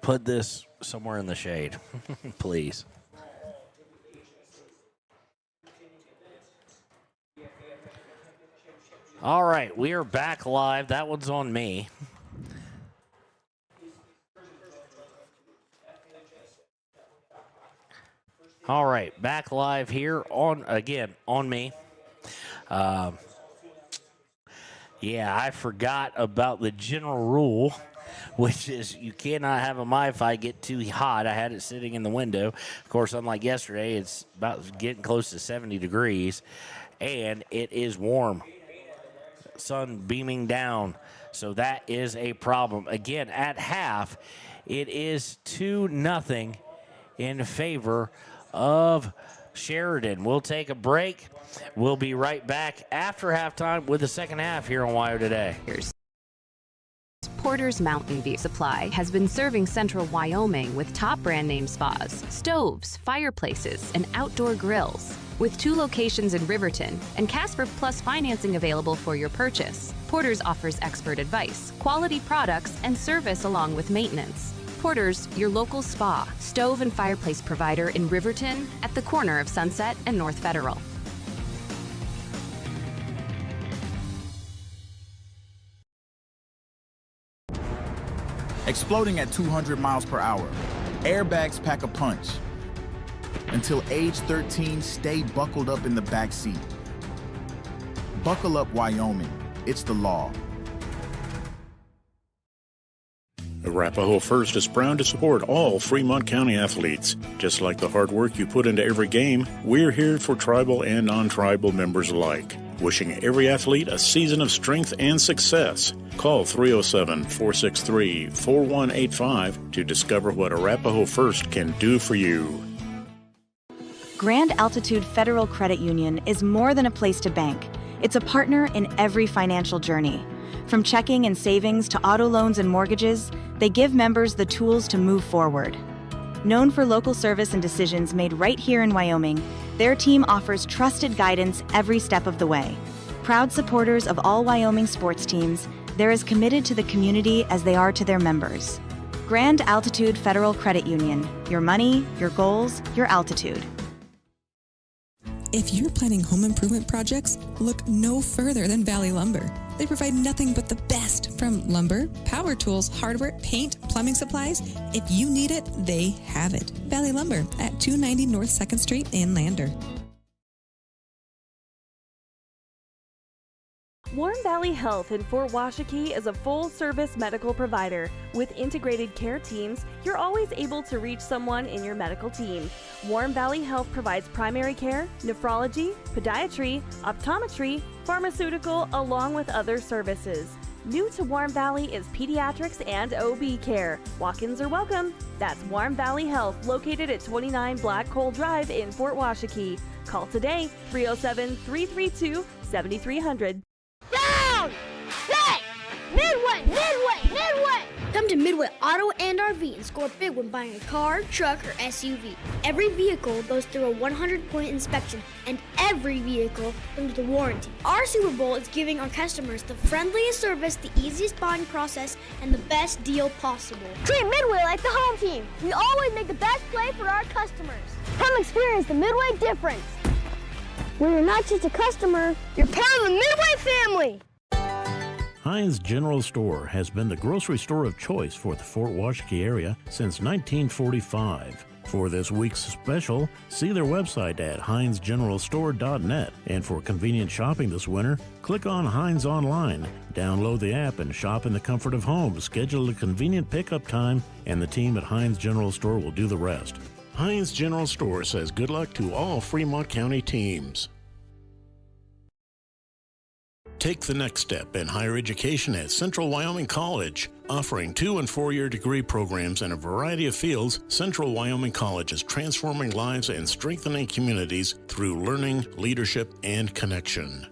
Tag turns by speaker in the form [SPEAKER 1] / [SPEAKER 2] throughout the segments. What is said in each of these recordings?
[SPEAKER 1] Put this somewhere in the shade, please. All right, we are back live. That one's on me. All right, back live here on me. Yeah, I forgot about the general rule, which is you cannot have a MiFi get too hot. I had it sitting in the window. Of course, unlike yesterday, it's about getting close to 70 degrees, and it is warm. Sun beaming down, so that is a problem. Again, at half, it is 2-0 in favor of Sheridan. We'll take a break. We'll be right back after halftime with the second half here on WIO Today.
[SPEAKER 2] Porter's Mountain View Supply has been serving central Wyoming with top brand name spas, stoves, fireplaces, and outdoor grills. With 2 locations in Riverton and Casper Plus financing available for your purchase, Porter's offers expert advice, quality products, and service along with maintenance. Porter's, your local spa, stove, and fireplace provider in Riverton at the corner of Sunset and North Federal.
[SPEAKER 3] Exploding at 200 miles per hour. Airbags pack a punch. Until age 13, stay buckled up in the back seat. Buckle up, Wyoming. It's the law.
[SPEAKER 4] Arapahoe First is proud to support all Fremont County athletes. Just like the hard work you put into every game, we're here for tribal and non-tribal members alike. Wishing every athlete a season of strength and success. Call 307-463-4185 to discover what Arapahoe First can do for you.
[SPEAKER 5] Grand Altitude Federal Credit Union is more than a place to bank. It's a partner in every financial journey. From checking and savings to auto loans and mortgages, they give members the tools to move forward. Known for local service and decisions made right here in Wyoming, their team offers trusted guidance every step of the way. Proud supporters of all Wyoming sports teams, they're as committed to the community as they are to their members. Grand Altitude Federal Credit Union. Your money, your goals, your altitude.
[SPEAKER 6] If you're planning home improvement projects, look no further than Valley Lumber. They provide nothing but the best from lumber, power tools, hardware, paint, plumbing supplies. If you need it, they have it. Valley Lumber at 290 North 2nd Street in Lander.
[SPEAKER 7] Warm Valley Health in Fort Washakie is a full-service medical provider. With integrated care teams, you're always able to reach someone in your medical team. Warm Valley Health provides primary care, nephrology, podiatry, optometry, pharmaceutical, along with other services. New to Warm Valley is pediatrics and OB care. Walk-ins are welcome. That's Warm Valley Health, located at 29 Black Coal Drive in Fort Washakie. Call today, 307-332-7300.
[SPEAKER 8] Down! Set! Midway! Midway! Midway! Come to Midway Auto and RV and score big when buying a car, truck, or SUV. Every vehicle goes through a 100-point inspection, and every vehicle comes with a warranty. Our Super Bowl is giving our customers the friendliest service, the easiest buying process, and the best deal possible. Treat Midway like the home team. We always make the best play for our customers. Come experience the Midway difference. Where you're not just a customer, you're part of the Midway family.
[SPEAKER 4] Heinz General Store has been the grocery store of choice for the Fort Washakie area since 1945. For this week's special, see their website at heinzgeneralstore.net. And for convenient shopping this winter, click on Heinz Online, download the app, and shop in the comfort of home. Schedule a convenient pickup time, and the team at Heinz General Store will do the rest. Heinz General Store says good luck to all Fremont County teams. Take the next step in higher education at Central Wyoming College. Offering 2- and 4-year degree programs in a variety of fields, Central Wyoming College is transforming lives and strengthening communities through learning, leadership, and connection.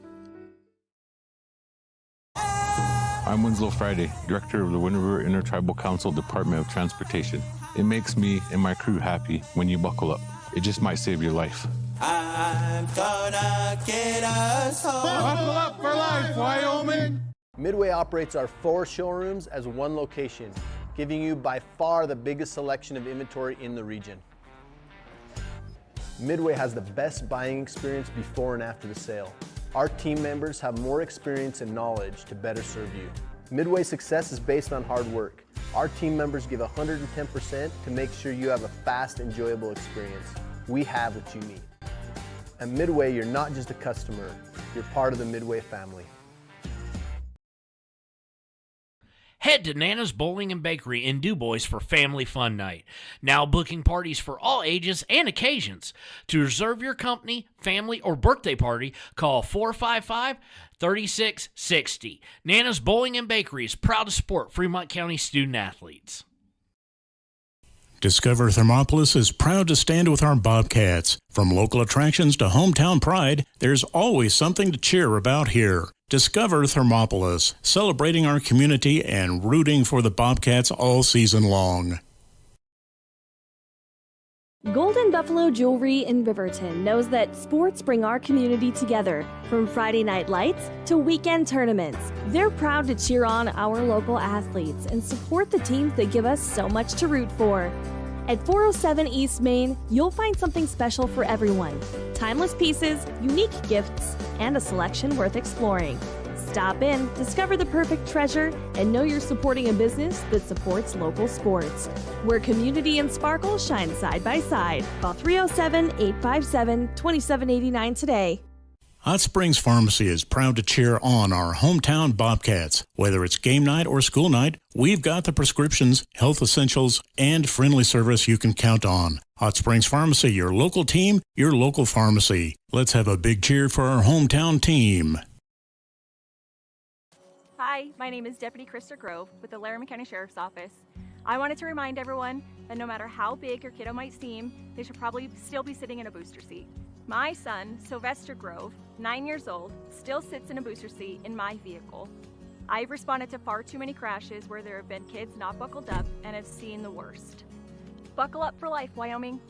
[SPEAKER 9] I'm Winslow Friday, Director of the Wind River Intertribal Council Department of Transportation. It makes me and my crew happy when you buckle up. It just might save your life.
[SPEAKER 10] I'm gonna get us home.
[SPEAKER 11] Buckle up for life, Wyoming!
[SPEAKER 12] Midway operates our 4 showrooms as one location, giving you by far the biggest selection of inventory in the region. Midway has the best buying experience before and after the sale. Our team members have more experience and knowledge to better serve you. Midway's success is based on hard work. Our team members give 110% to make sure you have a fast, enjoyable experience. We have what you need. At Midway, you're not just a customer, you're part of the Midway family.
[SPEAKER 13] Head to Nana's Bowling and Bakery in DuBois for Family Fun Night. Now booking parties for all ages and occasions. To reserve your company, family, or birthday party, call 455-3660. Nana's Bowling and Bakery is proud to support Fremont County student athletes.
[SPEAKER 4] Discover Thermopolis is proud to stand with our Bobcats. From local attractions to hometown pride, there's always something to cheer about here. Discover Thermopolis, celebrating our community and rooting for the Bobcats all season long.
[SPEAKER 7] Golden Buffalo Jewelry in Riverton knows that sports bring our community together, from Friday night lights to weekend tournaments. They're proud to cheer on our local athletes and support the teams that give us so much to root for. At 407 East Main, you'll find something special for everyone. Timeless pieces, unique gifts, and a selection worth exploring. Stop in, discover the perfect treasure, and know you're supporting a business that supports local sports, where community and sparkle shine side by side. Call 307-857-2789 today.
[SPEAKER 4] Hot Springs Pharmacy is proud to cheer on our hometown Bobcats. Whether it's game night or school night, we've got the prescriptions, health essentials, and friendly service you can count on. Hot Springs Pharmacy, your local team, your local pharmacy. Let's have a big cheer for our hometown team.
[SPEAKER 14] Hi, my name is Deputy Krista Grove with the Laramie County Sheriff's Office. I wanted to remind everyone that no matter how big your kiddo might seem, they should probably still be sitting in a booster seat. My son, Sylvester Grove, 9 years old, still sits in a booster seat in my vehicle. I've responded to far too many crashes where there have been kids not buckled up and have seen the worst. Buckle up for life, Wyoming.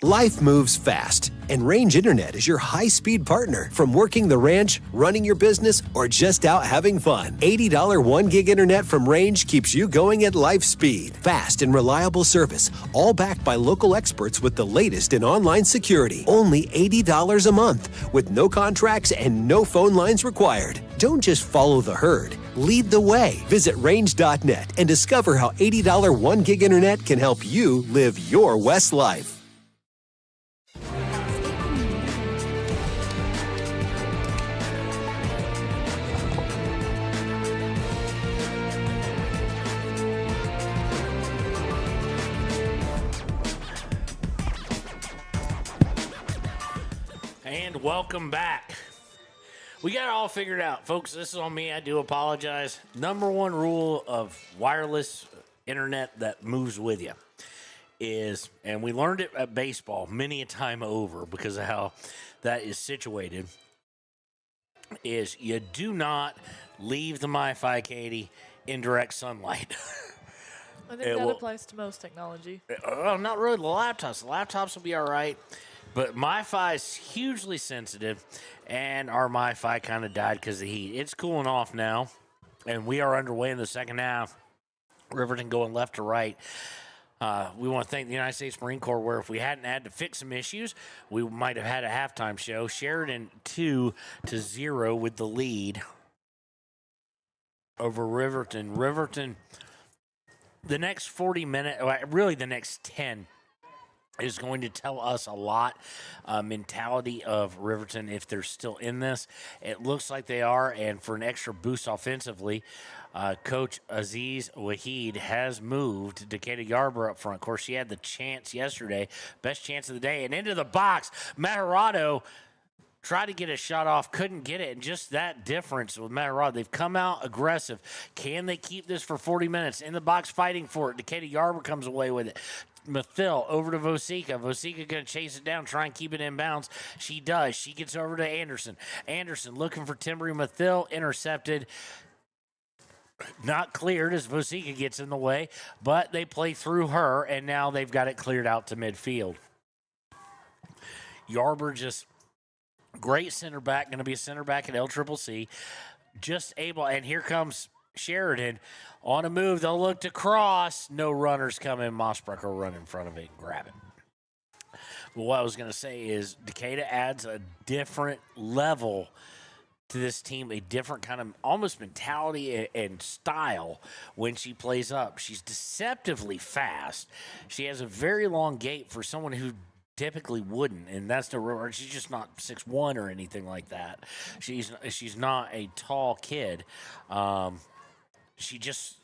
[SPEAKER 15] Life moves fast, and Range Internet is your high-speed partner. From working the ranch, running your business, or just out having fun, $80 1-gig internet from Range keeps you going at life speed. Fast and reliable service, all backed by local experts with the latest in online security. Only $80 a month, with no contracts and no phone lines required. Don't just follow the herd. Lead the way. Visit range.net and discover how $80 1-gig internet can help you live your West life.
[SPEAKER 1] And welcome back. We got it all figured out, folks. This is on me. I do apologize. Number one rule of wireless internet that moves with you is, and we learned it at baseball many a time over because of how that is situated, is you do not leave the MiFi, Katie, in direct sunlight.
[SPEAKER 16] I think that applies to most technology.
[SPEAKER 1] Well, not really the laptops. The laptops will be all right. But MiFi is hugely sensitive, and our MiFi kind of died because of the heat. It's cooling off now, and we are underway in the second half. Riverton going left to right. We want to thank the United States Marine Corps, where if we hadn't had to fix some issues, we might have had a halftime show. Sheridan 2-0 with the lead over Riverton. Riverton, the next 40 minutes, really the next 10, is going to tell us a lot. Mentality of Riverton, if they're still in this. It looks like they are, and for an extra boost offensively, Coach Aziz Waheed has moved Decatur Garber up front. Of course, she had the chance yesterday, best chance of the day, and into the box. Maharado tried to get a shot off, couldn't get it, and just that difference with Maharado. They've come out aggressive. Can they keep this for 40 minutes? In the box fighting for it. Decatur Garber comes away with it. Mathil over to Vosika. Vosika going to chase it down, try and keep it in bounds. She does. She gets over to Anderson. Anderson looking for Timbry Mathil, intercepted. Not cleared as Vosika gets in the way, but they play through her, and now they've got it cleared out to midfield. Yarber just great center back, going to be a center back at LCCC. Just able, and here comes Sheridan on a move. They'll look to cross. No runners come in. Mossbrucker will run in front of it and grab it. But what I was going to say is Decatur adds a different level to this team, a different kind of almost mentality and style when she plays up. She's deceptively fast. She has a very long gait for someone who typically wouldn't, and that's the she's just not 6'1" or anything like that. She's not a tall kid. She just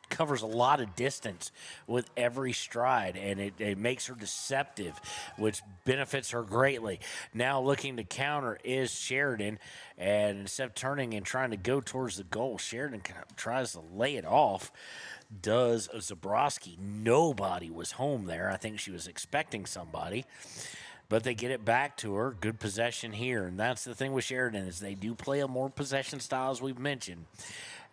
[SPEAKER 1] covers a lot of distance with every stride, and it makes her deceptive, which benefits her greatly. Now looking to counter is Sheridan, and instead of turning and trying to go towards the goal, Sheridan kind of tries to lay it off. Does Zabrowski. Nobody was home there. I think she was expecting somebody, but they get it back to her. Good possession here, and that's the thing with Sheridan is they do play a more possession style, as we've mentioned,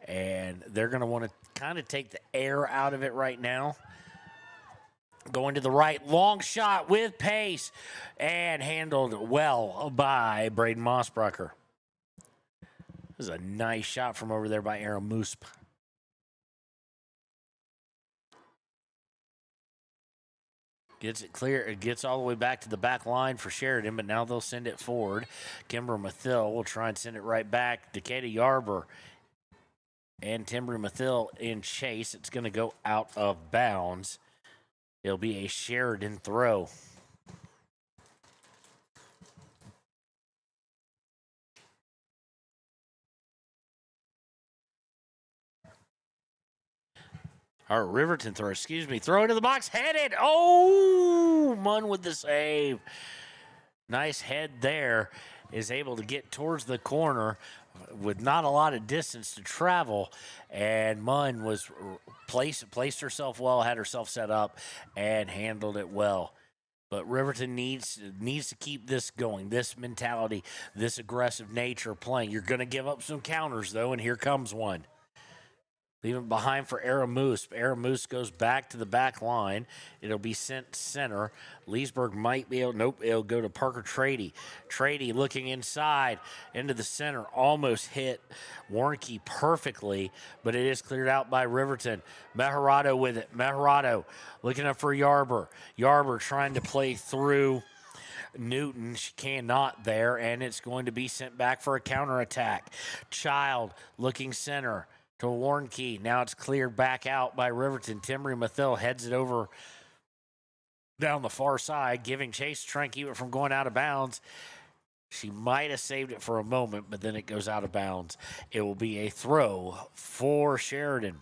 [SPEAKER 1] and they're going to want to kind of take the air out of it right now. Going to the right, long shot with pace, and handled well by Braden Mossbrucker. This is a nice shot from over there by Aaron Musp. Gets it clear. It gets all the way back to the back line for Sheridan, but now they'll send it forward. Kimber Mathill will try and send it right back. Decatur Yarber and Timber Mathill in chase. It's going to go out of bounds. It'll be a Sheridan throw. Or Riverton throw, throw into the box, headed. Oh, Munn with the save. Nice head there. Is able to get towards the corner with not a lot of distance to travel. And Munn was placed herself well, had herself set up, and handled it well. But Riverton needs to keep this going, this mentality, this aggressive nature playing. You're going to give up some counters, though, and here comes one. Leave it behind for Aramoose. Aramoose goes back to the back line. It'll be sent center. Leesburg might be able, nope, it'll go to Parker Trady. Trady looking inside into the center, almost hit Warnke perfectly, but it is cleared out by Riverton. Meharado with it. Meharado looking up for Yarber. Yarber trying to play through Newton. She cannot there, and it's going to be sent back for a counterattack. Child looking center to Warnke. Now it's cleared back out by Riverton. Timbery Mathill heads it over down the far side, giving chase to try and keep it from going out of bounds. She might have saved it for a moment, but then it goes out of bounds. It will be a throw for Sheridan.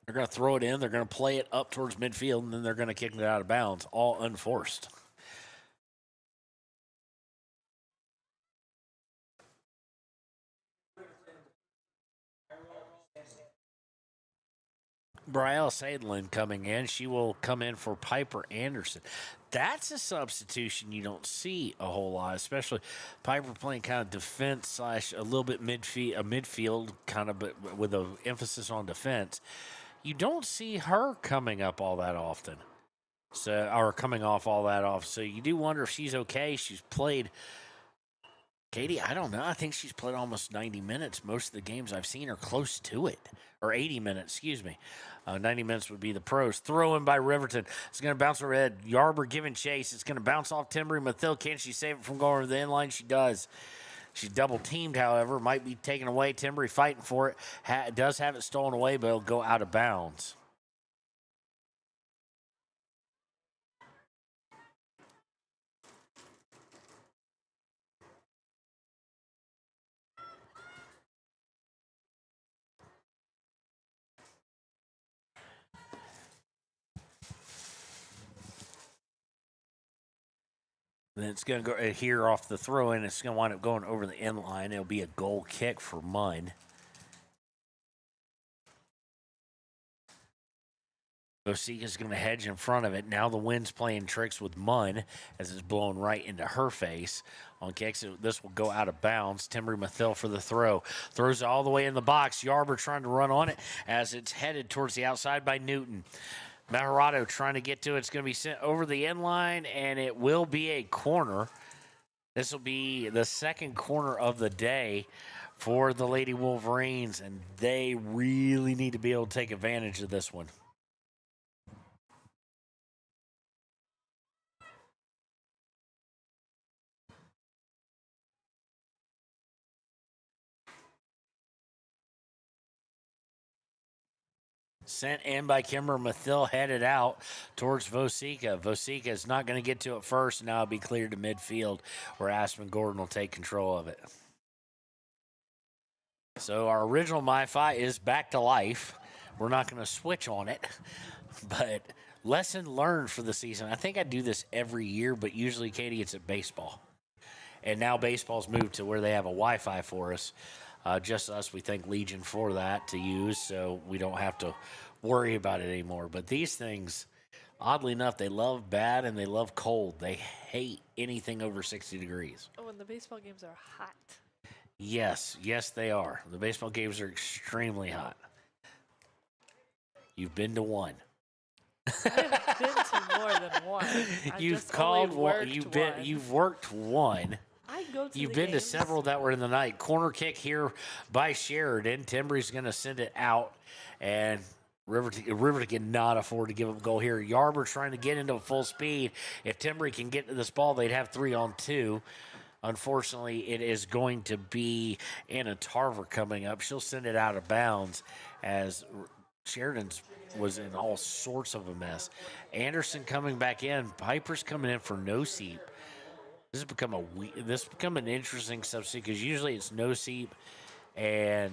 [SPEAKER 1] They're going to throw it in. They're going to play it up towards midfield, and then they're going to kick it out of bounds, all unforced. Brielle Sadlin coming in. She will come in for Piper Anderson. That's a substitution you don't see a whole lot, especially Piper playing kind of defense slash a little bit midfield kind of, but with an emphasis on defense. You don't see her coming up all that often. Or coming off all that off. So you do wonder if she's okay. She's played, Katie, I don't know. I think she's played almost 90 minutes. Most of the games I've seen are close to it. Or 80 minutes, excuse me. 90 minutes would be the pros. Throw in by Riverton. It's going to bounce overhead. Yarber giving chase. It's going to bounce off Timbery Mathill. Can she save it from going over the end line? She does. She's double teamed, however. Might be taken away. Timbery fighting for it. Does have it stolen away, but it'll go out of bounds. Then it's going to go here off the throw in. It's going to wind up going over the end line. It'll be a goal kick for Munn. Osika's going to hedge in front of it. Now the wind's playing tricks with Munn as it's blowing right into her face. On kicks, this will go out of bounds. Timbry Mathil for the throw. Throws it all the way in the box. Yarber trying to run on it as it's headed towards the outside by Newton. Maharado trying to get to it. It's going to be sent over the end line, and it will be a corner. This will be the second corner of the day for the Lady Wolverines, and they really need to be able to take advantage of this one. Sent in by Kimber Mathil, headed out towards Vosika. Vosika is not going to get to it first, and now it'll be cleared to midfield where Aspen Gordon will take control of it. So our original MyFi is back to life. We're not going to switch on it, but lesson learned for the season. I think I do this every year, but usually, Katie, it's at baseball. And now baseball's moved to where they have a Wi-Fi for us. Just us, we thank Legion for that to use, so we don't have to worry about it anymore. But these things, oddly enough, they love bad and they love cold. They hate anything over 60 degrees.
[SPEAKER 16] Oh, and the baseball games are hot.
[SPEAKER 1] Yes, they are. The baseball games are extremely hot. You've been to one.
[SPEAKER 16] I've been to more than one.
[SPEAKER 1] You've called one. You've worked one.
[SPEAKER 16] I go to
[SPEAKER 1] You've
[SPEAKER 16] the
[SPEAKER 1] been
[SPEAKER 16] games.
[SPEAKER 1] to several that were in the night. Corner kick here by Sheridan. Timbry's going to send it out, and Riverton cannot afford to give up a goal here. Yarber trying to get into full speed. If Timbry can get to this ball, they'd have 3-on-2. Unfortunately, it is going to be Anna Tarver coming up. She'll send it out of bounds as Sheridan's was in all sorts of a mess. Anderson coming back in. Piper's coming in for no seep. This has become an interesting substitute because usually it's no seep and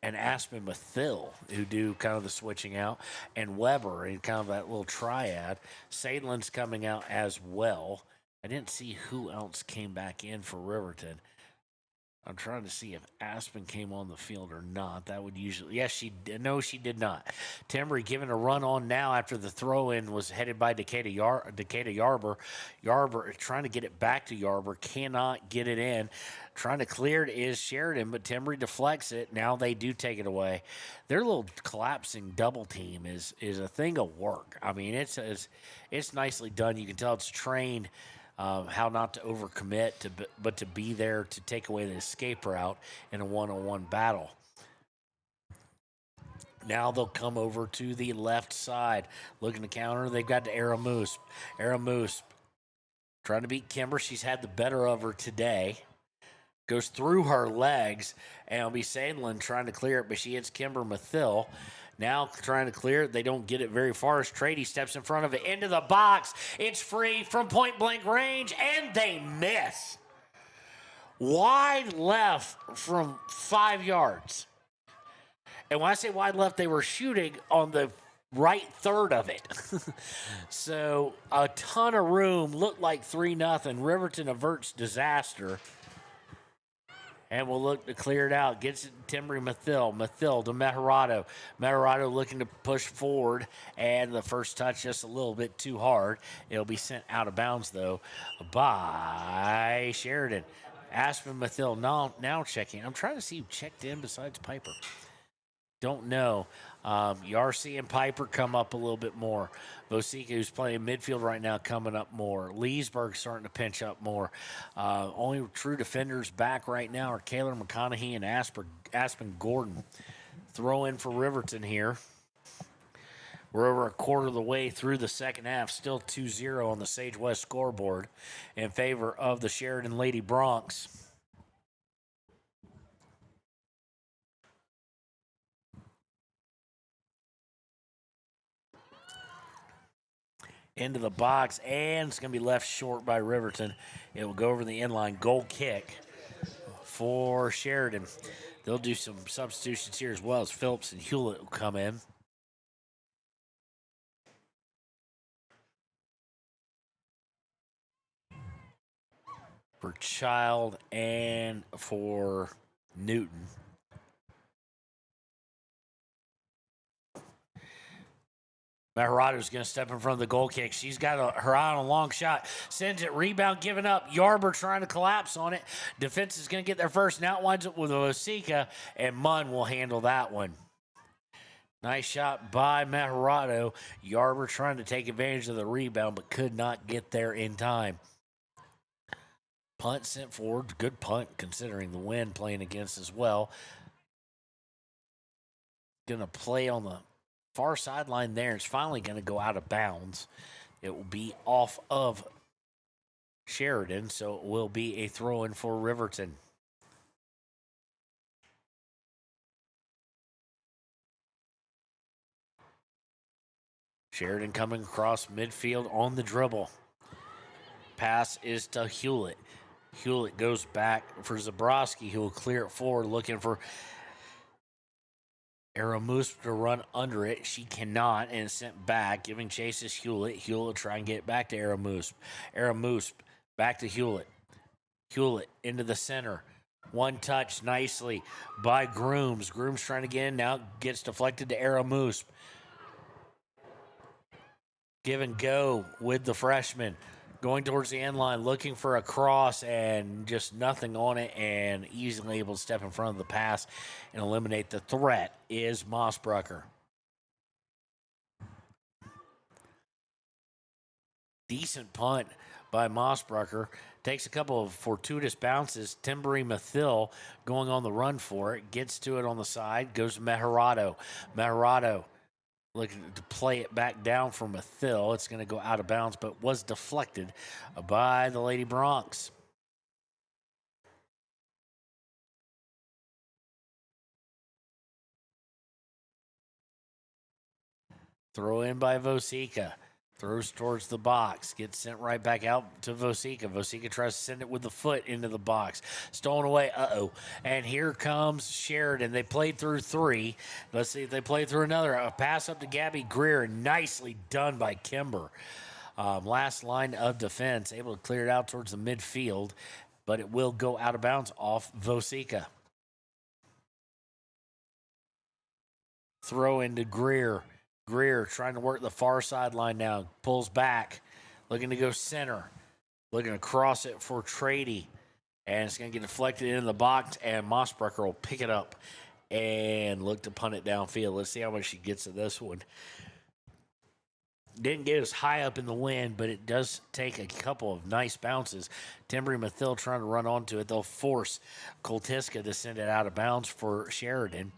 [SPEAKER 1] Aspen Mathil who do kind of the switching out, and Weber in kind of that little triad. Sadlin's coming out as well. I didn't see who else came back in for Riverton. I'm trying to see if Aspen came on the field or not. That would usually... Yes, she did. No, she did not. Timbry given a run on now after the throw-in was headed by Decatur Yarber. Yarber trying to get it back to Yarber. Cannot get it in. Trying to clear it is Sheridan, but Timbry deflects it. Now they do take it away. Their little collapsing double team is a thing of work. I mean, it's nicely done. You can tell it's trained... how not to overcommit, but to be there to take away the escape route in a one-on-one battle. Now they'll come over to the left side. Looking to counter. They've got to Aramoose. Aramoose trying to beat Kimber. She's had the better of her today. Goes through her legs, and it'll be Sandlin trying to clear it, but she hits Kimber Mathil. Now trying to clear it. They don't get it very far as Trady steps in front of it into the box. It's free from point-blank range, and they miss. Wide left from 5 yards. And when I say wide left, they were shooting on the right third of it. So a ton of room. Looked like 3-0. Riverton averts disaster. And we'll look to clear it out. Gets it to Timbry Mathil. Mathil to Meharado. Meharado looking to push forward. And the first touch just a little bit too hard. It'll be sent out of bounds, though, by Sheridan. Aspen Mathil now checking. I'm trying to see who checked in besides Piper. Don't know. Yarcy and Piper come up a little bit more. Vosika, who's playing midfield right now, coming up more. Leesburg starting to pinch up more. Only true defenders back right now are Kaylor McConaughey and Aspen Gordon. Throw in for Riverton here. We're over a quarter of the way through the second half. Still 2-0 on the Sage West scoreboard in favor of the Sheridan Lady Bronx. Into the box, and it's going to be left short by Riverton. It will go over the inline. Goal kick for Sheridan. They'll do some substitutions here as well as Phillips and Hewlett will come in. For Child and for Newton. Maharado's going to step in front of the goal kick. She's got her eye on a long shot. Sends it. Rebound given up. Yarber trying to collapse on it. Defense is going to get there first. Now it winds up with Osika, and Munn will handle that one. Nice shot by Maharado. Yarber trying to take advantage of the rebound, but could not get there in time. Punt sent forward. Good punt considering the wind playing against as well. Going to play on the far sideline there. It's finally going to go out of bounds. It will be off of Sheridan, so it will be a throw-in for Riverton. Sheridan coming across midfield on the dribble. Pass is to Hewlett. Hewlett goes back for Zabrowski, who will clear it forward, looking for Aramus to run under it. She cannot, and sent back, giving chase to Hewlett. Hewlett will try and get it back to Aramus. Aramus back to Hewlett. Hewlett into the center. One touch nicely by Grooms. Grooms trying to get in, now gets deflected to Aramus. Give and go with the freshman. Going towards the end line, looking for a cross, and just nothing on it, and easily able to step in front of the pass and eliminate the threat is Mossbrucker. Decent punt by Mossbrucker. Takes a couple of fortuitous bounces. Timberi Mathil going on the run for it. Gets to it on the side. Goes to Maharado. Maharado looking to play it back down for Mathil. It's going to go out of bounds, but was deflected by the Lady Bronx. Throw in by Vosika. Throws towards the box. Gets sent right back out to Vosika. Vosika tries to send it with the foot into the box. Stolen away. Uh-oh. And here comes Sheridan. They played through three. Let's see if they play through another. A pass up to Gabby Greer. Nicely done by Kimber. Last line of defense. Able to clear it out towards the midfield. But it will go out of bounds off Vosika. Throw into Greer. Greer trying to work the far sideline now. Pulls back. Looking to go center. Looking to cross it for Trady. And it's going to get deflected into the box. And Mossbrucker will pick it up and look to punt it downfield. Let's see how much she gets of this one. Didn't get as high up in the wind, but it does take a couple of nice bounces. Timberi Mathil trying to run onto it. They'll force Koltiska to send it out of bounds for Sheridan.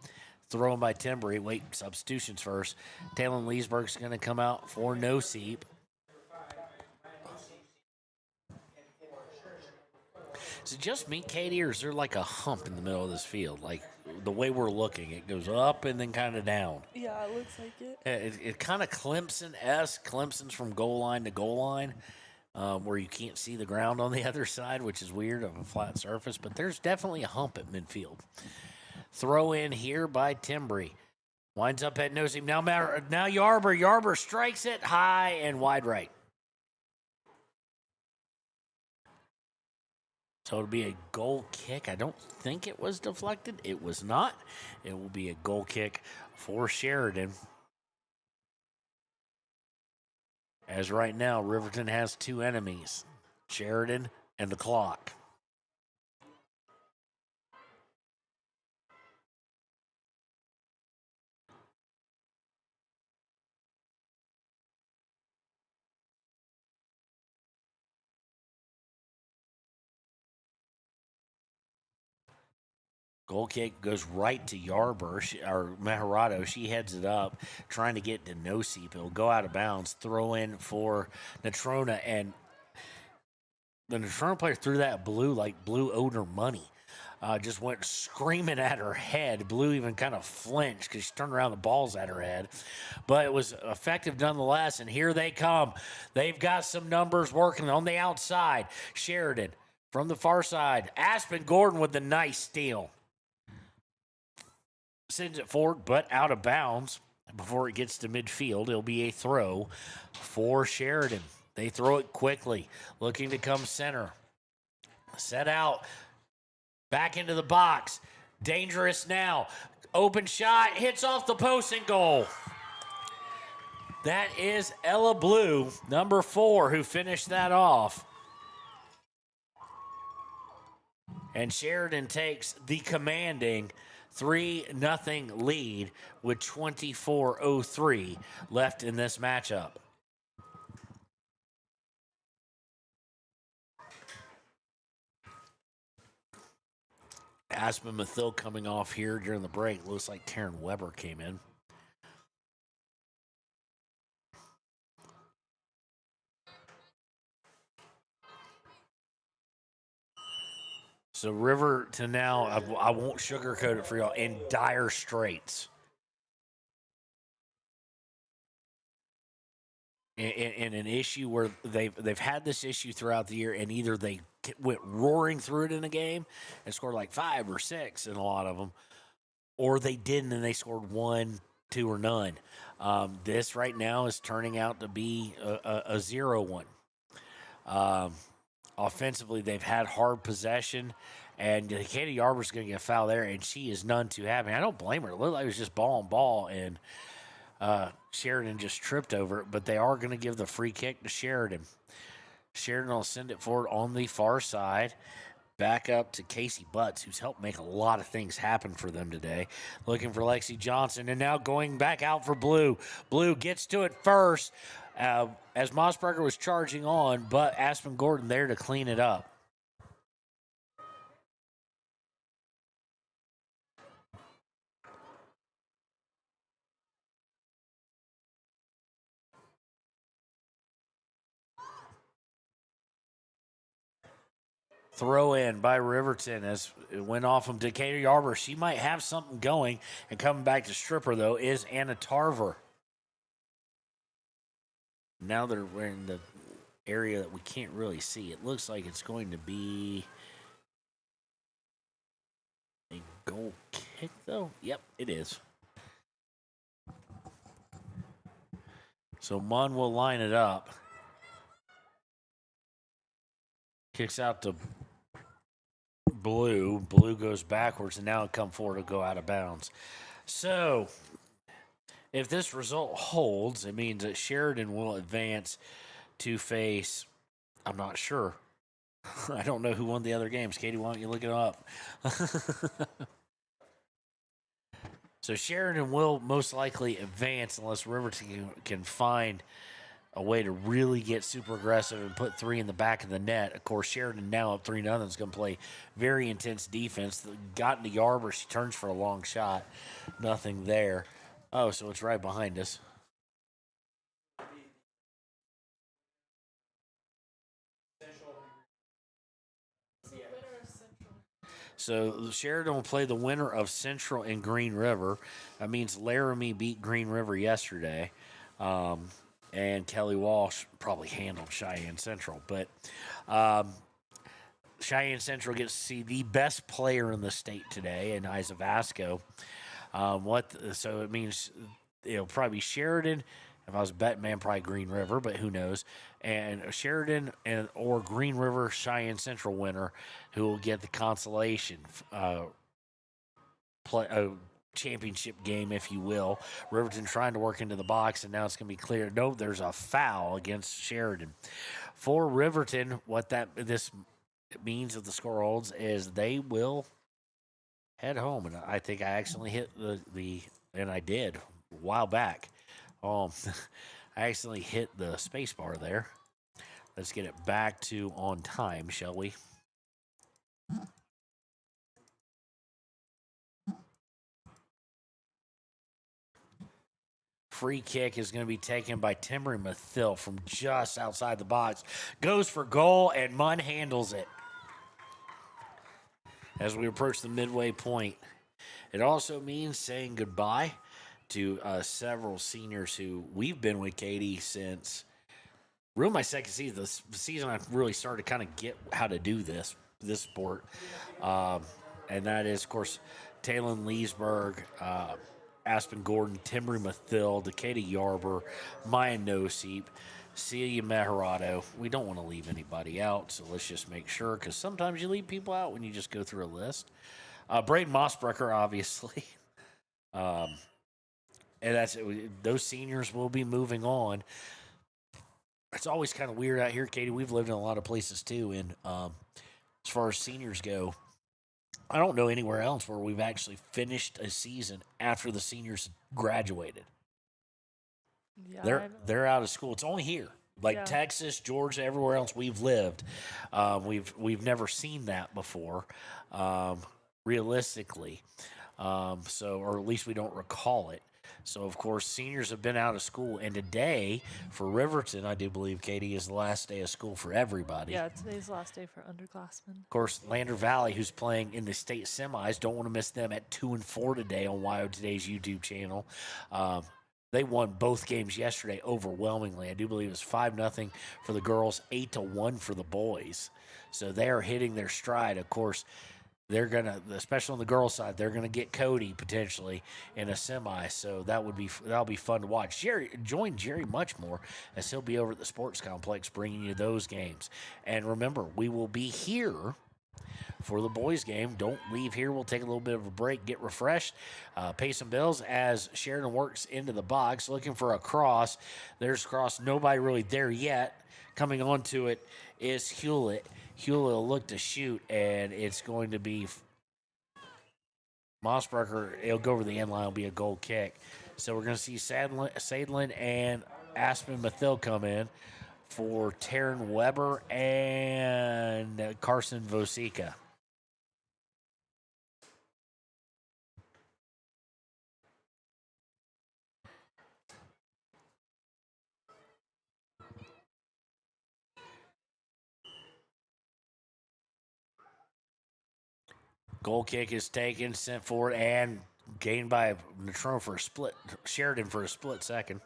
[SPEAKER 1] Thrown by Timberi. Wait, substitutions first. Talon Leesburg's going to come out for no seep. Is it just me, Katie, or is there like a hump in the middle of this field? Like the way we're looking, it goes up and then kind of down.
[SPEAKER 17] Yeah, it looks like it.
[SPEAKER 1] It kind of Clemson-esque. Clemson's from goal line to goal line, where you can't see the ground on the other side, which is weird of a flat surface. But there's definitely a hump at midfield. Throw in here by Timberi. Winds up at no seam. Now Yarber. Yarber strikes it high and wide right. So it'll be a goal kick. I don't think it was deflected. It was not. It will be a goal kick for Sheridan. As right now, Riverton has two enemies, Sheridan and the clock. Goal kick goes right to Yarber, or Maharado. She heads it up, trying to get to no seep. It'll go out of bounds. Throw in for Natrona, and the Natrona player threw that blue odor money. Just went screaming at her head. Blue even kind of flinched because she turned around, the ball's at her head. But it was effective nonetheless, and here they come. They've got some numbers working on the outside. Sheridan from the far side. Aspen Gordon with the nice steal. Sends it forward, but out of bounds before it gets to midfield. It'll be a throw for Sheridan. They throw it quickly, looking to come center. Set out, back into the box. Dangerous now. Open shot, hits off the post and goal. That is Ella Blue, number 4, who finished that off. And Sheridan takes the commanding 3-0 lead with 24:03 left in this matchup. Aspen Mathil coming off here during the break. Looks like Taryn Weber came in. So Riverton now, I won't sugarcoat it for y'all, in dire straits. In an issue where they've had this issue throughout the year, and either they went roaring through it in a game and scored like 5 or 6 in a lot of them, or they didn't and they scored 1, 2, or none. This right now is turning out to be a 0-1. Offensively, they've had hard possession, and Katie Yarber's going to get a foul there, and she is none too happy. I don't blame her. It looked like it was just ball on ball, and Sheridan just tripped over it, but they are going to give the free kick to Sheridan. Sheridan will send it forward on the far side, back up to Casey Butts, who's helped make a lot of things happen for them today. Looking for Lexi Johnson, and now going back out for Blue. Blue gets to it first as Mossberger was charging on, but Aspen Gordon there to clean it up. Throw in by Riverton as it went off from Decatur Yarber. She might have something going, and coming back to stripper, though, is Anna Tarver. Now we're in the area that we can't really see. It looks like it's going to be a goal kick, though. Yep, it is. So Munn will line it up. Kicks out to Blue. Blue goes backwards, and now it come forward to go out of bounds. So if this result holds, it means that Sheridan will advance to face, I'm not sure. I don't know who won the other games. Katie, why don't you look it up? So Sheridan will most likely advance unless Riverton can find a way to really get super aggressive and put 3 in the back of the net. Of course, Sheridan now up 3-0 is going to play very intense defense. Got into Yarber. She turns for a long shot. Nothing there. Oh, so it's right behind us. So Sheridan will play the winner of Central and Green River. That means Laramie beat Green River yesterday. And Kelly Walsh probably handled Cheyenne Central. But Cheyenne Central gets to see the best player in the state today, in Isa Vasco. So it means it'll probably be Sheridan. If I was a bet man, probably Green River, but who knows? And Sheridan or Green River Cheyenne Central winner who will get the consolation championship game, if you will. Riverton trying to work into the box, and now it's going to be clear. No, there's a foul against Sheridan. For Riverton, what this means if the score holds is they will head home. And I think I accidentally hit and I did a while back. I accidentally hit the space bar there. Let's get it back to on time, shall we? Free kick is going to be taken by Timbery Mathil from just outside the box. Goes for goal, and Munn handles it. As we approach the midway point, it also means saying goodbye to several seniors who we've been with Katie since really my second season. The season I really started to kind of get how to do this sport. And that is, of course, Taylon Leesburg, Aspen Gordon, Timbery Mathil, Decatur Yarber, Maya Noseep, Celia Meharado. We don't want to leave anybody out, so let's just make sure, because sometimes you leave people out when you just go through a list. Braden Mossbrecker, obviously. and those seniors will be moving on. It's always kind of weird out here, Katie. We've lived in a lot of places too, and as far as seniors go, I don't know anywhere else where we've actually finished a season after the seniors graduated.
[SPEAKER 16] Yeah,
[SPEAKER 1] they're out of school. It's only here, like Texas, Georgia, everywhere else we've lived. We've never seen that before, realistically. Or at least we don't recall it. So, of course, seniors have been out of school. And today, for Riverton, I do believe, Katie, is the last day of school for everybody.
[SPEAKER 16] Yeah, today's the last day for underclassmen.
[SPEAKER 1] Of course, Lander Valley, who's playing in the state semis, don't want to miss them at 2 and 4 today on YO Today's YouTube channel. They won both games yesterday overwhelmingly. I do believe it was 5-0 for the girls, 8-1 for the boys. So they are hitting their stride. Of course, they're going to, especially on the girls' side, they're going to get Cody potentially in a semi. So that'll be fun to watch. Join Jerry Muchmore as he'll be over at the sports complex bringing you those games. And remember, we will be here for the boys' game. Don't leave here. We'll take a little bit of a break, get refreshed, pay some bills as Sheridan works into the box, looking for a cross. There's a cross. Nobody really there yet. Coming onto it is Hewlett. Hewlett will look to shoot, and it's going to be Mossbrucker. It'll go over the end line. It'll be a goal kick. So we're going to see Sadlin and Aspen Mathil come in for Taryn Weber and Carson Vosica. Goal kick is taken, sent forward, and gained by Natrone for a split. Sheridan for a split second.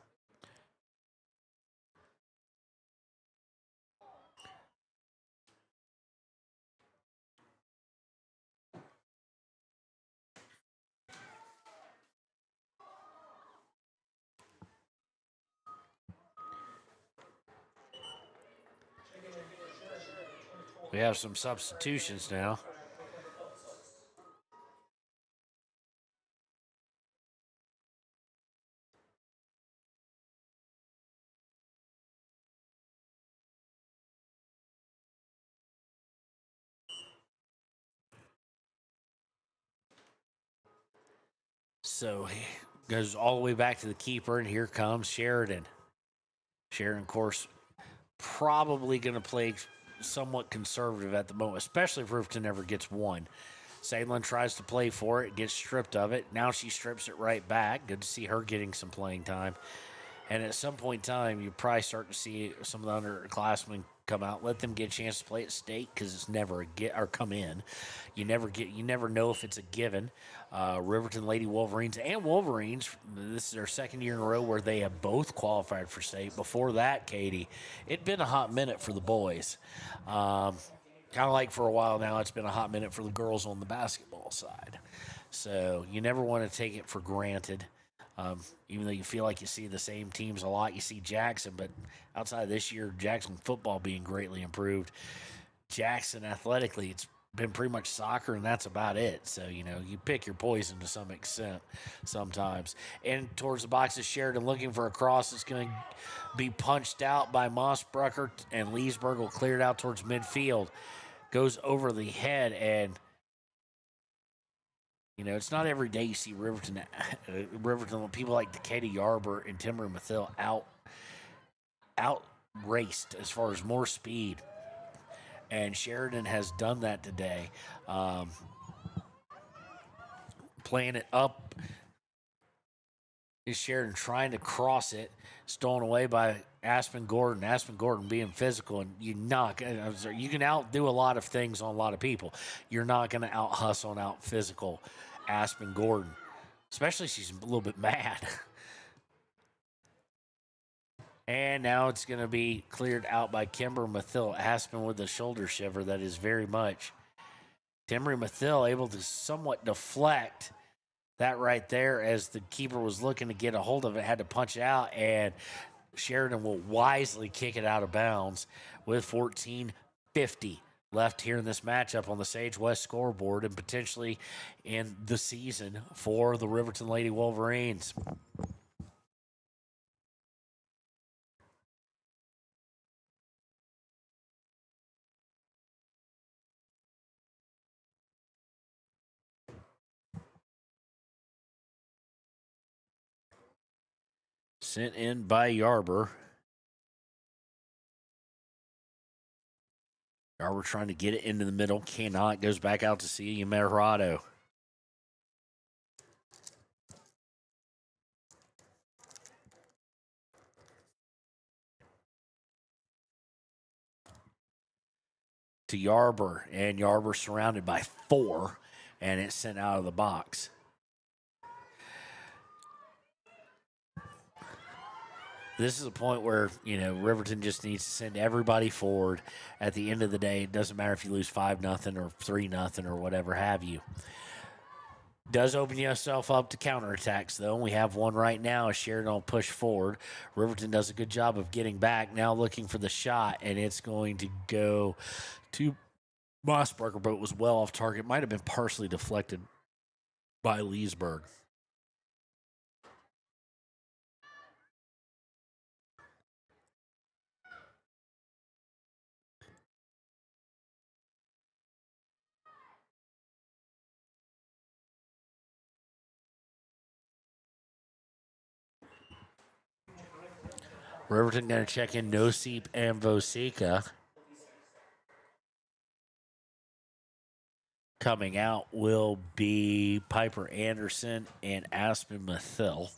[SPEAKER 1] We have some substitutions now. So he goes all the way back to the keeper, and here comes Sheridan. Sheridan, of course, probably going to play somewhat conservative at the moment, especially if Riverton ever gets one. Sadlin tries to play for it, gets stripped of it. Now she strips it right back. Good to see her getting some playing time. And at some point in time, you probably start to see some of the underclassmen come out. Let them get a chance to play at state because it's never a get or come in. You never know if it's a given. Riverton Lady Wolverines and Wolverines, this is their second year in a row where they have both qualified for state. Before that, Katie, it'd been a hot minute for the boys. Kind of like for a while now, it's been a hot minute for the girls on the basketball side. So you never want to take it for granted. Even though you feel like you see the same teams a lot, you see Jackson, but outside of this year, Jackson football being greatly improved. Jackson athletically, it's been pretty much soccer, and that's about it. So, you pick your poison to some extent sometimes. And towards the box is Sheridan looking for a cross. It's going to be punched out by Mossbrucker, and Leesburg will clear it out towards midfield. Goes over the head, and it's not every day you see Riverton, people like Decatur Yarber and Timber Mathil out raced as far as more speed. And Sheridan has done that today. Playing it up is Sheridan trying to cross it, stolen away by Aspen Gordon. Aspen Gordon being physical, and you can outdo a lot of things on a lot of people. You're not going to out hustle and out physical Aspen Gordon, especially she's a little bit mad. And now it's going to be cleared out by Kimber Mathil. Aspen with a shoulder shiver that is very much. Timber Mathil able to somewhat deflect that right there as the keeper was looking to get a hold of it, had to punch it out, and Sheridan will wisely kick it out of bounds with 14:50 left here in this matchup on the Sage West scoreboard and potentially in the season for the Riverton Lady Wolverines. Sent in by Yarber. Yarber trying to get it into the middle. Cannot. Goes back out to see Merado. To Yarber, and Yarber surrounded by 4, and it's sent out of the box. This is a point where, Riverton just needs to send everybody forward. At the end of the day, it doesn't matter if you lose 5-0 or 3-0 or whatever have you. Does open yourself up to counterattacks, though. We have one right now as Sheridan will push forward. Riverton does a good job of getting back, now looking for the shot, and it's going to go to Mossberger, but it was well off target. Might have been partially deflected by Leesburg. Riverton going to check in Nosip and Vosika. Coming out will be Piper Anderson and Aspen Mathil.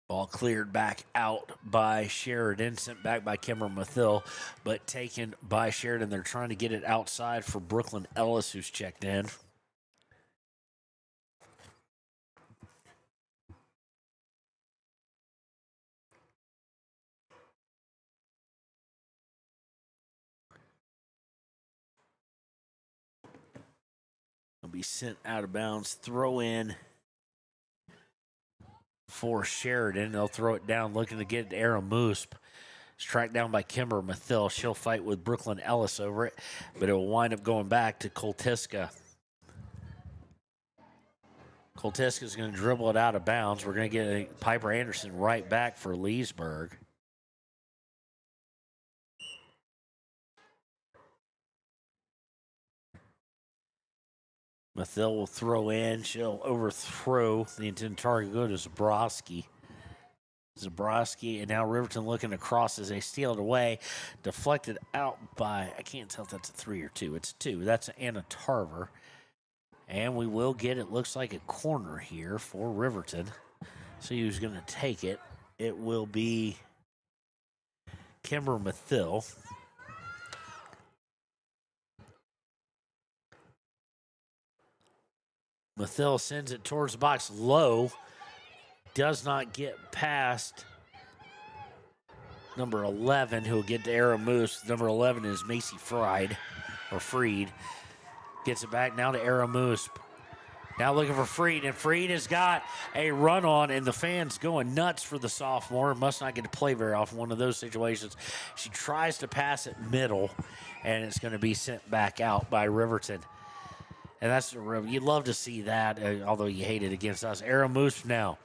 [SPEAKER 1] Ball cleared back out by Sheridan, sent back by Kimber Mathil, but taken by Sheridan. They're trying to get it outside for Brooklyn Ellis, who's checked in. Will be sent out of bounds. Throw in for Sheridan. They'll throw it down, looking to get it to Aramusp. It's tracked down by Kimber Mathil. She'll fight with Brooklyn Ellis over it, but it will wind up going back to Koltiska. Koltiska's going to dribble it out of bounds. We're going to get Piper Anderson right back for Leesburg. Mathil will throw in. She'll overthrow the intended target. Go to Zabrowski. And now Riverton looking to cross as they steal it away. Deflected out by, I can't tell if that's a 3 or 2. It's a 2. That's Anna Tarver. And we will get, it looks like a corner here for Riverton. See who's going to take it. It will be Kimber Mathil. Mathil sends it towards the box low. Does not get past number 11, who will get to Aramusp. Number 11 is Macy Freed. Gets it back now to Aramusp. Now looking for Freed, and Freed has got a run on, and the fans going nuts for the sophomore. Must not get to play very often. One of those situations. She tries to pass it middle, and it's going to be sent back out by Riverton. And that's, you'd love to see that, although you hate it against us. Aramusp now.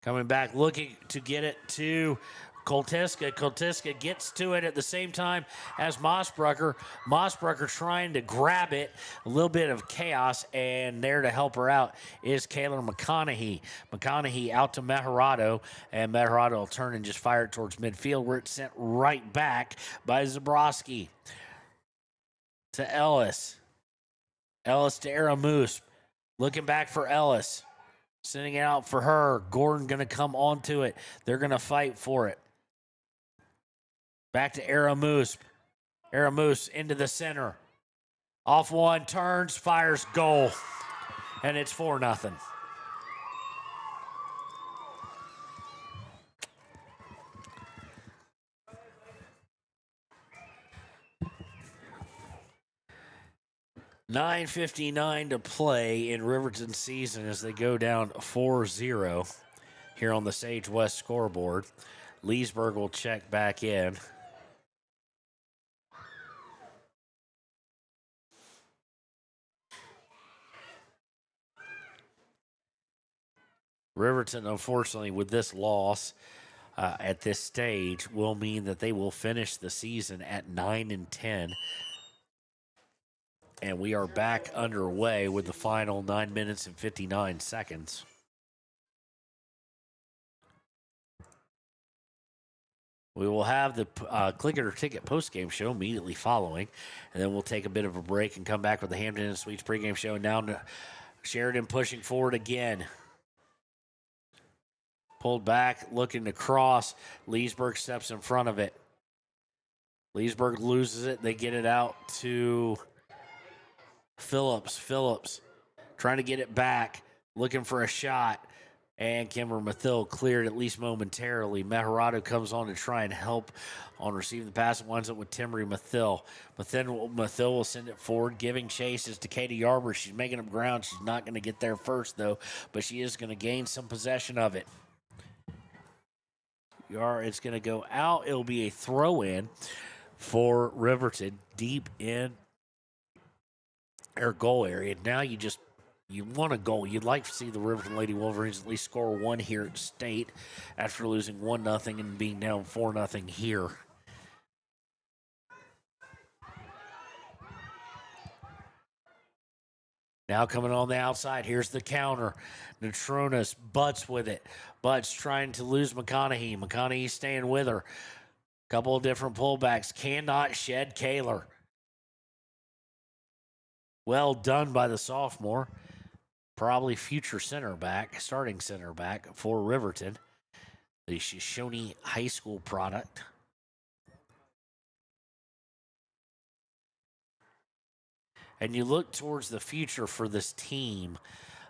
[SPEAKER 1] Coming back, looking to get it to Koltiska. Koltiska gets to it at the same time as Mossbrucker. Mossbrucker trying to grab it. A little bit of chaos, and there to help her out is Kayla McConaughey. McConaughey out to Meharado, and Meharado will turn and just fire it towards midfield, where it's sent right back by Zabrowski. To Ellis. Ellis to Aramusp. Looking back for Ellis. Sending it out for her. Gordon going to come onto it. They're going to fight for it. Back to Aramusp. Aramusp into the center. Off one, turns, fires, goal. And it's 4-0. .9:59 to play in Riverton season as they go down 4-0 here on the Sage West scoreboard. Leesburg will check back in. Riverton, unfortunately, with this loss at this stage, will mean that they will finish the season at 9-10. And we are back underway with the final 9 minutes and 59 seconds. We will have the Click It or Ticket postgame show immediately following, and then we'll take a bit of a break and come back with the Hampton Inn Suites pregame show. And now Sheridan pushing forward again. Pulled back, looking to cross. Leesburg steps in front of it. Leesburg loses it. They get it out to Phillips. Phillips trying to get it back, looking for a shot. And Kimber Mathil cleared at least momentarily. Meharado comes on to try and help on receiving the pass. It winds up with Timmery Mathil. Mathil will send it forward. Giving chase is Decatur Yarber. She's making up ground. She's not going to get there first, though, but she is going to gain some possession of it. It's going to go out. It'll be a throw-in for Riverton deep in their goal area. Now you want a goal. You'd like to see the Riverton Lady Wolverines at least score one here at State after losing 1-0 and being down 4-0 here. Now coming on the outside, here's the counter. Natronas butts with it. Butts trying to lose McConaughey. McConaughey staying with her. Couple of different pullbacks. Cannot shed Kaler. Well done by the sophomore. Probably future starting center back for Riverton. The Shoshone High School product. And you look towards the future for this team.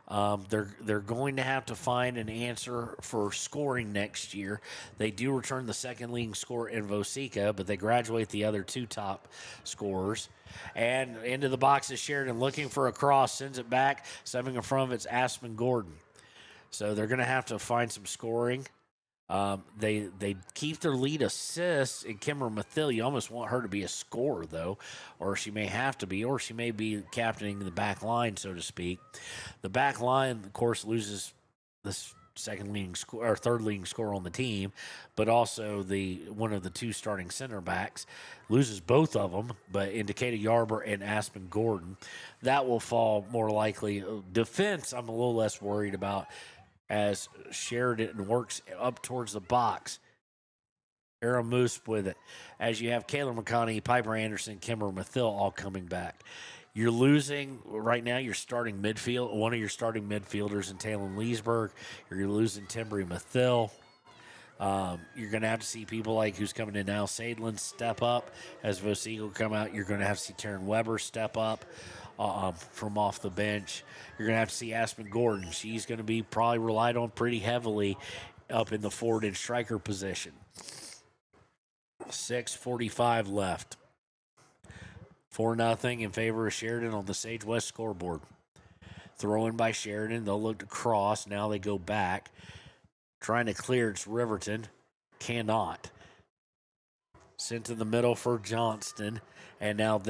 [SPEAKER 1] They're going to have to find an answer for scoring next year. They do return the second leading scorer in Vosica, but they graduate the other two top scorers. And into the box is Sheridan looking for a cross, sends it back, stepping in front of it's Aspen Gordon. So they're going to have to find some scoring. They keep their lead assists in Kimber Mathil. You almost want her to be a scorer, though, or she may have to be, or she may be captaining the back line, so to speak. The back line, of course, loses the second leading score or third leading scorer on the team, but also one of the two starting center backs loses both of them. But in Decatur Yarber and Aspen Gordon, that will fall more likely. Defense, I'm a little less worried about, as Sheridan works up towards the box. Era Moose with it. As you have Kayla McConaughey, Piper Anderson, Kimber Mathil all coming back. You're losing, right now, you're starting midfield. One of your starting midfielders in Talon Leesburg. You're losing Timbery Mathil. You're going to have to see people like who's coming in now, Sadlin, step up. As Vosigo come out, you're going to have to see Taryn Weber step up from off the bench. You're going to have to see Aspen Gordon. She's going to be probably relied on pretty heavily up in the forward and striker position. 6:45 left. 4-0 in favor of Sheridan on the Sage West scoreboard. Throw in by Sheridan. They'll look to cross. Now they go back. Trying to clear. It's Riverton. Cannot. Sent to the middle for Johnston. And now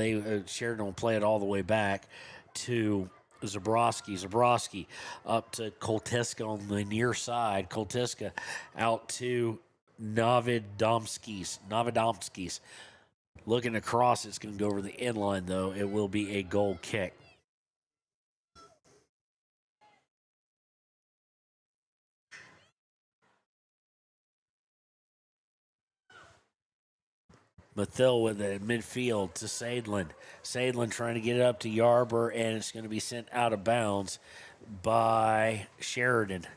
[SPEAKER 1] Sheridan will play it all the way back to Zabrowski. Zabrowski up to Koltiska on the near side. Koltiska out to Novodomskis. Looking across, it's going to go over the inline, though. It will be a goal kick. Mathil with it in midfield to Sadlin. Sadlin trying to get it up to Yarber, and it's going to be sent out of bounds by Sheridan.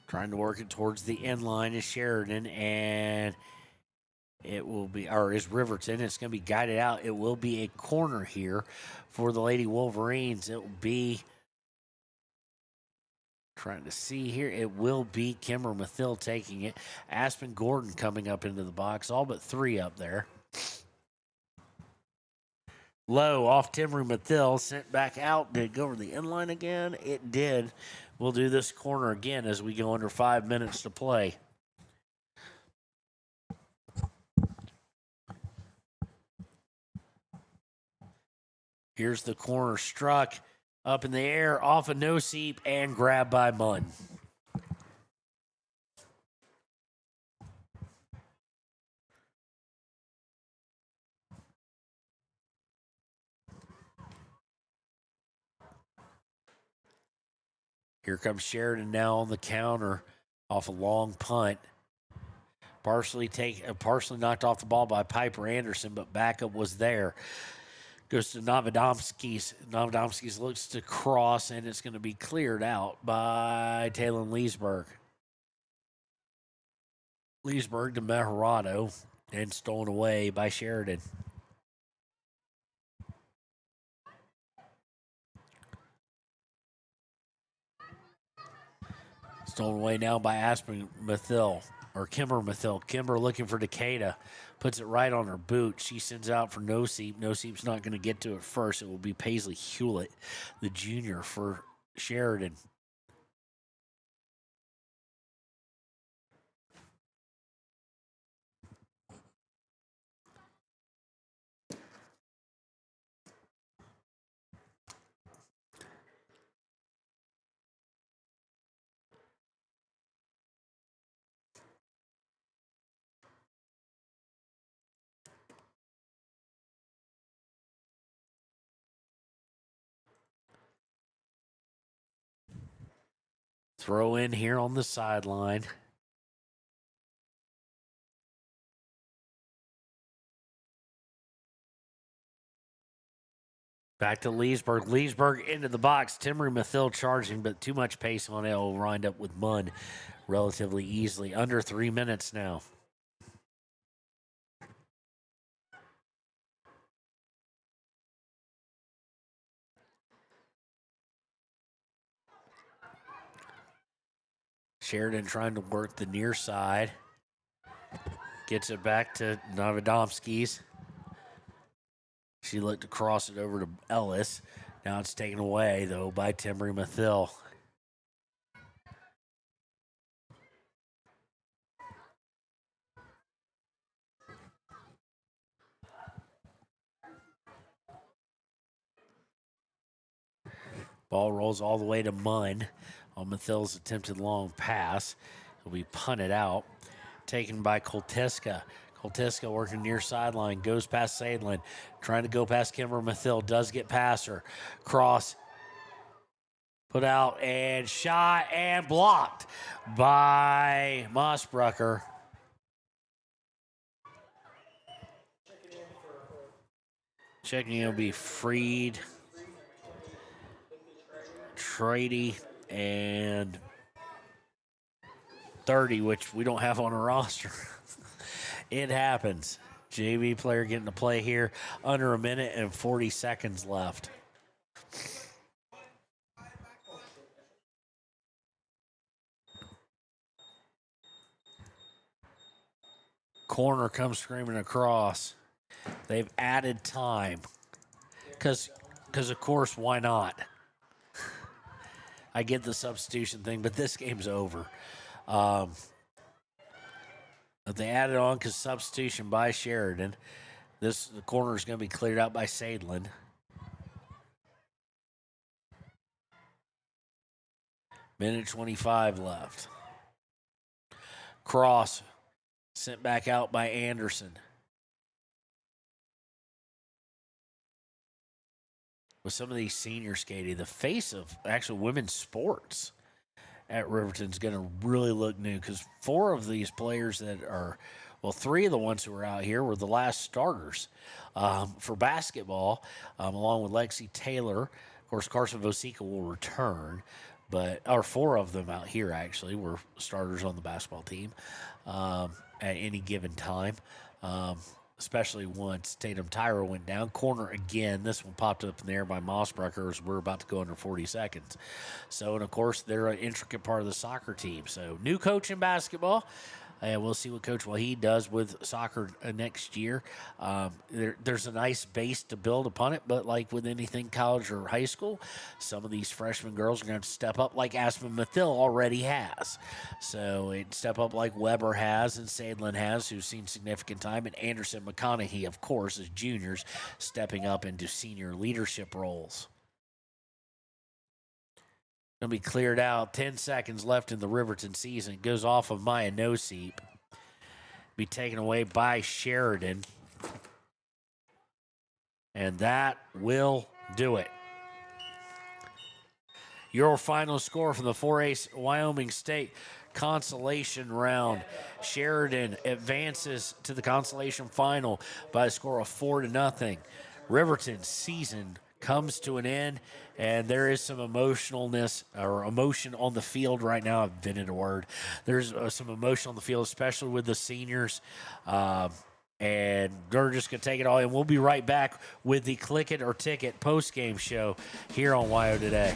[SPEAKER 1] Trying to work it towards the end line is Sheridan, and it will be, or is Riverton. It's going to be guided out. It will be a corner here for the Lady Wolverines. It will be, trying to see here, it will be Kimber Mathil taking it. Aspen Gordon coming up into the box, all but three up there. Low off Timry Mathil, sent back out. Did it go over the inline again? It did. We'll do this corner again as we go under 5 minutes to play. Here's the corner struck up in the air, off a no-seep, and grabbed by Munn. Here comes Sheridan now on the counter off a long punt. Partially knocked off the ball by Piper Anderson, but backup was there. Goes to Novodomskis. Novodomskis looks to cross, and it's going to be cleared out by Talon Leesburg. Leesburg to Mejorado, and stolen away by Sheridan. Stolen away now by Aspen Mathil, or Kimber Mathil. Kimber looking for Decatur. Puts it right on her boot. She sends out for No-Seep. No-Seep's not going to get to it first. It will be Paisley Hewlett, the junior for Sheridan. Throw in here on the sideline. Back to Leesburg. Leesburg into the box. Timry Mathil charging, but too much pace on it. Will wind up with Munn relatively easily. Under 3 minutes now. Sheridan trying to work the near side. Gets it back to Novodomskis. She looked to cross it over to Ellis. Now it's taken away, though, by Timry Mathil. Ball rolls all the way to Munn on Mathil's attempted long pass. It'll be punted out. Taken by Kolteska. Kolteska working near sideline. Goes past Sadlin. Trying to go past Kimber Mathil. Does get past her. Cross. Put out and shot and blocked by Mossbrucker. Checking in will be Freed, Trady, and 30, which we don't have on a roster. It happens. JV player getting to play here. Under a minute and 40 seconds left. Corner comes screaming across. They've added time. Because of course, why not? I get the substitution thing, but this game's over. But they added on because substitution by Sheridan. The corner is going to be cleared out by Sadlin. Minute 25 left. Cross sent back out by Anderson. With some of these seniors, Katie, the face of actual women's sports at Riverton's going to really look new because 4 of these players that are, well, 3 of the ones who were out here were the last starters for basketball, along with Lexi Taylor. Of course, Carson Vosica will return, but 4 of them out here actually were starters on the basketball team at any given time. Especially once Tatum Tyra went down. Corner again. This one popped up in the air by Mossbrucker as we're about to go under 40 seconds. So, and of course, they're an intricate part of the soccer team. So, new coach in basketball. And we'll see what Coach Wahid does with soccer next year. There's a nice base to build upon it, but like with anything college or high school, some of these freshman girls are going to step up like Aspen Mathill already has. So it step up like Weber has and Sadlin has, who's seen significant time, and Anderson McConaughey, of course, as juniors, stepping up into senior leadership roles. Going to be cleared out. 10 seconds left in the Riverton season. It goes off of Maya Noseep. Be taken away by Sheridan. And that will do it. Your final score from the 4A Wyoming State consolation round. Sheridan advances to the consolation final by a score of 4-0. Riverton's season comes to an end, and there is some emotionalness or emotion on the field right now. I've invented a word. There's some emotion on the field, especially with the seniors. And they're just going to take it all in. We'll be right back with the Click It or Ticket post-game show here on WYO Today.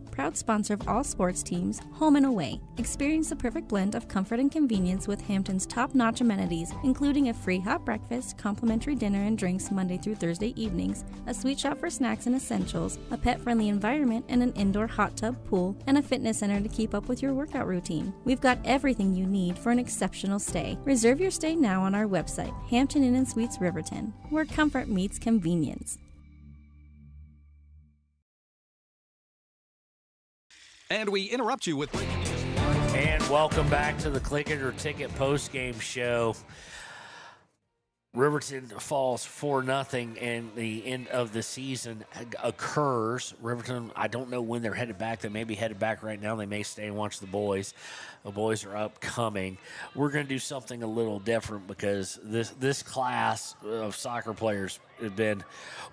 [SPEAKER 18] Proud sponsor of all sports teams, home and away. Experience the perfect blend of comfort and convenience with Hampton's top-notch amenities, including a free hot breakfast, complimentary dinner and drinks Monday through Thursday evenings, a sweet shop for snacks and essentials, a pet-friendly environment and an indoor hot tub pool, and a fitness center to keep up with your workout routine. We've got everything you need for an exceptional stay. Reserve your stay now on our website, Hampton Inn & Suites Riverton, where comfort meets convenience.
[SPEAKER 19] And we interrupt you with breaking news.
[SPEAKER 1] And welcome back to the Click It or Ticket post-game show. Riverton falls 4-0, and the end of the season occurs. Riverton, I don't know when they're headed back. They may be headed back right now. They may stay and watch the boys. The boys are upcoming. We're going to do something a little different because this class of soccer players has been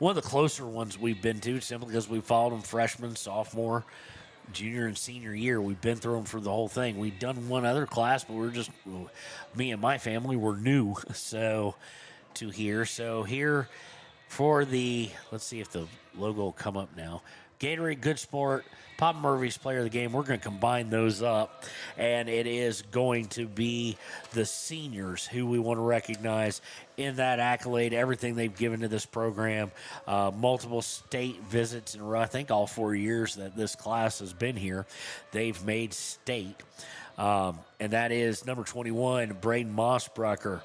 [SPEAKER 1] one of the closer ones we've been to, simply because we followed them freshman, sophomore, junior and senior year. We've been through them for the whole thing. We've done one other class, but me and my family were new to here. So here for let's see if the logo will come up now. Gatorade Good Sport, Papa Murphy's Player of the Game. We're going to combine those up, and it is going to be the seniors who we want to recognize in that accolade, everything they've given to this program, multiple state visits in a row. I think all 4 years that this class has been here, they've made state. And that is number 21, Braden Mossbrucker.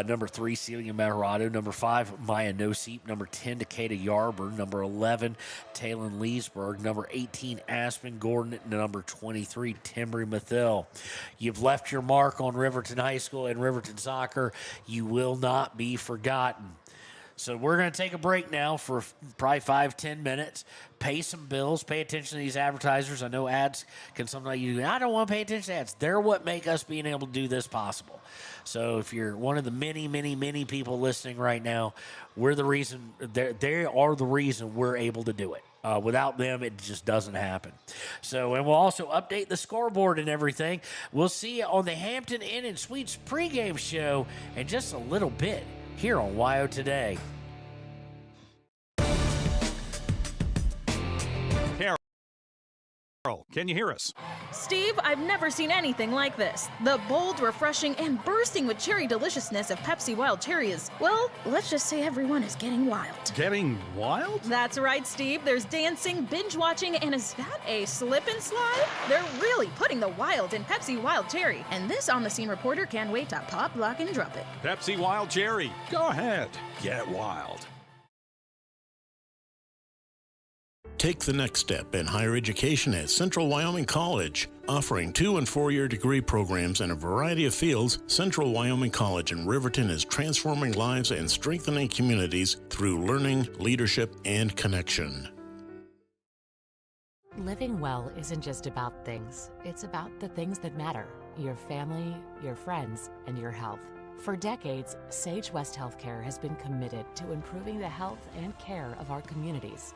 [SPEAKER 1] Number 3, Celia Maharado. Number 5, Maya Noseep. Number 10, Decatur Yarber. Number 11, Talon Leesburg. Number 18, Aspen Gordon. And number 23, Timbry Mathill. You've left your mark on Riverton High School and Riverton soccer. You will not be forgotten. So we're going to take a break now for probably 5-10 minutes, pay some bills, pay attention to these advertisers. I know ads can sometimes I don't want to pay attention to ads. They're what make us being able to do this possible. So if you're one of the many, many, many people listening right now, we're the reason. They are the reason we're able to do it. Without them, it just doesn't happen. So, and we'll also update the scoreboard and everything. We'll see you on the Hampton Inn & Suites pregame show in just a little bit here on WYO Today.
[SPEAKER 19] Carol, can you hear us?
[SPEAKER 20] Steve, I've never seen anything like this. The bold, refreshing, and bursting with cherry deliciousness of Pepsi Wild Cherry is, well, let's just say everyone is getting wild.
[SPEAKER 19] Getting wild?
[SPEAKER 20] That's right, Steve. There's dancing, binge-watching, and is that a slip and slide? They're really putting the wild in Pepsi Wild Cherry, and this on-the-scene reporter can't wait to pop, lock, and drop it.
[SPEAKER 19] Pepsi Wild Cherry. Go ahead. Get wild.
[SPEAKER 4] Take the next step in higher education at Central Wyoming College. Offering 2- and 4-year degree programs in a variety of fields, Central Wyoming College in Riverton is transforming lives and strengthening communities through learning, leadership, and connection.
[SPEAKER 21] Living well isn't just about things. It's about the things that matter. Your family, your friends, and your health. For decades, Sage West Healthcare has been committed to improving the health and care of our communities.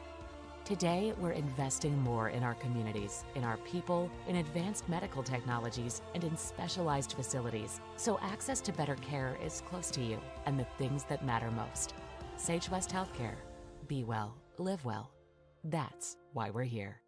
[SPEAKER 21] Today, we're investing more in our communities, in our people, in advanced medical technologies, and in specialized facilities, so access to better care is close to you and the things that matter most. Sage West Healthcare. Be well, live well. That's why we're here.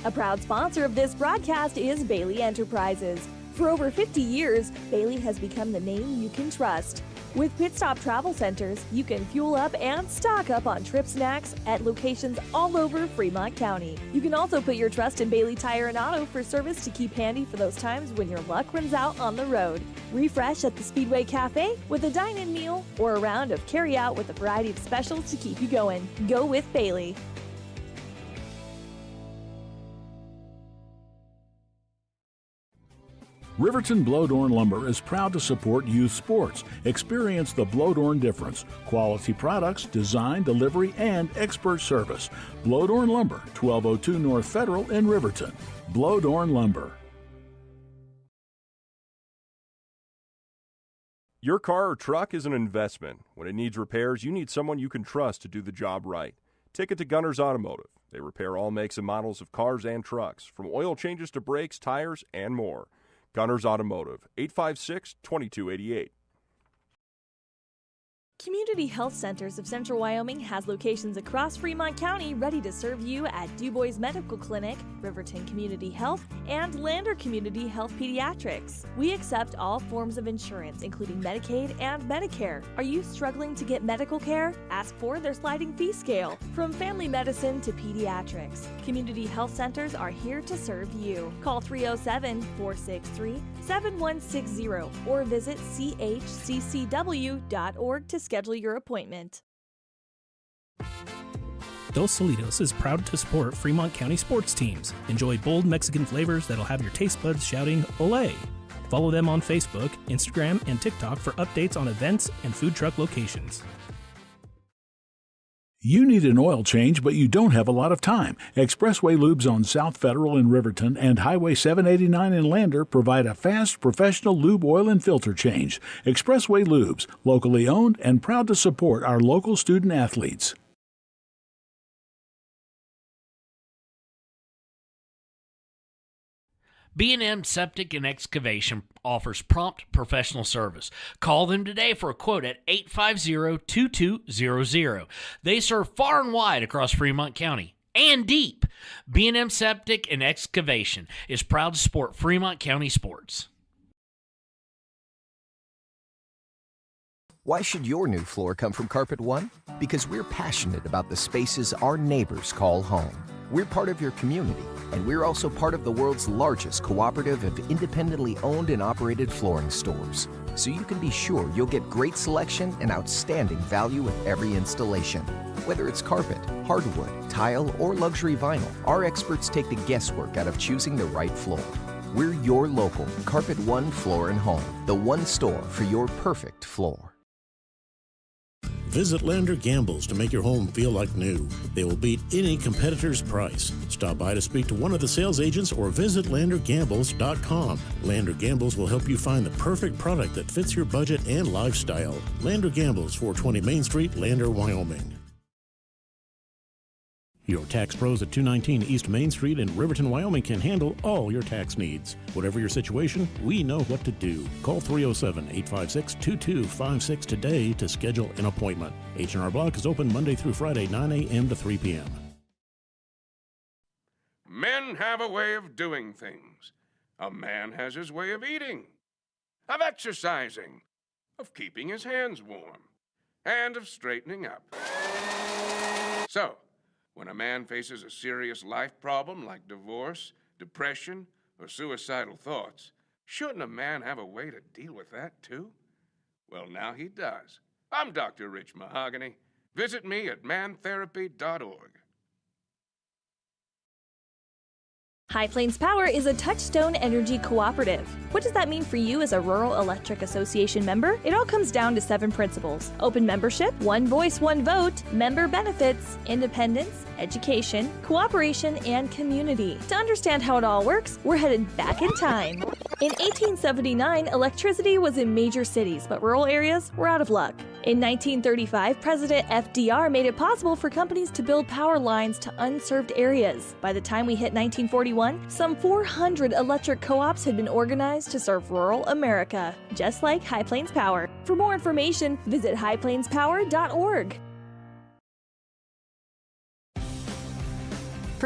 [SPEAKER 7] A proud sponsor of this broadcast is Bailey Enterprises. For over 50 years, Bailey has become the name you can trust. With Pit Stop Travel Centers, you can fuel up and stock up on trip snacks at locations all over Fremont County. You can also put your trust in Bailey Tire and Auto for service to keep handy for those times when your luck runs out on the road. Refresh at the Speedway Cafe with a dine-in meal or a round of carry-out with a variety of specials to keep you going. Go with Bailey.
[SPEAKER 19] Riverton Blowdorn Lumber is proud to support youth sports. Experience the Blowdorn difference. Quality products, design, delivery, and expert service. Blowdorn Lumber, 1202 North Federal in Riverton. Blowdorn Lumber.
[SPEAKER 2] Your car or truck is an investment. When it needs repairs, you need someone you can trust to do the job right. Take it to Gunners Automotive. They repair all makes and models of cars and trucks, from oil changes to brakes, tires, and more. Gunners Automotive, 856-2288.
[SPEAKER 7] Community Health Centers of Central Wyoming has locations across Fremont County ready to serve you at DuBois Medical Clinic, Riverton Community Health, and Lander Community Health Pediatrics. We accept all forms of insurance, including Medicaid and Medicare. Are you struggling to get medical care? Ask for their sliding fee scale. From family medicine to pediatrics, Community Health Centers are here to serve you. Call 307-463-7160 or visit chccw.org to schedule your appointment.
[SPEAKER 22] Dos Solitos is proud to support Fremont County sports teams. Enjoy bold Mexican flavors that'll have your taste buds shouting "Olé!" Follow them on Facebook, Instagram, and TikTok for updates on events and food truck locations.
[SPEAKER 19] You need an oil change, but you don't have a lot of time. Expressway Lubes on South Federal in Riverton and Highway 789 in Lander provide a fast, professional lube, oil, and filter change. Expressway Lubes, locally owned and proud to support our local student athletes.
[SPEAKER 13] B&M Septic and Excavation offers prompt professional service. Call them today for a quote at 850-2200. They serve far and wide across Fremont County and deep. B&M Septic and Excavation is proud to support Fremont County sports.
[SPEAKER 23] Why should your new floor come from Carpet One? Because we're passionate about the spaces our neighbors call home. We're part of your community, and we're also part of the world's largest cooperative of independently owned and operated flooring stores. So you can be sure you'll get great selection and outstanding value with every installation. Whether it's carpet, hardwood, tile, or luxury vinyl, our experts take the guesswork out of choosing the right floor. We're your local Carpet One Floor and Home, the one store for your perfect floor.
[SPEAKER 4] Visit Lander Gambles to make your home feel like new. They will beat any competitor's price. Stop by to speak to one of the sales agents or visit LanderGambles.com. Lander Gambles will help you find the perfect product that fits your budget and lifestyle. Lander Gambles, 420 Main Street, Lander, Wyoming. Your tax pros at 219 East Main Street in Riverton, Wyoming can handle all your tax needs. Whatever your situation, we know what to do. Call 307-856-2256 today to schedule an appointment. H&R Block is open Monday through Friday, 9 a.m. to 3 p.m.
[SPEAKER 24] Men have a way of doing things. A man has his way of eating, of exercising, of keeping his hands warm, and of straightening up. So, when a man faces a serious life problem like divorce, depression, or suicidal thoughts, shouldn't a man have a way to deal with that too? Well, now he does. I'm Dr. Rich Mahogany. Visit me at mantherapy.org.
[SPEAKER 7] High Plains Power is a Touchstone Energy cooperative. What does that mean for you as a Rural Electric Association member? It all comes down to 7 principles: open membership, one voice, one vote, member benefits, independence, education, cooperation, and community. To understand how it all works, we're headed back in time. In 1879, electricity was in major cities, but rural areas were out of luck. In 1935, President FDR made it possible for companies to build power lines to unserved areas. By the time we hit 1941, some 400 electric co-ops had been organized to serve rural America, just like High Plains Power. For more information, visit highplainspower.org.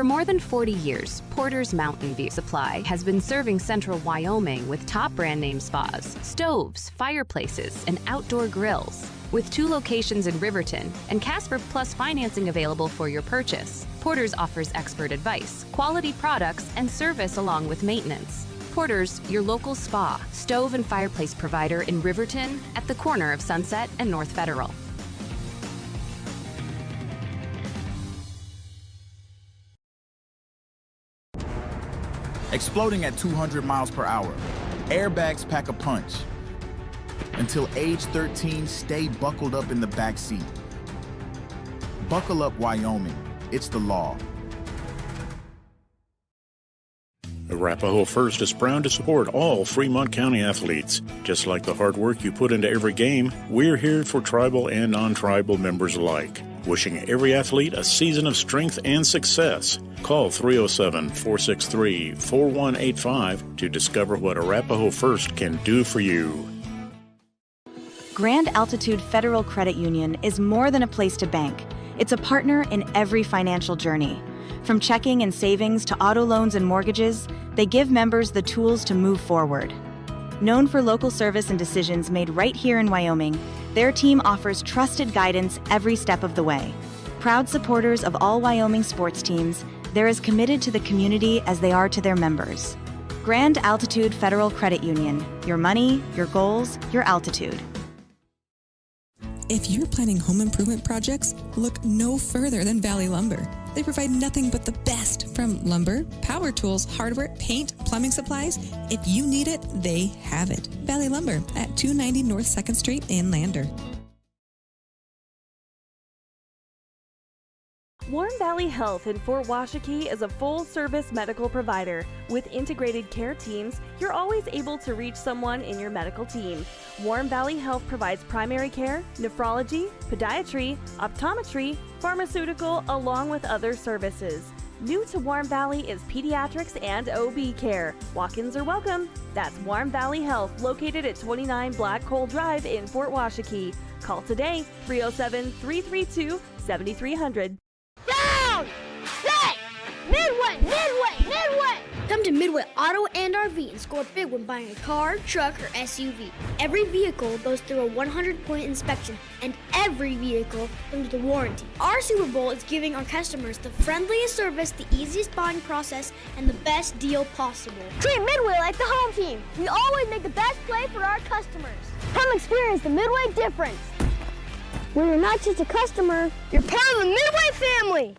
[SPEAKER 3] For more than 40 years, Porter's Mountain View Supply has been serving central Wyoming with top brand name spas, stoves, fireplaces, and outdoor grills. With 2 locations in Riverton and Casper Plus financing available for your purchase, Porter's offers expert advice, quality products, and service along with maintenance. Porter's, your local spa, stove, and fireplace provider in Riverton at the corner of Sunset and North Federal.
[SPEAKER 5] Exploding at 200 miles per hour. Airbags pack a punch. Until age 13, stay buckled up in the back seat. Buckle up, Wyoming. It's the law.
[SPEAKER 4] Arapahoe First is proud to support all Fremont County athletes. Just like the hard work you put into every game, we're here for tribal and non-tribal members alike. Wishing every athlete a season of strength and success. Call 307-463-4185 to discover what Arapahoe First can do for you.
[SPEAKER 6] Grand Altitude Federal Credit Union is more than a place to bank. It's a partner in every financial journey. From checking and savings to auto loans and mortgages, they give members the tools to move forward. Known for local service and decisions made right here in Wyoming, their team offers trusted guidance every step of the way. Proud supporters of all Wyoming sports teams, they're as committed to the community as they are to their members. Grand Altitude Federal Credit Union. Your money, your goals, your altitude.
[SPEAKER 8] If you're planning home improvement projects, look no further than Valley Lumber. They provide nothing but the best from lumber, power tools, hardware, paint, plumbing supplies. If you need it, they have it. Valley Lumber at 290 North 2nd Street in Lander.
[SPEAKER 7] Warm Valley Health in Fort Washakie is a full-service medical provider. With integrated care teams, you're always able to reach someone in your medical team. Warm Valley Health provides primary care, nephrology, podiatry, optometry, pharmaceutical, along with other services. New to Warm Valley is pediatrics and OB care. Walk-ins are welcome. That's Warm Valley Health, located at 29 Black Coal Drive in Fort Washakie. Call today, 307-332-7300.
[SPEAKER 25] Down! Set! Midway! Midway! Midway! Come to Midway Auto and RV and score big when buying a car, truck, or SUV. Every vehicle goes through a 100-point inspection, and every vehicle comes with a warranty. Our Super Bowl is giving our customers the friendliest service, the easiest buying process, and the best deal possible. Treat Midway like the home team. We always make the best play for our customers. Come experience the Midway difference, where you're not just a customer, you're part of the Midway family.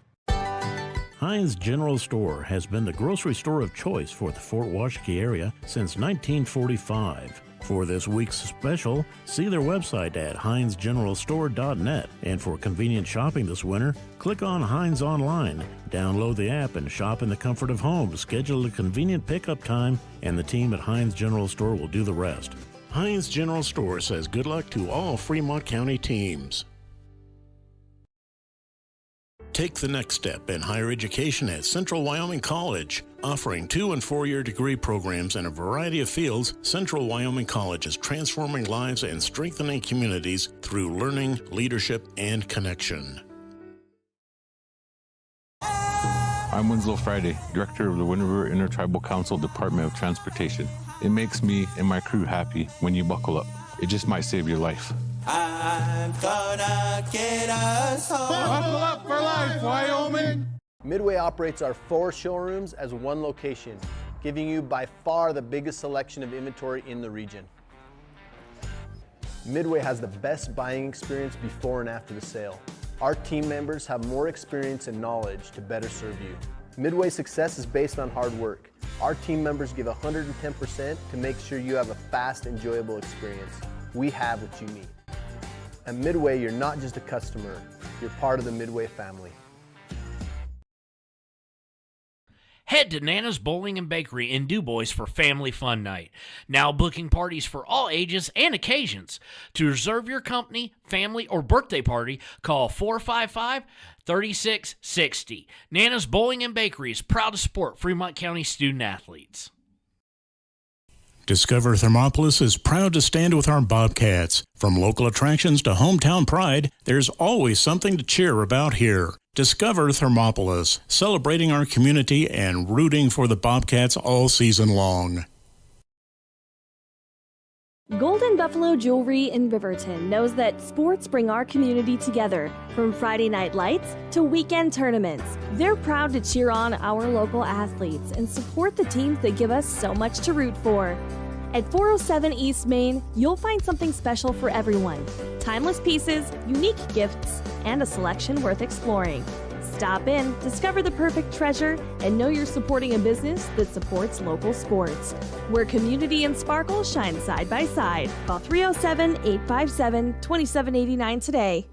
[SPEAKER 4] Heinz General Store has been the grocery store of choice for the Fort Washakie area since 1945. For this week's special, see their website at heinzgeneralstore.net. And for convenient shopping this winter, click on Heinz Online, download the app, and shop in the comfort of home. Schedule a convenient pickup time, and the team at Heinz General Store will do the rest. Heinz General Store says good luck to all Fremont County teams. Take the next step in higher education at Central Wyoming College. Offering 2- and 4-year degree programs in a variety of fields, Central Wyoming College is transforming lives and strengthening communities through learning, leadership, and connection.
[SPEAKER 9] I'm Winslow Friday, Director of the Wind River Intertribal Council Department of Transportation. It makes me and my crew happy when you buckle up. It just might save your life.
[SPEAKER 10] I'm gonna get us home.
[SPEAKER 11] Buckle up for life, Wyoming!
[SPEAKER 12] Midway operates our 4 showrooms as one location, giving you by far the biggest selection of inventory in the region. Midway has the best buying experience before and after the sale. Our team members have more experience and knowledge to better serve you. Midway's success is based on hard work. Our team members give 110% to make sure you have a fast, enjoyable experience. We have what you need. At Midway, you're not just a customer, you're part of the Midway family.
[SPEAKER 13] Head to Nana's Bowling and Bakery in DuBois for Family Fun Night. Now booking parties for all ages and occasions. To reserve your company, family, or birthday party, call 455-3660. Nana's Bowling and Bakery is proud to support Fremont County student athletes.
[SPEAKER 4] Discover Thermopolis is proud to stand with our Bobcats. From local attractions to hometown pride, there's always something to cheer about here. Discover Thermopolis, celebrating our community and rooting for the Bobcats all season long.
[SPEAKER 7] Golden Buffalo Jewelry in Riverton knows that sports bring our community together, from Friday night lights to weekend tournaments. They're proud to cheer on our local athletes and support the teams that give us so much to root for. At 407 East Main, you'll find something special for everyone. Timeless pieces, unique gifts, and a selection worth exploring. Stop in, discover the perfect treasure, and know you're supporting a business that supports local sports. Where community and sparkle shine side by side. Call 307-857-2789 today.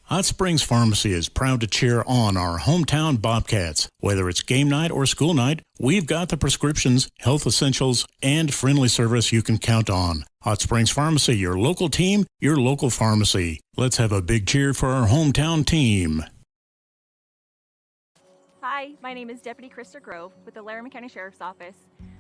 [SPEAKER 4] Hot Springs Pharmacy is proud to cheer on our hometown Bobcats. Whether it's game night or school night, we've got the prescriptions, health essentials, and friendly service you can count on. Hot Springs Pharmacy, your local team, your local pharmacy. Let's have a big cheer for our hometown team.
[SPEAKER 14] Hi, my name is Deputy Krista Grove with the Laramie County Sheriff's Office.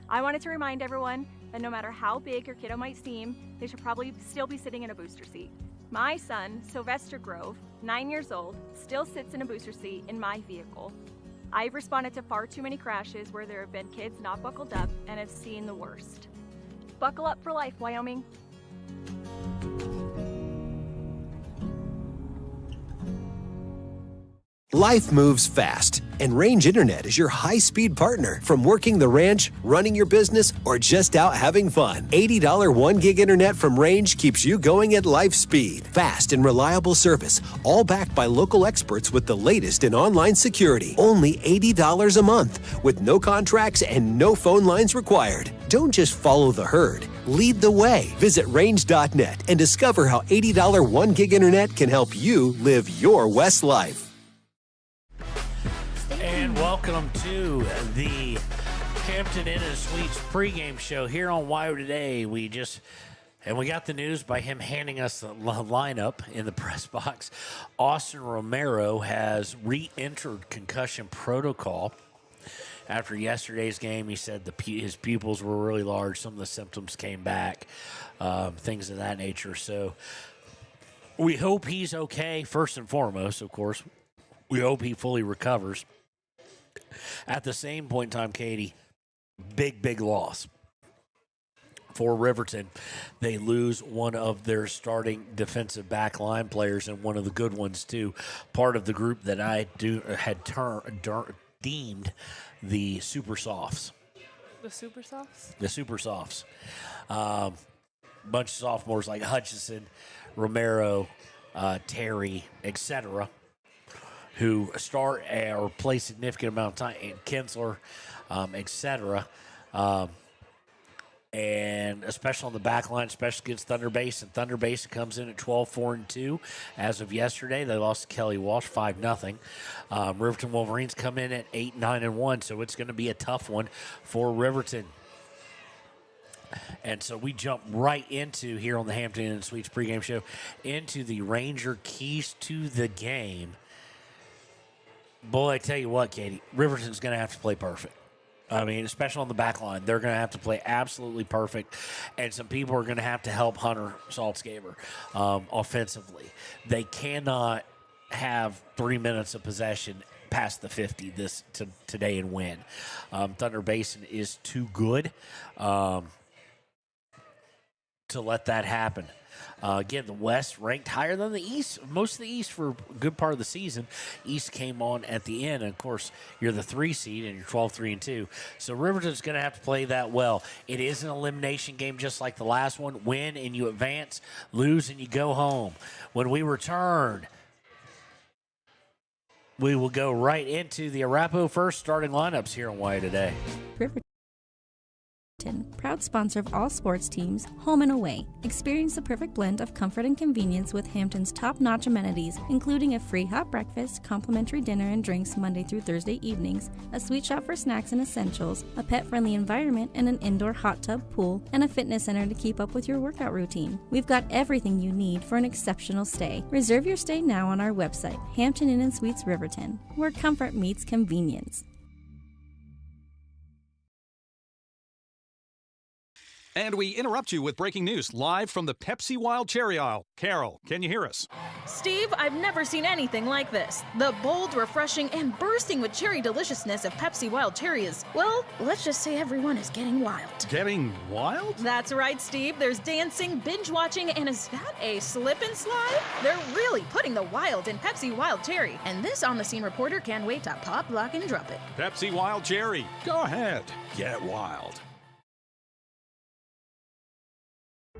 [SPEAKER 14] I wanted to remind everyone that no matter how big your kiddo might seem, they should probably still be sitting in a booster seat. My son, Sylvester Grove, 9 years old, still sits in a booster seat in my vehicle. I've responded to far too many crashes where there have been kids not buckled up and have seen the worst. Buckle up for life, Wyoming.
[SPEAKER 23] Life moves fast, and Range Internet is your high-speed partner. From working the ranch, running your business, or just out having fun, $80 1-gig internet from Range keeps you going at life speed. Fast and reliable service, all backed by local experts with the latest in online security. Only $80 a month, with no contracts and no phone lines required. Don't just follow the herd. Lead the way. Visit range.net and discover how $80 1-gig internet can help you live your West life.
[SPEAKER 1] And welcome to the Hampton Inn & Suites pregame show here on WIO Today. We got the news by him handing us the lineup in the press box. Austin Romero has re-entered concussion protocol. After yesterday's game, he said his pupils were really large. Some of the symptoms came back, things of that nature. So we hope he's okay, first and foremost, of course. We hope he fully recovers. At the same point in time, Katie, big loss for Riverton. They lose one of their starting defensive back line players and one of the good ones, too. Part of the group that I had deemed the Super Softs.
[SPEAKER 15] The Super Softs?
[SPEAKER 1] The Super Softs. Bunch of sophomores like Hutchison, Romero, Terry, etc., who start or play significant amount of time, and Kinsler, etc., and especially on the back line, especially against Thunder Basin. Thunder Basin comes in at 12-4-2. As of yesterday, they lost to Kelly Walsh 5-0. Riverton Wolverines come in at 8-9-1, so it's going to be a tough one for Riverton. And so we jump right into, here on the Hampton Inn & Suites pregame show, into the Ranger keys to the game. Boy, I tell you what, Katie, Riverton's going to have to play perfect. I mean, especially on the back line. They're going to have to play absolutely perfect, and some people are going to have to help Hunter Saltzgaber offensively. They cannot have 3 minutes of possession past the 50 today and win. Thunder Basin is too good to let that happen. Again, the West ranked higher than the East. Most of the East for a good part of the season. East came on at the end, and of course, you're the 3 seed, and you're 12-3-2. So Riverton's going to have to play that well. It is an elimination game just like the last one. Win and you advance, lose and you go home. When we return, we will go right into the Arapahoe First starting lineups here on WIO Today.
[SPEAKER 16] Riverton, proud sponsor of all sports teams, home and away. Experience the perfect blend of comfort and convenience with Hampton's top-notch amenities, including a free hot breakfast, complimentary dinner and drinks Monday through Thursday evenings, a sweet shop for snacks and essentials, a pet-friendly environment and an indoor hot tub pool, and a fitness center to keep up with your workout routine. We've got everything you need for an exceptional stay. Reserve your stay now on our website, Hampton Inn & Suites Riverton, where comfort meets convenience.
[SPEAKER 2] And we interrupt you with breaking news live from the Pepsi Wild Cherry aisle. Carol, can you hear us?
[SPEAKER 17] Steve, I've never seen anything like this. The bold, refreshing, and bursting with cherry deliciousness of Pepsi Wild Cherry is, well, let's just say everyone is getting wild.
[SPEAKER 2] Getting wild?
[SPEAKER 17] That's right, Steve. There's dancing, binge-watching, and is that a slip and slide? They're really putting the wild in Pepsi Wild Cherry. And this on-the-scene reporter can't wait to pop, lock, and drop it.
[SPEAKER 2] Pepsi Wild Cherry. Go ahead. Get wild.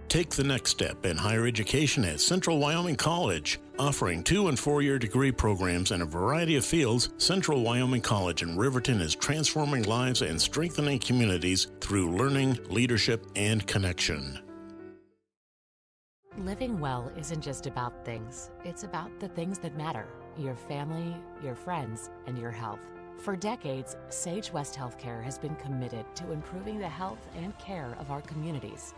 [SPEAKER 4] Take the next step in higher education at Central Wyoming College. Offering 2- and 4-year degree programs in a variety of fields, Central Wyoming College in Riverton is transforming lives and strengthening communities through learning, leadership, and connection.
[SPEAKER 18] Living well isn't just about things. It's about the things that matter. Your family, your friends, and your health. For decades, Sage West Healthcare has been committed to improving the health and care of our communities.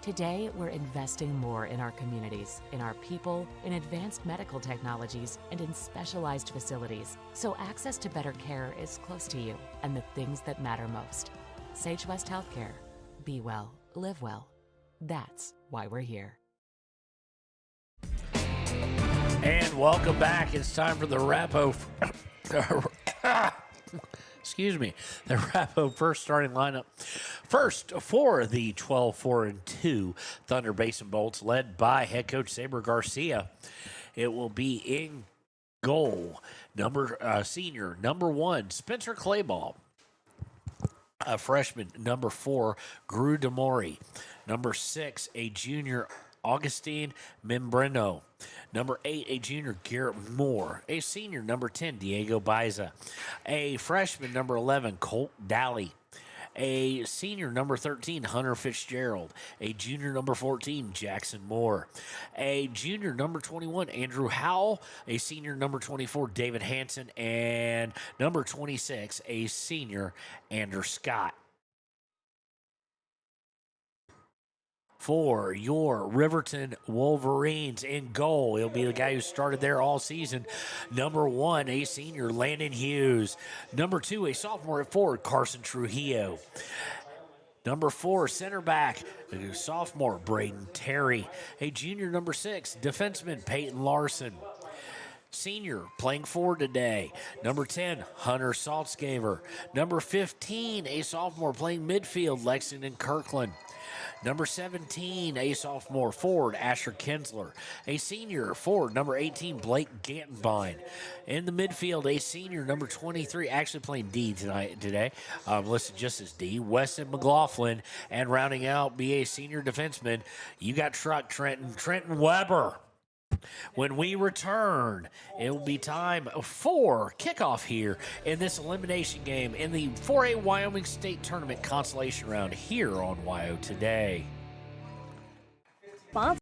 [SPEAKER 18] Today, we're investing more in our communities, in our people, in advanced medical technologies, and in specialized facilities, so access to better care is close to you and the things that matter most. Sage West Healthcare. Be well, live well. That's why we're here.
[SPEAKER 1] And welcome back. It's time for the Rapo. Excuse me, the Rapo first starting lineup. First, for the 12-4-2 Thunder Basin Bolts, led by head coach Saber Garcia, it will be in goal. Senior, number 1, Spencer Clayball. A freshman, number 4, Gru Demori. Number 6, a junior, Augustine Membreno. Number 8, a junior, Garrett Moore. A senior, number 10, Diego Baiza. A freshman, number 11, Colt Daly. A senior, number 13, Hunter Fitzgerald. A junior, number 14, Jackson Moore. A junior, number 21, Andrew Howell. A senior, number 24, David Hanson. And number 26, a senior, Andrew Scott. For your Riverton Wolverines in goal, he'll be the guy who started there all season. Number 1, a senior, Landon Hughes. Number 2, a sophomore at forward, Carson Trujillo. Number 4, center back, a sophomore, Braden Terry. A junior, number 6, defenseman, Peyton Larson. Senior, playing forward today, number 10, Hunter Saltzgaver. Number 15, a sophomore, playing midfield, Lexington Kirkland. Number 17, a sophomore forward, Asher Kinsler. A senior forward, number 18, Blake Gantenbein. In the midfield, a senior, number 23, actually playing D today, listed just as D, Weston McLaughlin. And rounding out, be a senior defenseman, you got Trenton Weber. When we return, it will be time for kickoff here in this elimination game in the 4A Wyoming State Tournament consolation round here on WYO Today.
[SPEAKER 7] Sponsor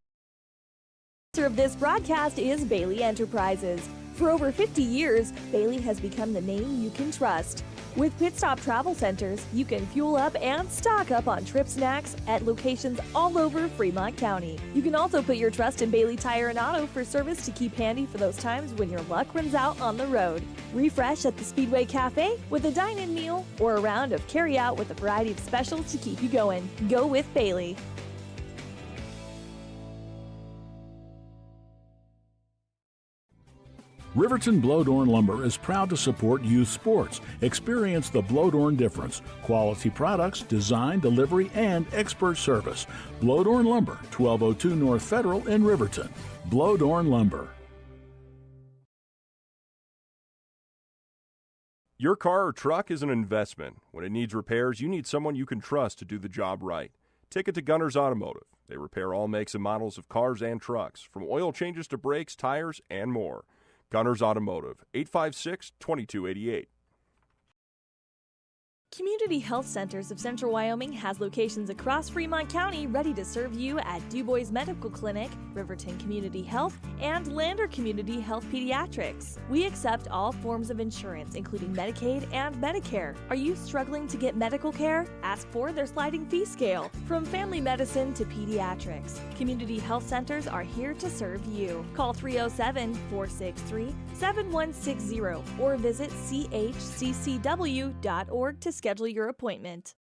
[SPEAKER 7] of this broadcast is Bailey Enterprises. For over 50 years, Bailey has become the name you can trust. With Pit Stop Travel Centers, you can fuel up and stock up on trip snacks at locations all over Fremont County. You can also put your trust in Bailey Tire and Auto for service to keep handy for those times when your luck runs out on the road. Refresh at the Speedway Cafe with a dine-in meal or a round of carry-out with a variety of specials to keep you going. Go with Bailey.
[SPEAKER 19] Riverton Blowdorn Lumber is proud to support youth sports. Experience the Blowdorn difference. Quality products, design, delivery, and expert service. Blowdorn Lumber, 1202 North Federal in Riverton. Blowdorn Lumber.
[SPEAKER 20] Your car or truck is an investment. When it needs repairs, you need someone you can trust to do the job right. Take it to Gunners Automotive. They repair all makes and models of cars and trucks, from oil changes to brakes, tires, and more. Gunners Automotive, 856-2288.
[SPEAKER 7] Community Health Centers of Central Wyoming has locations across Fremont County ready to serve you at Du Bois Medical Clinic, Riverton Community Health, and Lander Community Health Pediatrics. We accept all forms of insurance, including Medicaid and Medicare. Are you struggling to get medical care? Ask for their sliding fee scale, from family medicine to pediatrics. Community Health Centers are here to serve you. Call 307-463-7160 or visit chccw.org to schedule your appointment.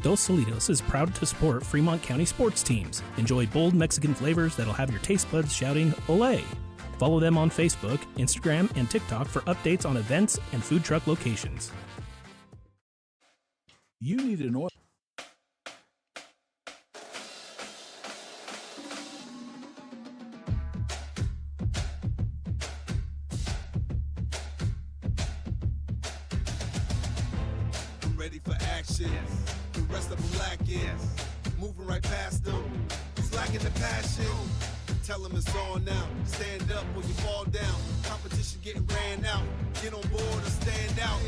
[SPEAKER 3] Dos Solitos is proud to support Fremont County sports teams. Enjoy bold Mexican flavors that'll have your taste buds shouting, "Olé!" Follow them on Facebook, Instagram, and TikTok for updates on events and food truck locations.
[SPEAKER 19] You need an oil.
[SPEAKER 10] I'm ready for action. The rest of them lacking. Moving right past them. Who's lacking the passion? Tell them it's on now. Stand up when you fall down. Competition getting ran out. Get on board or stand out.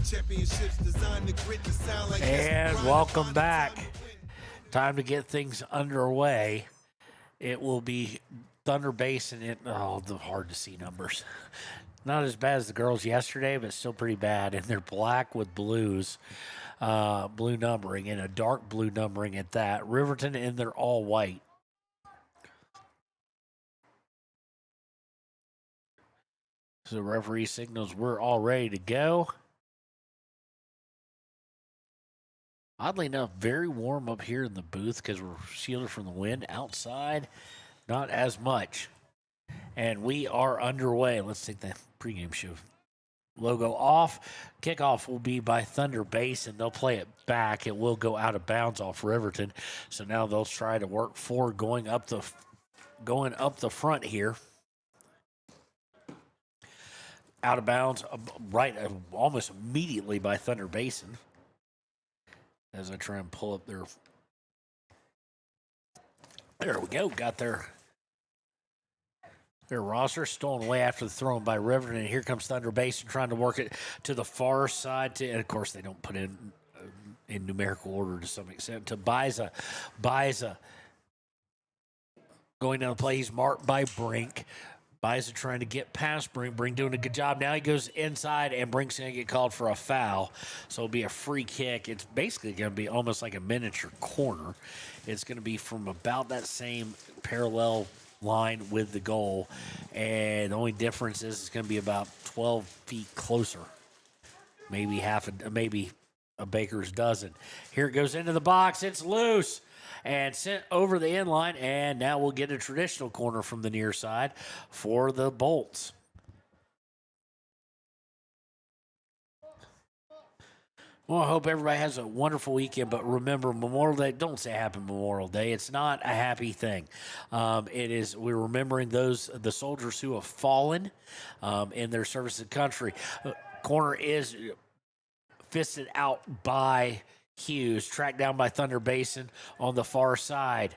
[SPEAKER 10] Championships designed to grit the sound like
[SPEAKER 1] And welcome back. Time to get things underway. It will be Thunder Basin. The hard to see numbers. Not as bad as the girls yesterday, but still pretty bad. And they're black with blues, blue numbering, and a dark blue numbering at that. Riverton, and they're all white. So the referee signals we're all ready to go. Oddly enough, very warm up here in the booth because we're shielded from the wind. Outside, not as much. And we are underway. Let's take the pregame show logo off. Kickoff will be by Thunder Basin. They'll play it back. It will go out of bounds off Riverton. So now they'll try to work forward going up the front here. Out of bounds, right, almost immediately by Thunder Basin. As I try and pull up their... There we go. Got their roster stolen away after the throw by Riverton. And here comes Thunder Basin trying to work it to the far side. And, of course, they don't put in numerical order to some extent. To Biza. Biza going down the play. He's marked by Brink. Biza trying to get past Brink. Brink doing a good job. Now he goes inside, and Brink's going to get called for a foul. So it'll be a free kick. It's basically going to be almost like a miniature corner. It's going to be from about that same parallel line with the goal. And the only difference is it's going to be about 12 feet closer. Maybe a baker's dozen. Here it goes into the box. It's loose. And sent over the end line, and now we'll get a traditional corner from the near side for the Bolts. Well, I hope everybody has a wonderful weekend, but remember, Memorial Day, don't say Happy Memorial Day. It's not a happy thing. We're remembering the soldiers who have fallen in their service to the country. Corner is fisted out by Hughes, tracked down by Thunder Basin on the far side.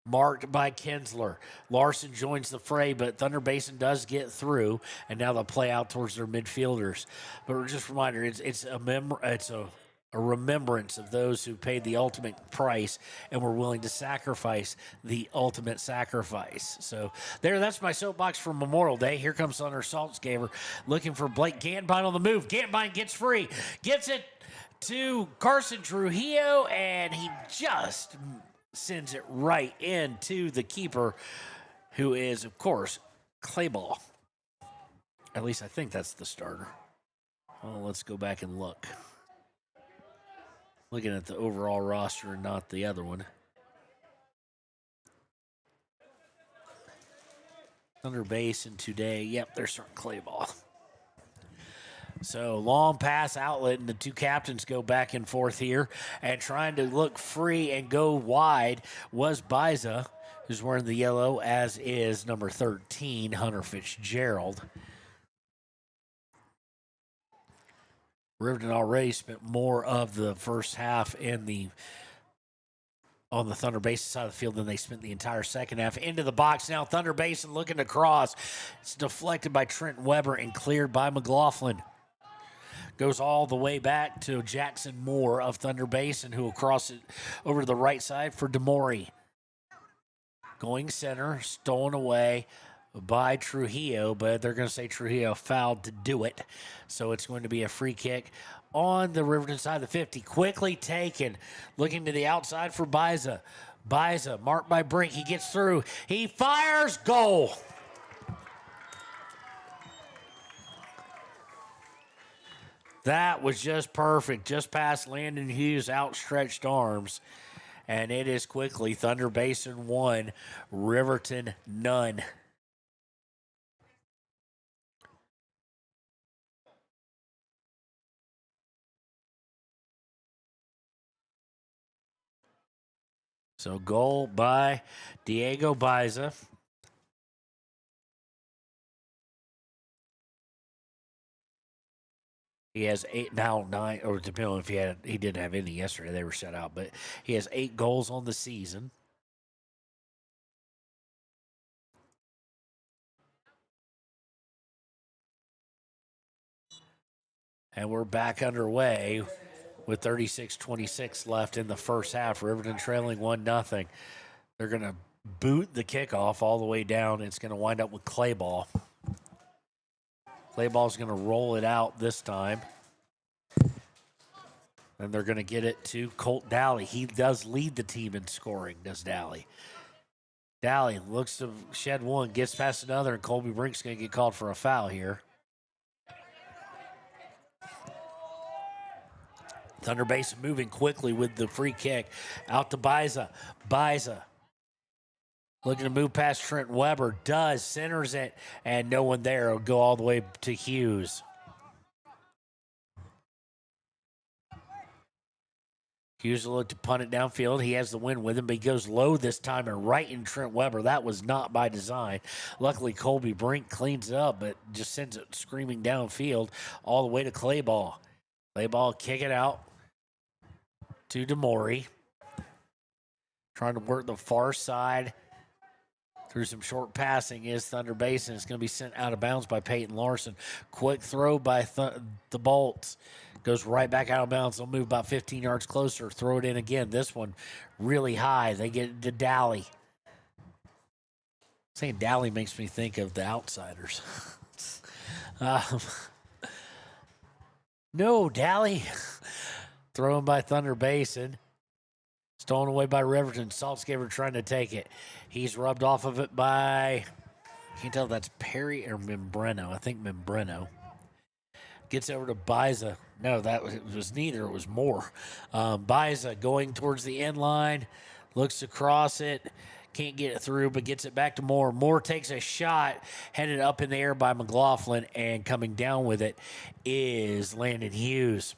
[SPEAKER 1] Marked by Kinsler. Larson joins the fray, but Thunder Basin does get through, and now they'll play out towards their midfielders. But just a reminder, it's a remembrance of those who paid the ultimate price and were willing to sacrifice the ultimate sacrifice. So that's my soapbox for Memorial Day. Here comes Thunder Saltzgaver looking for Blake Gantbine on the move. Gantbine gets free, gets it to Carson Trujillo, and he just sends it right into the keeper, who is, of course, Clayball. At least I think that's the starter. Well, let's go back and look. Looking at the overall roster and not the other one. Thunder Basin today. Yep, they're starting Clayball. So long pass outlet, and the two captains go back and forth here. And trying to look free and go wide was Biza, who's wearing the yellow, as is number 13, Hunter Fitzgerald. Riverton already spent more of the first half on the Thunder Basin side of the field than they spent the entire second half. Into the box now, Thunder Basin looking to cross. It's deflected by Trent Weber and cleared by McLaughlin. Goes all the way back to Jackson Moore of Thunder Basin, who will cross it over to the right side for DeMori. Going center, stolen away by Trujillo, but they're going to say Trujillo fouled to do it. So it's going to be a free kick on the Riverton side of the 50. Quickly taken. Looking to the outside for Biza. Biza, marked by Brink. He gets through. He fires. Goal. That was just perfect, just past Landon Hughes' outstretched arms. And it is quickly Thunder Basin 1, Riverton none. So goal by Diego Baiza. He has 8, now 9, or depending on if he didn't have any yesterday, they were shut out, but he has 8 goals on the season. And we're back underway with 36-26 left in the first half. Riverton trailing 1-0. They're going to boot the kickoff all the way down. It's going to wind up with clay ball. Clay ball's going to roll it out this time. And they're going to get it to Colt Dally. He does lead the team in scoring, does Dally. Dally looks to shed one, gets past another, and Colby Brink's going to get called for a foul here. Thunder Basin moving quickly with the free kick. Out to Baiza. Baiza looking to move past Trent Weber. Does. Centers it. And no one there. Will go all the way to Hughes. Hughes will look to punt it downfield. He has the win with him, but he goes low this time and right in Trent Weber. That was not by design. Luckily, Colby Brink cleans it up, but just sends it screaming downfield all the way to Clayball. Clayball kick it out to DeMori. Trying to work the far side through some short passing is Thunder Basin. It's going to be sent out of bounds by Peyton Larson. Quick throw by the Bolts. Goes right back out of bounds. They'll move about 15 yards closer. Throw it in again. This one really high. They get it to Dally. Saying Dally makes me think of the Outsiders. No, Dally. Thrown by Thunder Basin. Stolen away by Riverton. Saltzgaver trying to take it. He's rubbed off of it by, I can't tell if that's Perry or Membreno. I think Membreno. Gets over to Baiza. No, it was neither. It was Moore. Baiza going towards the end line. Looks to cross it. Can't get it through, but gets it back to Moore. Moore takes a shot, headed up in the air by McLaughlin, and coming down with it is Landon Hughes.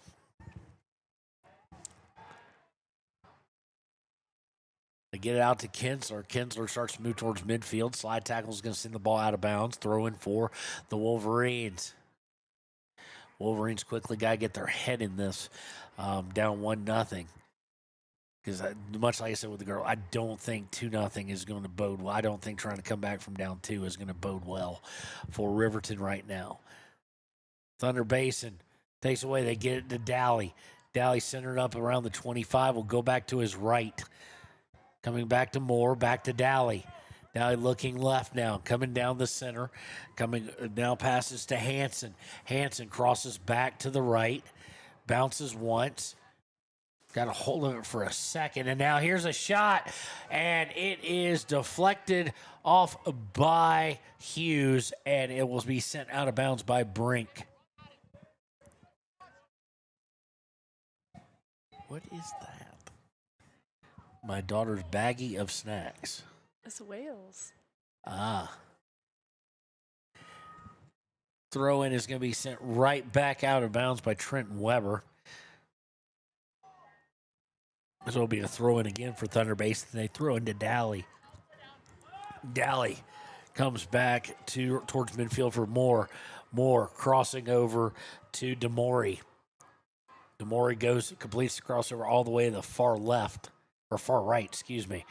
[SPEAKER 1] They get it out to Kinsler. Kinsler starts to move towards midfield. Slide tackle is going to send the ball out of bounds. Throw in for the Wolverines. Wolverines quickly got to get their head in this, down 1-0. Because much like I said with the girl, I don't think 2-0 is going to bode well. I don't think trying to come back from down 2 is going to bode well for Riverton right now. Thunder Basin takes away. They get it to Dally. Dally centered up around the 25. Will go back to his right. Coming back to Moore. Back to Dally. Now looking left now, coming down the center, now passes to Hanson. Hanson crosses back to the right, bounces once, got a hold of it for a second, and now here's a shot, and it is deflected off by Hughes, and it will be sent out of bounds by Brink. What is that? My daughter's baggie of snacks.
[SPEAKER 15] It's Wales.
[SPEAKER 1] Throw in is going to be sent right back out of bounds by Trent Weber. This will be a throw in again for Thunder Basin. They throw into Dally. Dally comes back towards midfield for Moore. Moore crossing over to DeMori. DeMori completes the crossover all the way to the far left, or far right, excuse me.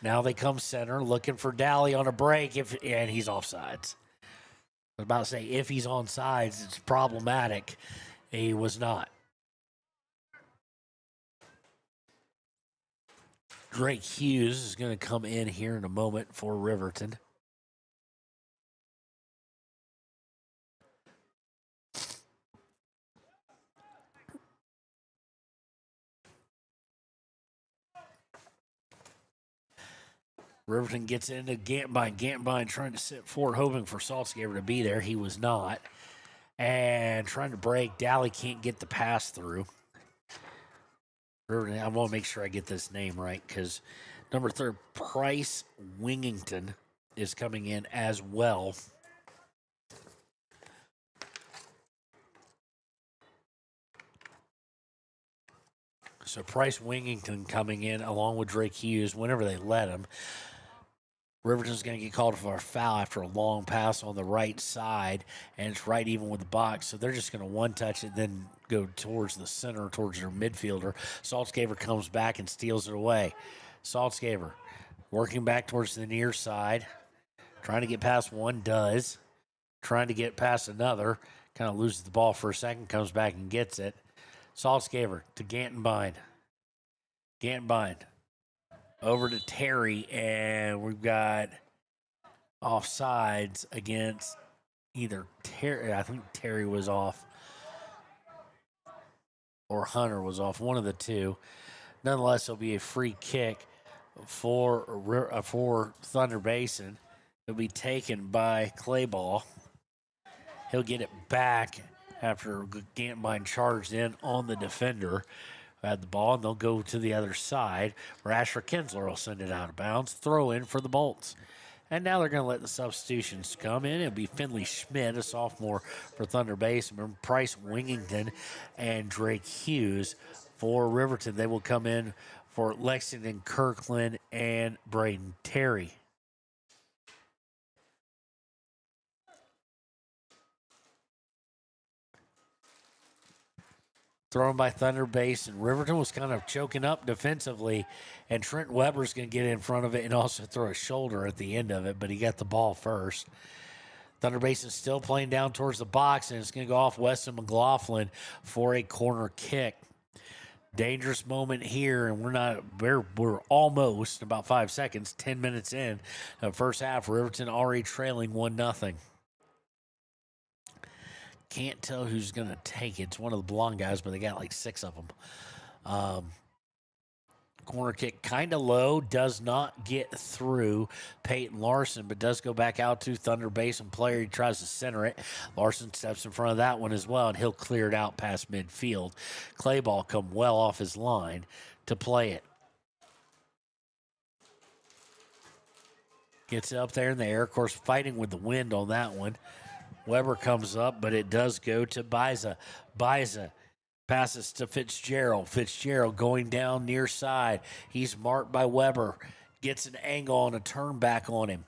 [SPEAKER 1] Now they come center, looking for Dally on a break, and he's offsides. I was about to say, if he's on sides, it's problematic. He was not. Drake Hughes is going to come in here in a moment for Riverton. Riverton gets into Gantbine. Gantbine trying to sit forward, hoping for Saltzgaver to be there. He was not. And trying to break. Dally can't get the pass through. I want to make sure I get this name right because number 3, Price Wingington, is coming in as well. So Price Wingington coming in along with Drake Hughes whenever they let him. Riverton's going to get called for a foul after a long pass on the right side, and it's right even with the box. So they're just going to one-touch it, then go towards the center, towards their midfielder. Saltzgaver comes back and steals it away. Saltzgaver working back towards the near side, trying to get past one, does. Trying to get past another, kind of loses the ball for a second, comes back and gets it. Saltzgaver to Gantenbein. Gantenbein over to Terry, and we've got offsides against either Terry. I think Terry was off or Hunter was off, one of the two. Nonetheless, it'll be a free kick for Thunder Basin. It'll be taken by Clayball. He'll get it back after Gantenbein charged in on the defender. Had the ball, and they'll go to the other side where Asher Kinsler will send it out of bounds. Throw in for the Bolts. And now they're going to let the substitutions come in. It'll be Finley Schmidt, a sophomore for Thunder Basin. Price Wingington and Drake Hughes for Riverton. They will come in for Lexington Kirkland and Braden Terry. Thrown by Thunder Basin. Riverton was kind of choking up defensively, and Trent Weber's going to get in front of it and also throw a shoulder at the end of it, but he got the ball first. Thunder Basin still playing down towards the box, and it's going to go off Weston McLaughlin for a corner kick. Dangerous moment here, and we're almost about 5 seconds, 10 minutes in the first half. Riverton already trailing 1-0. Can't tell who's going to take it. It's one of the blonde guys, but they got like 6 of them. Corner kick kind of low, does not get through Peyton Larson, but does go back out to Thunder Basin player. He tries to center it. Larson steps in front of that one as well, and he'll clear it out past midfield. Clayball come well off his line to play it. Gets it up there in the air. Of course, fighting with the wind on that one. Weber comes up, but it does go to Biza. Biza passes to Fitzgerald. Fitzgerald going down near side. He's marked by Weber. Gets an angle and a turn back on him.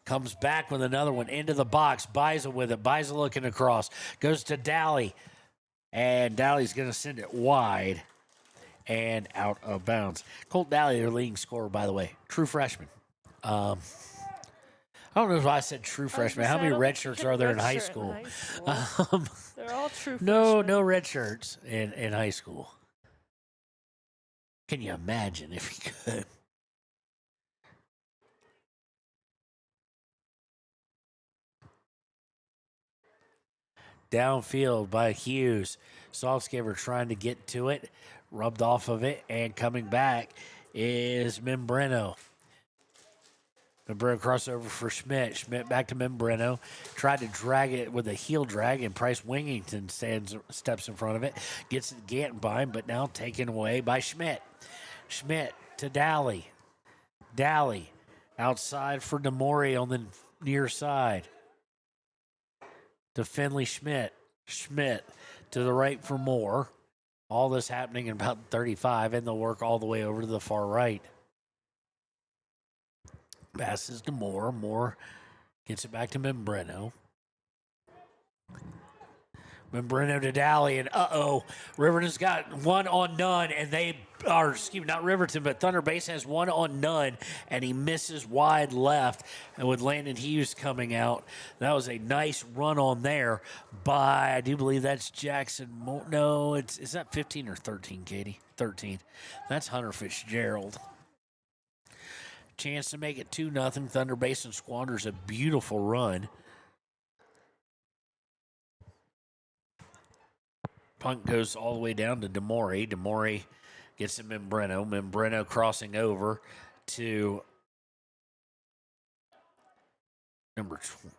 [SPEAKER 1] Comes back with another one into the box. Biza with it. Biza looking across. Goes to Dally. And Dally's going to send it wide and out of bounds. Colt Dally, their leading scorer, by the way. True freshman. I don't know why I said true freshman. How many red shirts are there in high school?
[SPEAKER 15] They're all true
[SPEAKER 1] freshmen. No red shirts in high school. Can you imagine if you could? Downfield by Hughes. Saltzgaver trying to get to it. Rubbed off of it. And coming back is Membreno. Membreno crossover for Schmidt. Schmidt back to Membreno. Tried to drag it with a heel drag, and Price Wingington steps in front of it. Gets it to Gantenbein, but now taken away by Schmidt. Schmidt to Dally. Dally outside for DeMori on the near side. To Finley Schmidt. Schmidt to the right for Moore. All this happening in about 35, and they'll work all the way over to the far right. Passes to Moore. Moore gets it back to Membreno. Membreno to Dally, and Riverton's got 1 on none, and not Riverton, but Thunder Basin has 1 on none, and he misses wide left, and with Landon Hughes coming out, that was a nice run on there by, I do believe that's Jackson Moore. No, is that 15 or 13, Katie? 13. That's Hunter Fitzgerald. Chance to make it 2-0. Thunder Basin squanders a beautiful run. Punt goes all the way down to DeMori. DeMori gets to Membreno. Membreno crossing over to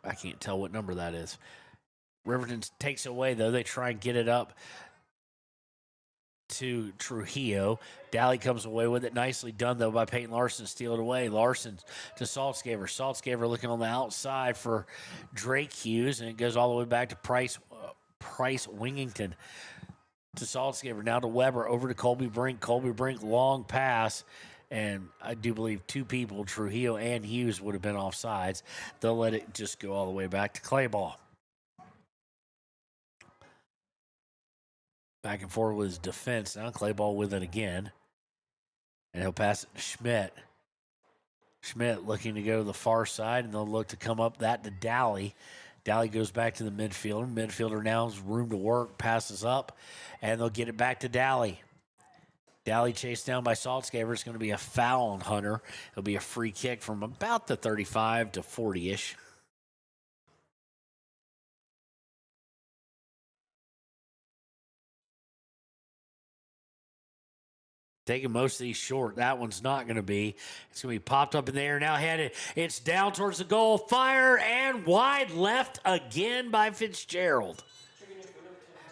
[SPEAKER 1] I can't tell what number that is. Riverton takes it away, though. They try and get it up to Trujillo. Dally comes away with it. Nicely done, though, by Peyton Larson to steal it away. Larson to Saltzgaver. Saltzgaver looking on the outside for Drake Hughes, and it goes all the way back to Price Wingington to Saltzgaver. Now to Weber, over to Colby Brink. Colby Brink, long pass, and I do believe two people, Trujillo and Hughes, would have been offsides. They'll let it just go all the way back to Clayball. Back and forth with his defense. Now Clayball with it again. And he'll pass it to Schmidt. Schmidt looking to go to the far side, and they'll look to come up that to Dally. Dally goes back to the midfielder. Midfielder now has room to work, passes up, and they'll get it back to Dally. Dally chased down by Saltzgaver. It's going to be a foul on Hunter. It'll be a free kick from about the 35 to 40-ish. Taking most of these short. That one's not going to be. It's going to be popped up in the air. Now headed. It's down towards the goal. Fire and wide left again by Fitzgerald.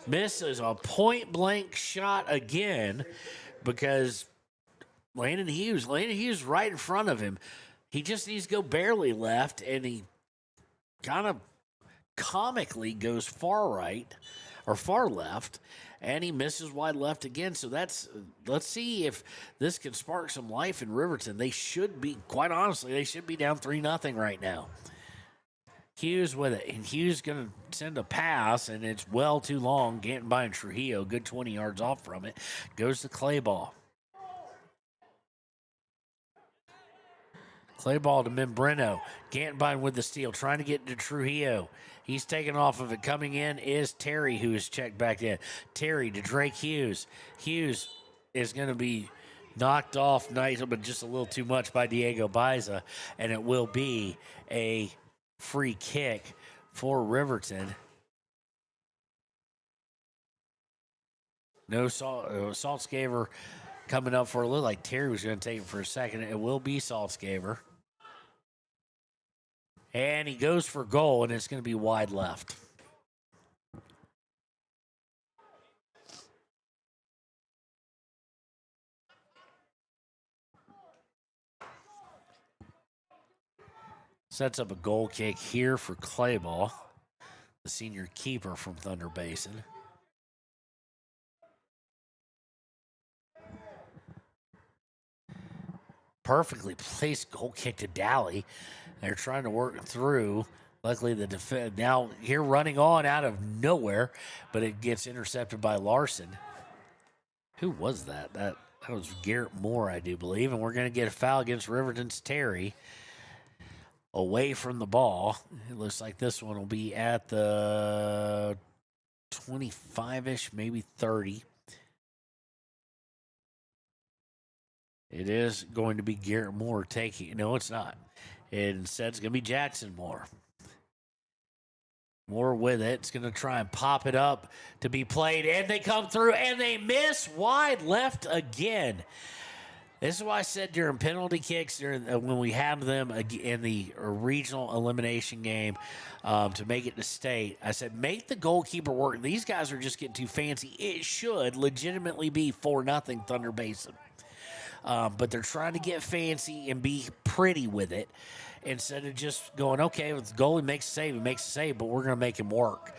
[SPEAKER 1] Misses a point-blank shot again because Landon Hughes right in front of him. He just needs to go barely left, and he kind of comically goes far right or far left. And he misses wide left again. So let's see if this can spark some life in Riverton. They should be, quite honestly, they should be down 3-0 right now. Hughes with it. And Hughes going to send a pass, and it's well too long. Gantenbein and Trujillo, good 20 yards off from it. Goes to Clayball. Clayball to Membreno. Gantenbein with the steal, trying to get to Trujillo. He's taken off of it. Coming in is Terry, who is checked back in. Terry to Drake Hughes. Hughes is going to be knocked off nice, but just a little too much by Diego Baiza, and it will be a free kick for Riverton. No Saltzgaver coming up for a little, like Terry was going to take it for a second. It will be Saltzgaver. And he goes for goal, and it's going to be wide left. Sets up a goal kick here for Clayball, the senior keeper from Thunder Basin. Perfectly placed goal kick to Dally. They're trying to work through. Luckily, the defense now here running on out of nowhere, but it gets intercepted by Larson. Who was that? That was Garrett Moore, I do believe. And we're going to get a foul against Riverton's Terry away from the ball. It looks like this one will be at the 25-ish, maybe 30. It is going to be Garrett Moore taking. No, it's not. Instead, it's going to be Jackson Moore. Moore with it. It's going to try and pop it up to be played. And they come through and they miss wide left again. This is why I said during penalty kicks, when we have them in the regional elimination game to make it to state, I said, make the goalkeeper work. These guys are just getting too fancy. It should legitimately be 4-0 Thunder Basin. But they're trying to get fancy and be pretty with it instead of just going, okay, if the goalie makes a save, he makes a save, but we're going to make him work.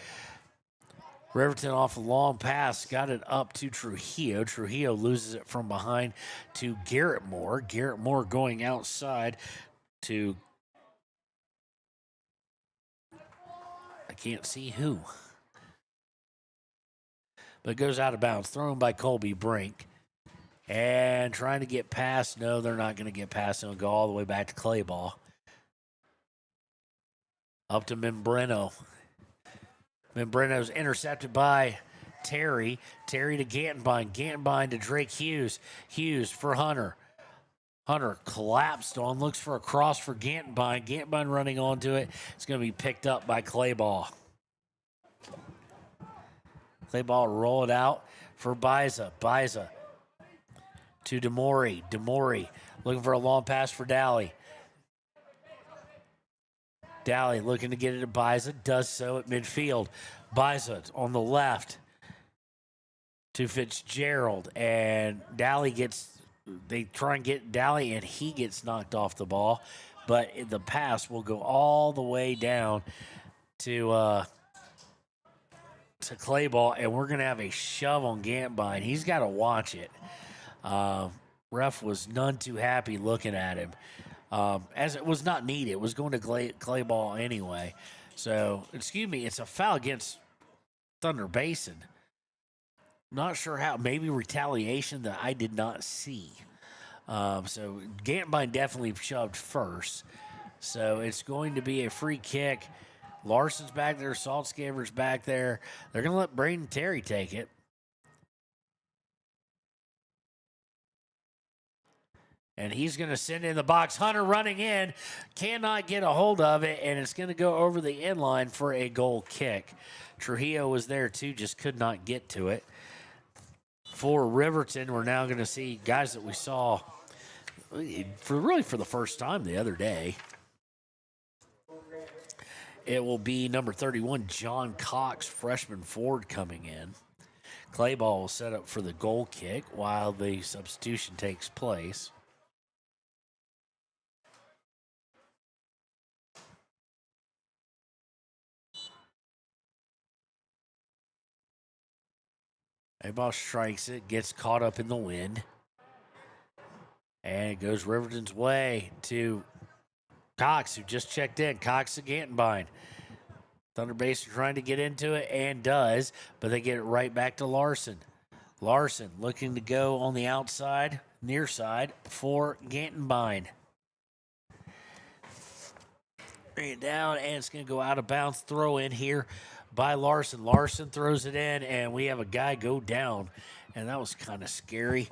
[SPEAKER 1] Riverton off a long pass, got it up to Trujillo. Trujillo loses it from behind to Garrett Moore. Garrett Moore going outside to, I can't see who. But it goes out of bounds, thrown by Colby Brink. And trying to get past. No, they're not going to get past. They'll go all the way back to Clayball. Up to Membreno. Membreno's intercepted by Terry. Terry to Gantenbein. Gantenbein to Drake Hughes. Hughes for Hunter. Hunter collapsed on. Looks for a cross for Gantenbein. Gantenbein running onto it. It's going to be picked up by Clayball. Clayball roll it out for Baiza. Baiza to DeMori. DeMori looking for a long pass for Dally. Dally looking to get it to Biza, does so at midfield. Biza on the left to Fitzgerald, and they try and get Dally, and he gets knocked off the ball, but the pass will go all the way down to Clayball, and we're going to have a shove on Gantbine. He's got to watch it. Ref was none too happy looking at him, as it was not needed. It was going to Clayball anyway. So, it's a foul against Thunder Basin. Not sure how. Maybe retaliation that I did not see. So Gantbine definitely shoved first. So it's going to be a free kick. Larson's back there. Saltzgaber's back there. They're going to let Braden Terry take it. And he's going to send it in the box. Hunter running in. Cannot get a hold of it. And it's going to go over the end line for a goal kick. Trujillo was there too. Just could not get to it. For Riverton, we're now going to see guys that we saw for the first time the other day. It will be number 31, John Cox, freshman forward, coming in. Clayball will set up for the goal kick while the substitution takes place. Clayball strikes it, gets caught up in the wind. And it goes Riverton's way to Cox, who just checked in. Cox to Gantbine. Thunder Basin trying to get into it, and does, but they get it right back to Larson. Larson looking to go on the outside, near side, for Gantbine. Bring it down, and it's going to go out of bounds. Throw in here by Larson. Larson throws it in, and we have a guy go down, and that was kind of scary.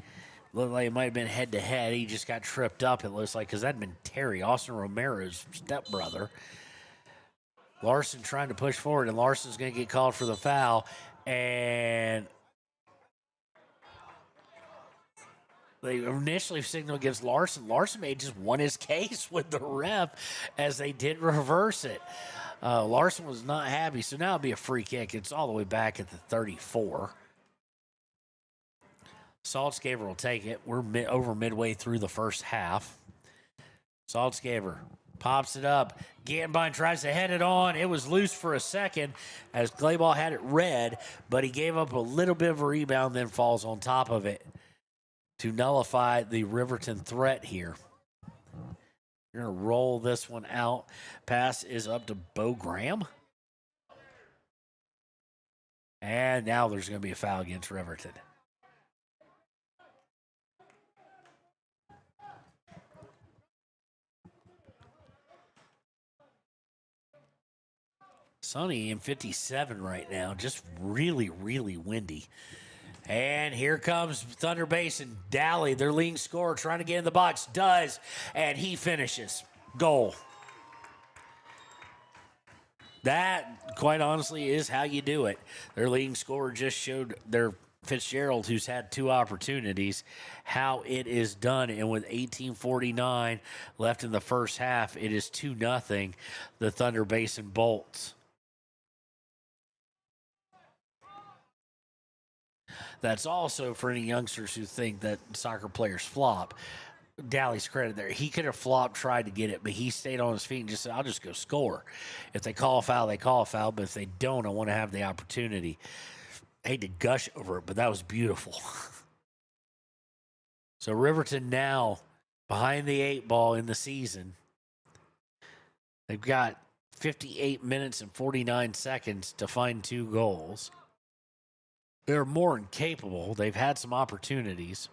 [SPEAKER 1] Looked like it might have been head-to-head. He just got tripped up, it looks like, because that had been Terry, Austin Romero's stepbrother. Larson trying to push forward, and Larson's going to get called for the foul. And they initially signaled against Larson. Larson may just won his case with the ref as they did reverse it. Larson was not happy, so now it'll be a free kick. It's all the way back at the 34. Saltzgaber will take it. We're over midway through the first half. Saltzgaber pops it up. Gantbine tries to head it on. It was loose for a second as Clayball had it red, but he gave up a little bit of a rebound, then falls on top of it to nullify the Riverton threat here. You're going to roll this one out. Pass is up to Bo Graham. And now there's going to be a foul against Riverton. Sunny in 57 right now, just really, really windy. And here comes Thunder Basin. Dally, their leading scorer, trying to get in the box. Does, and he finishes. Goal. That, quite honestly, is how you do it. Their leading scorer just showed their Fitzgerald, who's had two opportunities, how it is done. And with 18:49 left in the first half, it is 2-0 the Thunder Basin Bolts. That's also for any youngsters who think that soccer players flop. Dally's credit there. He could have flopped, tried to get it, but he stayed on his feet and just said, I'll just go score. If they call a foul, they call a foul, but if they don't, I want to have the opportunity. I hate to gush over it, but that was beautiful. So Riverton now behind the 8 ball in the season. They've got 58 minutes and 49 seconds to find 2 goals. They're more than capable. They've had some opportunities.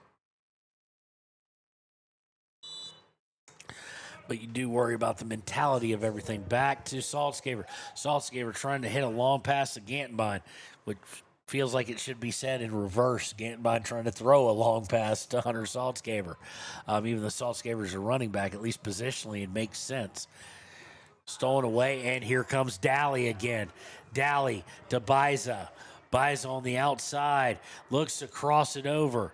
[SPEAKER 1] But you do worry about the mentality of everything. Back to Saltzgaber. Saltzgaber trying to hit a long pass to Gantbine, which feels like it should be said in reverse. Gantbine trying to throw a long pass to Hunter Saltzgaber. Even though Saltzgaber's a running back, at least positionally, it makes sense. Stolen away, and here comes Dally again. Dally to Biza. Biza on the outside, looks to cross it over.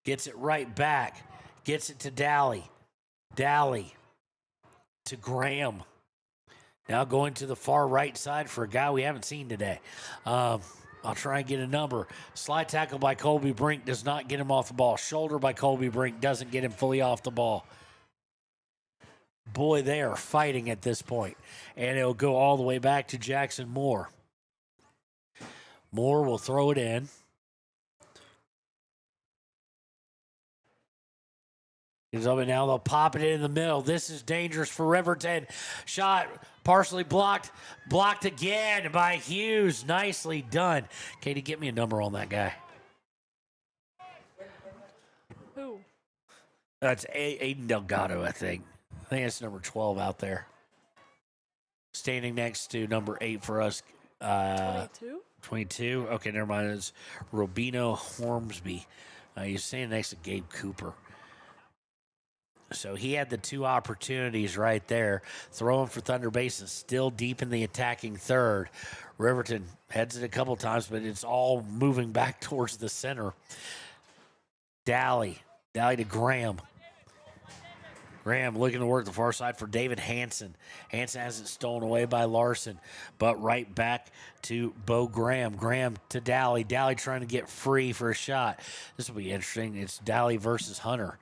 [SPEAKER 1] Gets it right back. Gets it to Dally. Dally to Graham. Now going to the far right side for a guy we haven't seen today. I'll try and get a number. Slide tackle by Colby Brink does not get him off the ball. Shoulder by Colby Brink doesn't get him fully off the ball. Boy, they are fighting at this point. And it'll go all the way back to Jackson Moore. Moore will throw it in. Now they'll pop it in the middle. This is dangerous for Riverton. Shot partially blocked. Blocked again by Hughes. Nicely done. Katie, get me a number on that guy.
[SPEAKER 15] Who?
[SPEAKER 1] That's Aiden Delgado, I think. I think it's number 12 out there. Standing next to number 8 for us.
[SPEAKER 15] 22?
[SPEAKER 1] 22? Okay, never mind. It's Robino Hormsby. He's standing next to Gabe Cooper. So he had the two opportunities right there. Throwing for Thunder Basin, still deep in the attacking third. Riverton heads it a couple times, but it's all moving back towards the center. Dally to Graham. Graham looking to work the far side for David Hanson. Hanson has it stolen away by Larson, but right back to Bo Graham. Graham to Dally. Dally trying to get free for a shot. This will be interesting. It's Dally versus Hunter.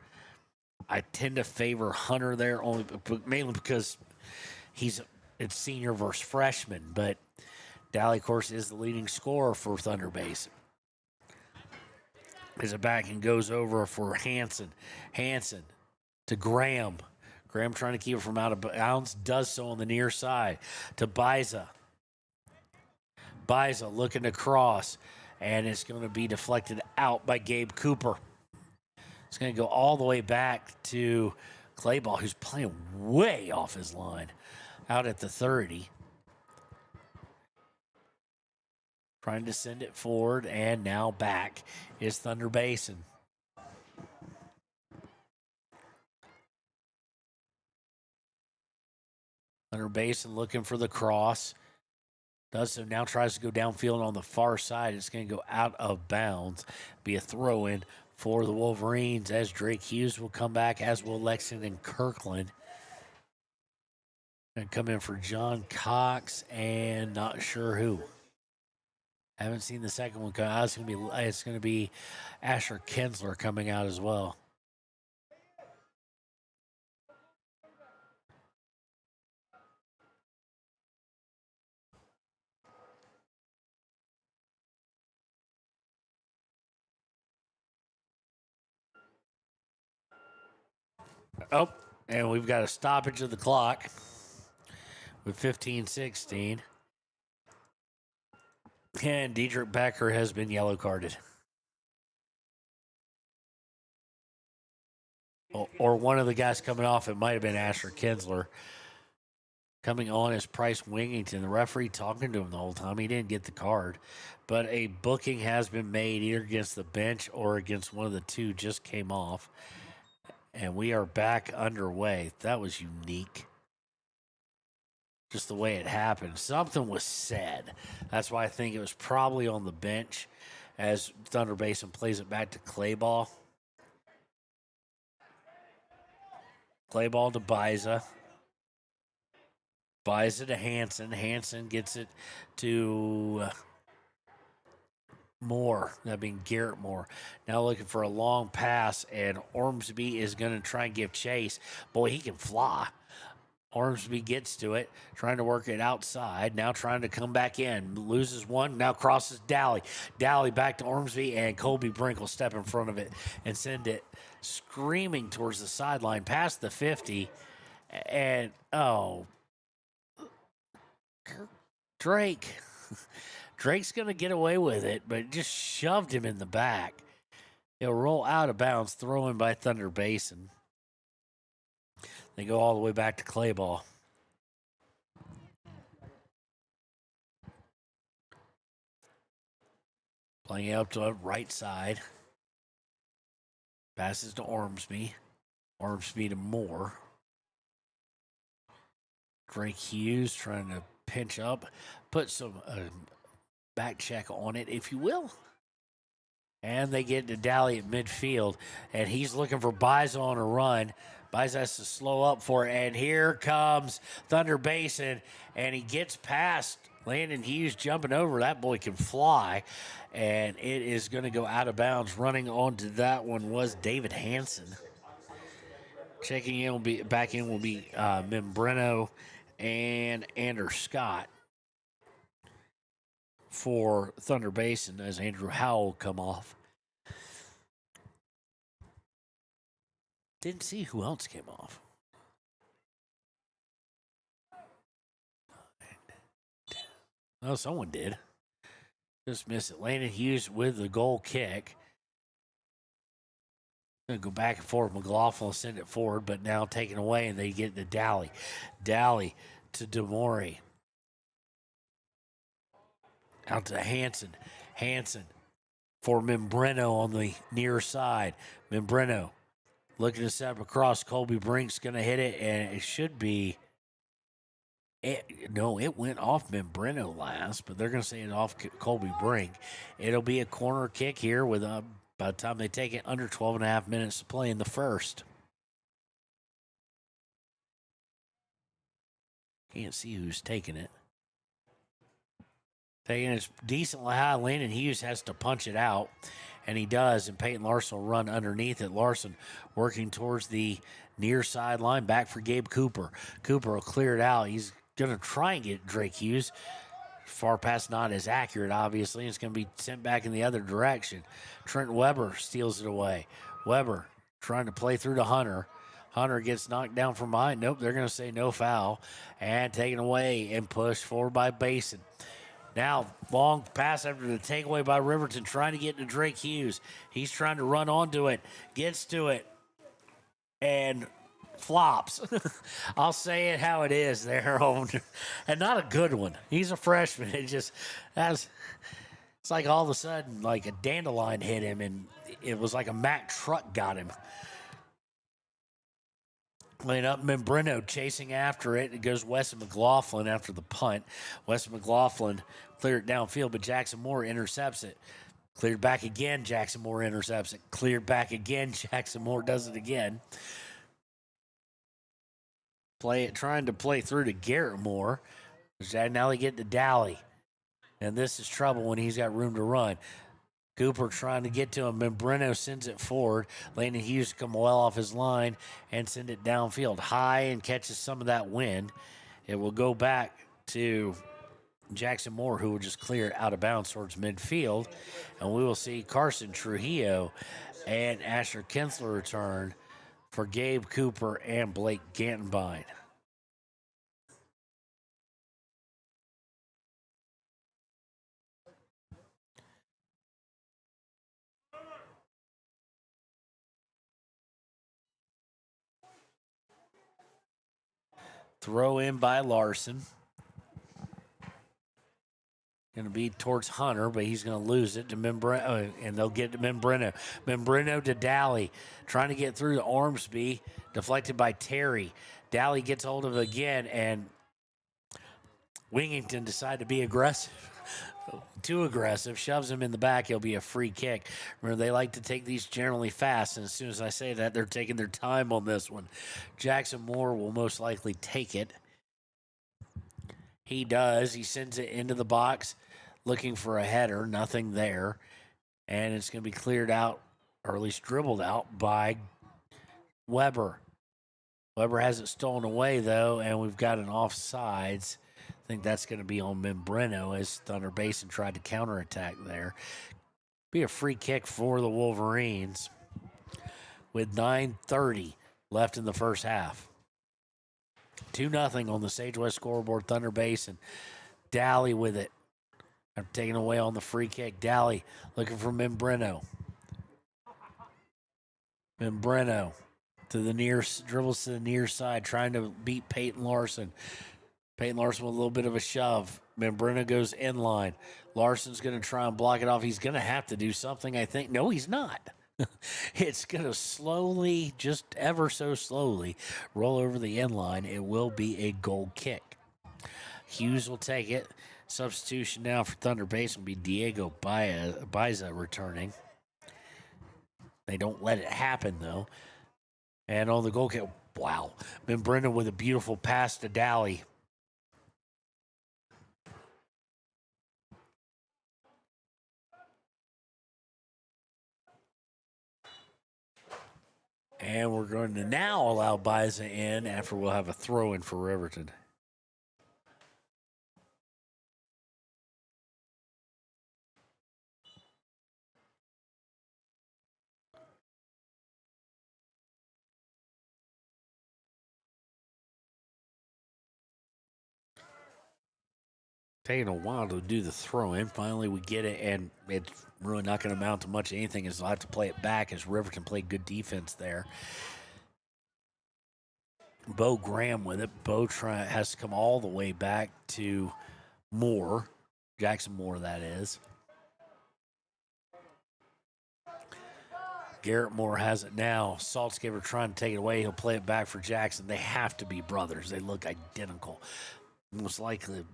[SPEAKER 1] I tend to favor Hunter there, mainly because it's senior versus freshman. But Dally, of course, is the leading scorer for Thunder Basin. Is it back and goes over for Hanson. Hanson to Graham. Graham trying to keep it from out of bounds. Does so on the near side to Biza. Biza looking to cross. And it's going to be deflected out by Gabe Cooper. It's going to go all the way back to Clayball, who's playing way off his line, out at the 30. Trying to send it forward, and now back is Thunder Basin. Thunder Basin looking for the cross. Does so now, tries to go downfield on the far side. It's going to go out of bounds. Be a throw-in for the Wolverines as Drake Hughes will come back, as will Lexington Kirkland. And come in for John Cox and not sure who. Haven't seen the second one come out. It's going to be Asher Kinsler coming out as well. Oh, and we've got a stoppage of the clock with 15-16. And Diedrich Becker has been yellow carded. Or one of the guys coming off, it might have been Asher Kinsler. Coming on is Price Wingington. The referee talking to him the whole time. He didn't get the card. But a booking has been made either against the bench or against one of the two just came off. And we are back underway. That was unique. Just the way it happened. Something was said. That's why I think it was probably on the bench as Thunder Basin plays it back to Clayball. Clayball to Biza. Biza to Hanson. Hanson gets it to Moore, that being Garrett Moore. Now looking for a long pass, and Ormsby is going to try and give chase. Boy, he can fly. Ormsby gets to it, trying to work it outside, now trying to come back in. Loses one, now crosses Dally. Dally back to Ormsby, and Colby Brink will step in front of it and send it screaming towards the sideline past the 50. And, Drake. Drake's going to get away with it, but just shoved him in the back. He'll roll out of bounds, thrown by Thunder Basin. They go all the way back to Clayball. Playing up to the right side. Passes to Ormsby. Ormsby to Moore. Drake Hughes trying to pinch up. Put some back check on it, if you will. And they get to Daly at midfield, and he's looking for Biza on a run. Biza has to slow up for it, and here comes Thunder Basin, and he gets past Landon Hughes jumping over. That boy can fly, and it is going to go out of bounds. Running onto that one was David Hansen. Checking in will be Membreno and Anders Scott for Thunder Basin as Andrew Howell will come off. Didn't see who else came off. Oh, someone did. Just missed it. Landon Hughes with the goal kick. Going to go back and forth. McLaughlin will send it forward, but now taken away, and they get to Daly. Daly to DeMori. Out to Hansen. Hansen for Membreno on the near side. Membreno looking to set up across. Colby Brink's going to hit it, and it should be. It went off Membreno last, but they're going to say it off Colby Brink. It'll be a corner kick here with by the time they take it, under 12 and a half minutes to play in the first. Can't see who's taking it. Taking it decently high. Landon Hughes has to punch it out, and he does, and Peyton Larson will run underneath it. Larson working towards the near sideline, back for Gabe Cooper. Cooper will clear it out. He's going to try and get Drake Hughes. Far pass not as accurate, obviously. It's going to be sent back in the other direction. Trent Weber steals it away. Weber trying to play through to Hunter. Hunter gets knocked down from behind. Nope, they're going to say no foul. And taken away and pushed forward by Basin. Now, long pass after the takeaway by Riverton, trying to get to Drake Hughes. He's trying to run onto it, gets to it, and flops. I'll say it how it is there. And not a good one. He's a freshman. It's like all of a sudden, like a dandelion hit him, and it was like a Mack truck got him. Laying up, Membreno chasing after it. It goes Weston McLaughlin after the punt. Weston McLaughlin cleared it downfield, but Jackson Moore intercepts it. Cleared back again, Jackson Moore intercepts it. Cleared back again, Jackson Moore does it again. Trying to play through to Garrett Moore. Now they get to Daly. And this is trouble when he's got room to run. Cooper trying to get to him. Membreno sends it forward. Landon Hughes come well off his line and send it downfield high and catches some of that wind. It will go back to Jackson Moore, who will just clear it out of bounds towards midfield. And we will see Carson Trujillo and Asher Kinsler return for Gabe Cooper and Blake Gantenbein. Throw in by Larson. Going to be towards Hunter, but he's going to lose it to Membreno, and they'll get to Membreno. Membreno to Daly, trying to get through to Ormsby, deflected by Terry. Daly gets hold of it again, and Wingington decided to be aggressive. Too aggressive, shoves him in the back. It'll be a free kick. Remember, they like to take these generally fast, and as soon as I say that, they're taking their time on this one. Jackson Moore will most likely take it. He does. He sends it into the box, looking for a header. Nothing there. And it's going to be cleared out, or at least dribbled out, by Weber. Weber has it stolen away, though, and we've got an offsides. I think that's going to be on Membreno as Thunder Basin tried to counterattack there. Be a free kick for the Wolverines with 9:30 left in the first half. 2-0 on the Sage West scoreboard. Thunder Basin. Daly with it. I'm taking away on the free kick. Daly looking for Membreno. Membreno to the near, dribbles to the near side, trying to beat Peyton Larson. Peyton Larson with a little bit of a shove. Membreno goes inline. Larson's going to try and block it off. He's going to have to do something, I think. No, he's not. It's going to slowly, just ever so slowly, roll over the inline. It will be a goal kick. Hughes will take it. Substitution now for Thunder Basin will be Diego Baeza returning. They don't let it happen, though. And on the goal kick, wow. Ben Brennan with a beautiful pass to Dally. And we're going to now allow Basin in after we'll have a throw in for Riverton. Taking a while to do the throw in. Finally, we get it, and it's really not going to amount to much of anything as they'll have to play it back as Riverton played good defense there. Bo Graham with it. Bo has to come all the way back to Moore. Jackson Moore, that is. Garrett Moore has it now. Saltzgaber trying to take it away. He'll play it back for Jackson. They have to be brothers. They look identical. Most likely,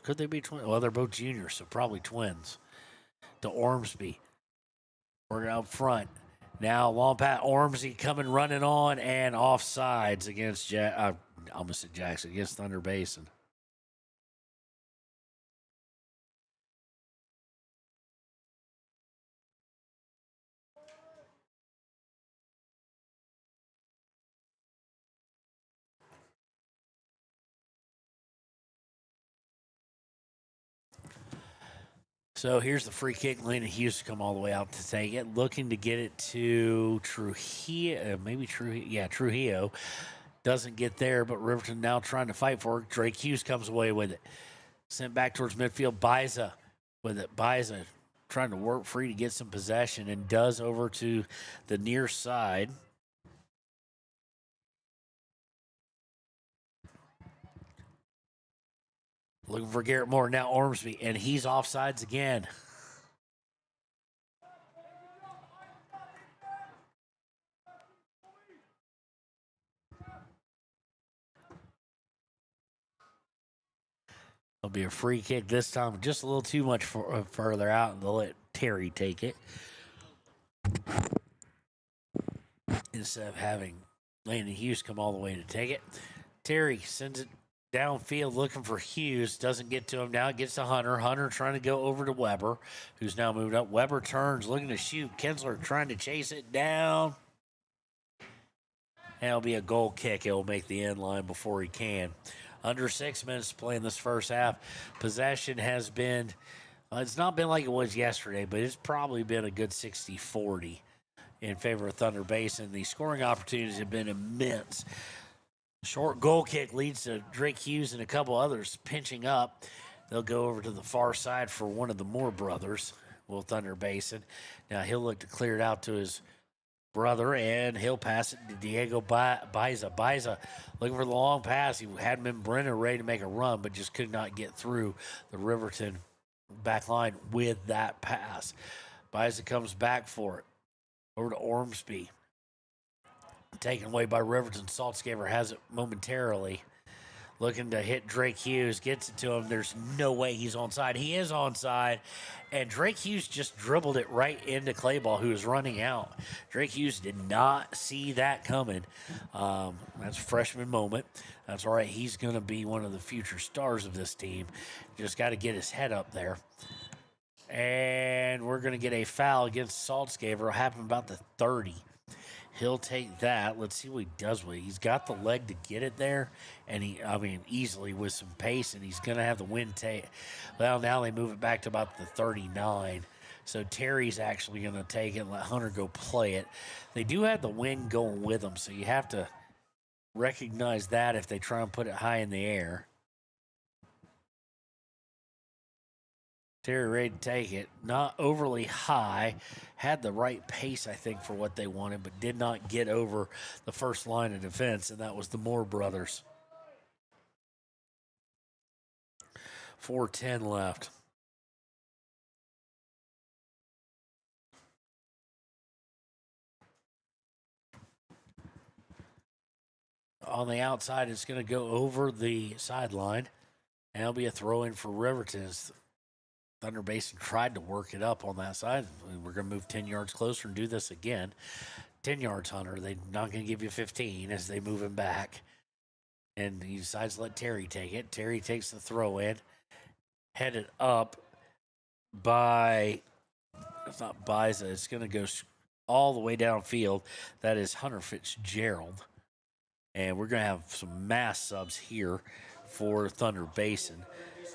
[SPEAKER 1] could they be twins? Well, they're both juniors, so probably twins. To Ormsby. Working out front. Now, long pass. Ormsby coming, running on, and offsides against I almost said Jackson, against Thunder Basin. So here's the free kick. Landon Hughes come all the way out to take it. Looking to get it to Trujillo. Trujillo. Doesn't get there, but Riverton now trying to fight for it. Drake Hughes comes away with it. Sent back towards midfield. Biza with it. Biza trying to work free to get some possession and does over to the near side. Looking for Garrett Moore. Now Ormsby, and he's offsides again. It'll be a free kick this time, just a little too much further out, and they'll let Terry take it. Instead of having Landon Hughes come all the way to take it. Terry sends it downfield looking for Hughes. Doesn't get to him. Now it gets to Hunter. Hunter trying to go over to Weber, who's now moved up. Weber turns, looking to shoot. Kinsler trying to chase it down. And it'll be a goal kick. It'll make the end line before he can. Under 6 minutes to play in this first half. Possession has been, it's not been like it was yesterday, but it's probably been a good 60-40 in favor of Thunder Basin. The scoring opportunities have been immense. Short goal kick leads to Drake Hughes and a couple others pinching up. They'll go over to the far side for one of the Moore brothers, Will Thunder Basin. Now he'll look to clear it out to his brother, and he'll pass it to Diego Biza. Biza looking for the long pass. He had been Brenner ready to make a run, but just could not get through the Riverton back line with that pass. Biza comes back for it. Over to Ormsby. Taken away by Riverton. Saltzgaber has it momentarily. Looking to hit Drake Hughes. Gets it to him. There's no way he's onside. He is onside. And Drake Hughes just dribbled it right into Clayball, who was running out. Drake Hughes did not see that coming. That's a freshman moment. That's all right. He's going to be one of the future stars of this team. Just got to get his head up there. And we're going to get a foul against Saltzgaber. It'll happen about the 30. He'll take that. Let's see what he does with it. He's got the leg to get it there, and easily with some pace, and he's going to have the wind take. Well, now they move it back to about the 39. So Terry's actually going to take it and let Hunter go play it. They do have the wind going with them, so you have to recognize that if they try and put it high in the air. Terry ready to take it. Not overly high. Had the right pace, I think, for what they wanted, but did not get over the first line of defense, and that was the Moore brothers. 4:10 left. On the outside, it's going to go over the sideline, and it'll be a throw-in for Riverton. Thunder Basin tried to work it up on that side. We're going to move 10 yards closer and do this again. 10 yards, Hunter. They're not going to give you 15 as they move him back. And he decides to let Terry take it. Terry takes the throw in. Headed up by, it's not Biza. It's going to go all the way downfield. That is Hunter Fitzgerald. And we're going to have some mass subs here for Thunder Basin.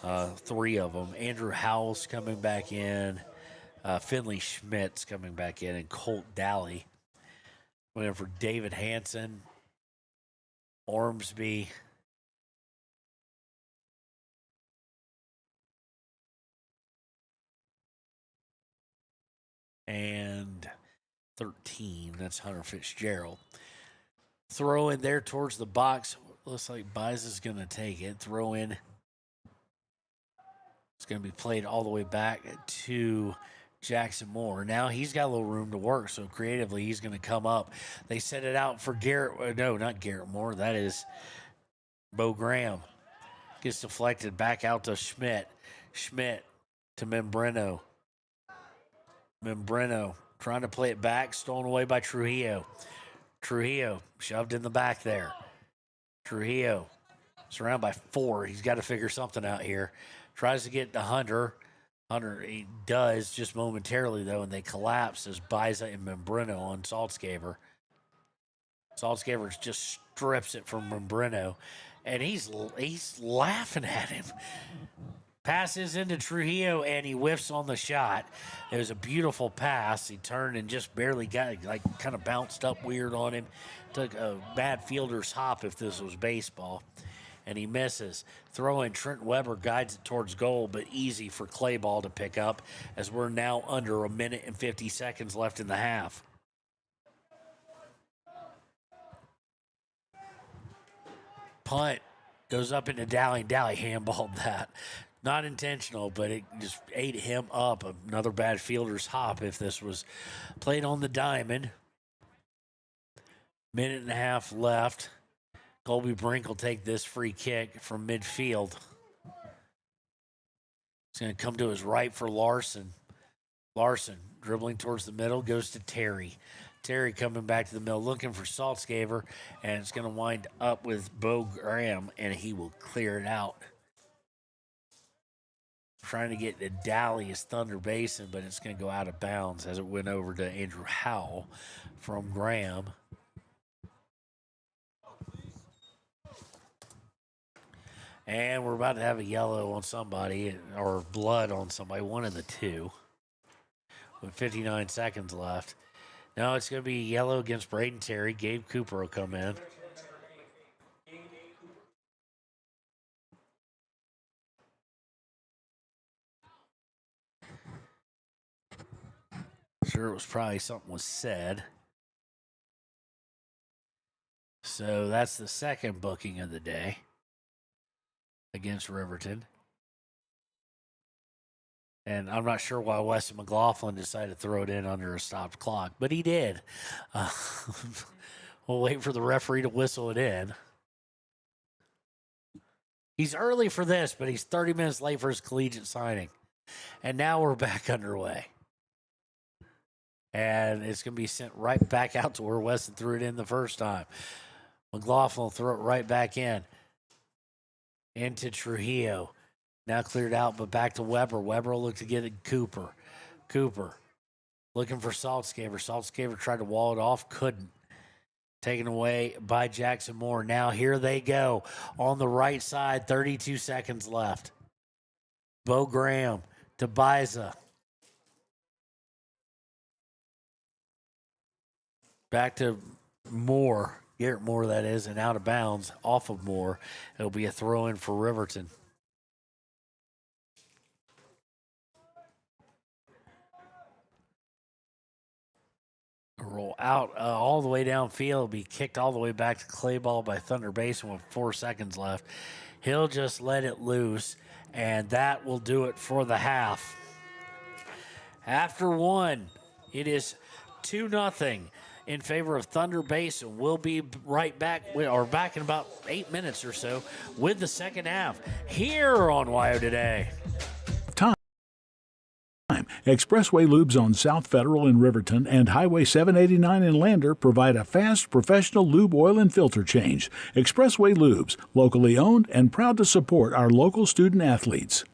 [SPEAKER 1] 3 of them. Andrew Howell's coming back in. Finley Schmidt's coming back in. And Colt Daly. Went in for David Hansen. Ormsby. And 13. That's Hunter Fitzgerald. Throw in there towards the box. Looks like Biza is going to take it. Throw in. It's going to be played all the way back to Jackson Moore. Now he's got a little room to work, so creatively he's going to come up. They set it out for Garrett. No, not Garrett Moore. That is Bo Graham. Gets deflected back out to Schmidt. Schmidt to Membreno. Membreno trying to play it back. Stolen away by Trujillo. Trujillo shoved in the back there. Trujillo surrounded by 4. He's got to figure something out here. Tries to get to Hunter. Hunter, he does just momentarily, though, and they collapse as Biza and Membreno on Saltzgaber. Saltzgaber just strips it from Membreno, and he's laughing at him. Passes into Trujillo, and he whiffs on the shot. It was a beautiful pass. He turned and just barely got it, like kind of bounced up weird on him. Took a bad fielder's hop if this was baseball. And he misses. Throw in Trent Weber guides it towards goal, but easy for Clayball to pick up as we're now under 1 minute and 50 seconds left in the half. Punt goes up into Dally. Dally handballed that. Not intentional, but it just ate him up. Another bad fielder's hop if this was played on the diamond. Minute and a half left. Colby Brink will take this free kick from midfield. It's going to come to his right for Larson. Larson dribbling towards the middle, goes to Terry. Terry coming back to the middle, looking for Saltzgaber, and it's going to wind up with Bo Graham, and he will clear it out. Trying to get to Dally Thunder Basin, but it's going to go out of bounds as it went over to Andrew Howell from Graham. And we're about to have a yellow on somebody, or blood on somebody, one of the two, with 59 seconds left. No, it's going to be yellow against Braden Terry. Gabe Cooper will come in. Sure, it was probably something was said. So that's the second booking of the day against Riverton. And I'm not sure why Weston McLaughlin decided to throw it in under a stopped clock, but he did. We'll wait for the referee to whistle it in. He's early for this, but he's 30 minutes late for his collegiate signing. And now we're back underway. And it's going to be sent right back out to where Weston threw it in the first time. McLaughlin will throw it right back in. Into Trujillo. Now cleared out, but back to Weber. Weber will look to get it Cooper. Cooper looking for Saltzgaber. Saltzgaber tried to wall it off. Couldn't. Taken away by Jackson Moore. Now here they go. On the right side, 32 seconds left. Bo Graham to Biza. Back to Moore. Garrett Moore, that is, and out of bounds off of Moore. It'll be a throw-in for Riverton. Roll out all the way downfield. It'll be kicked all the way back to Clayball by Thunder Basin with 4 seconds left. He'll just let it loose, and that will do it for the half. After one, it is 2-0 in favor of Thunder Basin. We'll be right back, or back in about 8 minutes or so with the second half here on WYO Today.
[SPEAKER 19] Expressway Lubes on South Federal in Riverton and Highway 789 in Lander provide a fast, professional lube oil and filter change. Expressway Lubes, locally owned and proud to support our local student athletes.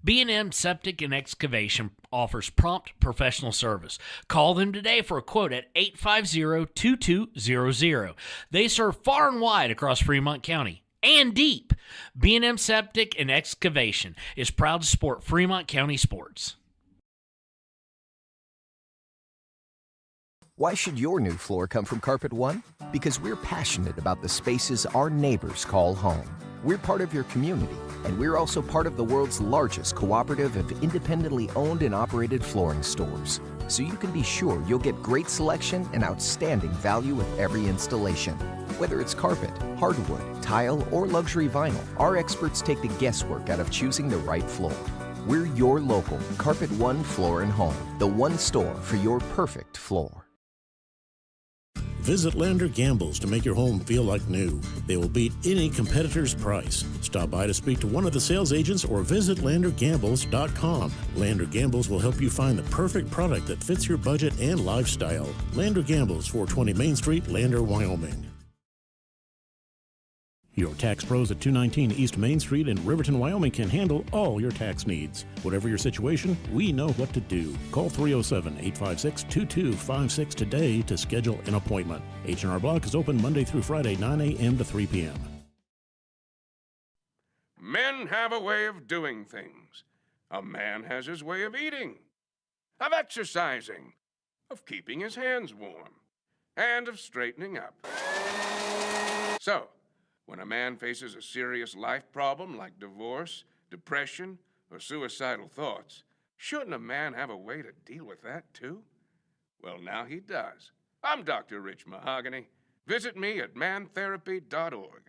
[SPEAKER 13] B&M Septic and Excavation offers prompt professional service. Call them today for a quote at 850-2200. They serve far and wide across Fremont County and deep. B&M Septic and Excavation is proud to support Fremont County sports.
[SPEAKER 23] Why should your new floor come from Carpet One? Because we're passionate about the spaces our neighbors call home. We're part of your community, and we're also part of the world's largest cooperative of independently owned and operated flooring stores. So you can be sure you'll get great selection and outstanding value with every installation. Whether it's carpet, hardwood, tile, or luxury vinyl, our experts take the guesswork out of choosing the right floor. We're your local Carpet One Floor and Home, the one store for your perfect floor.
[SPEAKER 4] Visit Lander Gambles to make your home feel like new. They will beat any competitor's price. Stop by to speak to one of the sales agents or visit LanderGambles.com. Lander Gambles will help you find the perfect product that fits your budget and lifestyle. Lander Gambles, 420 Main Street, Lander, Wyoming. Your tax pros at 219 East Main Street in Riverton, Wyoming can handle all your tax needs. Whatever your situation, we know what to do. Call 307-856-2256 today to schedule an appointment. H&R Block is open Monday through Friday, 9 a.m. to 3 p.m.
[SPEAKER 5] Men have a way of doing things. A man has his way of eating, of exercising, of keeping his hands warm, and of straightening up. So, when a man faces a serious life problem like divorce, depression, or suicidal thoughts, shouldn't a man have a way to deal with that too? Well, now he does. I'm Dr. Rich Mahogany. Visit me at mantherapy.org.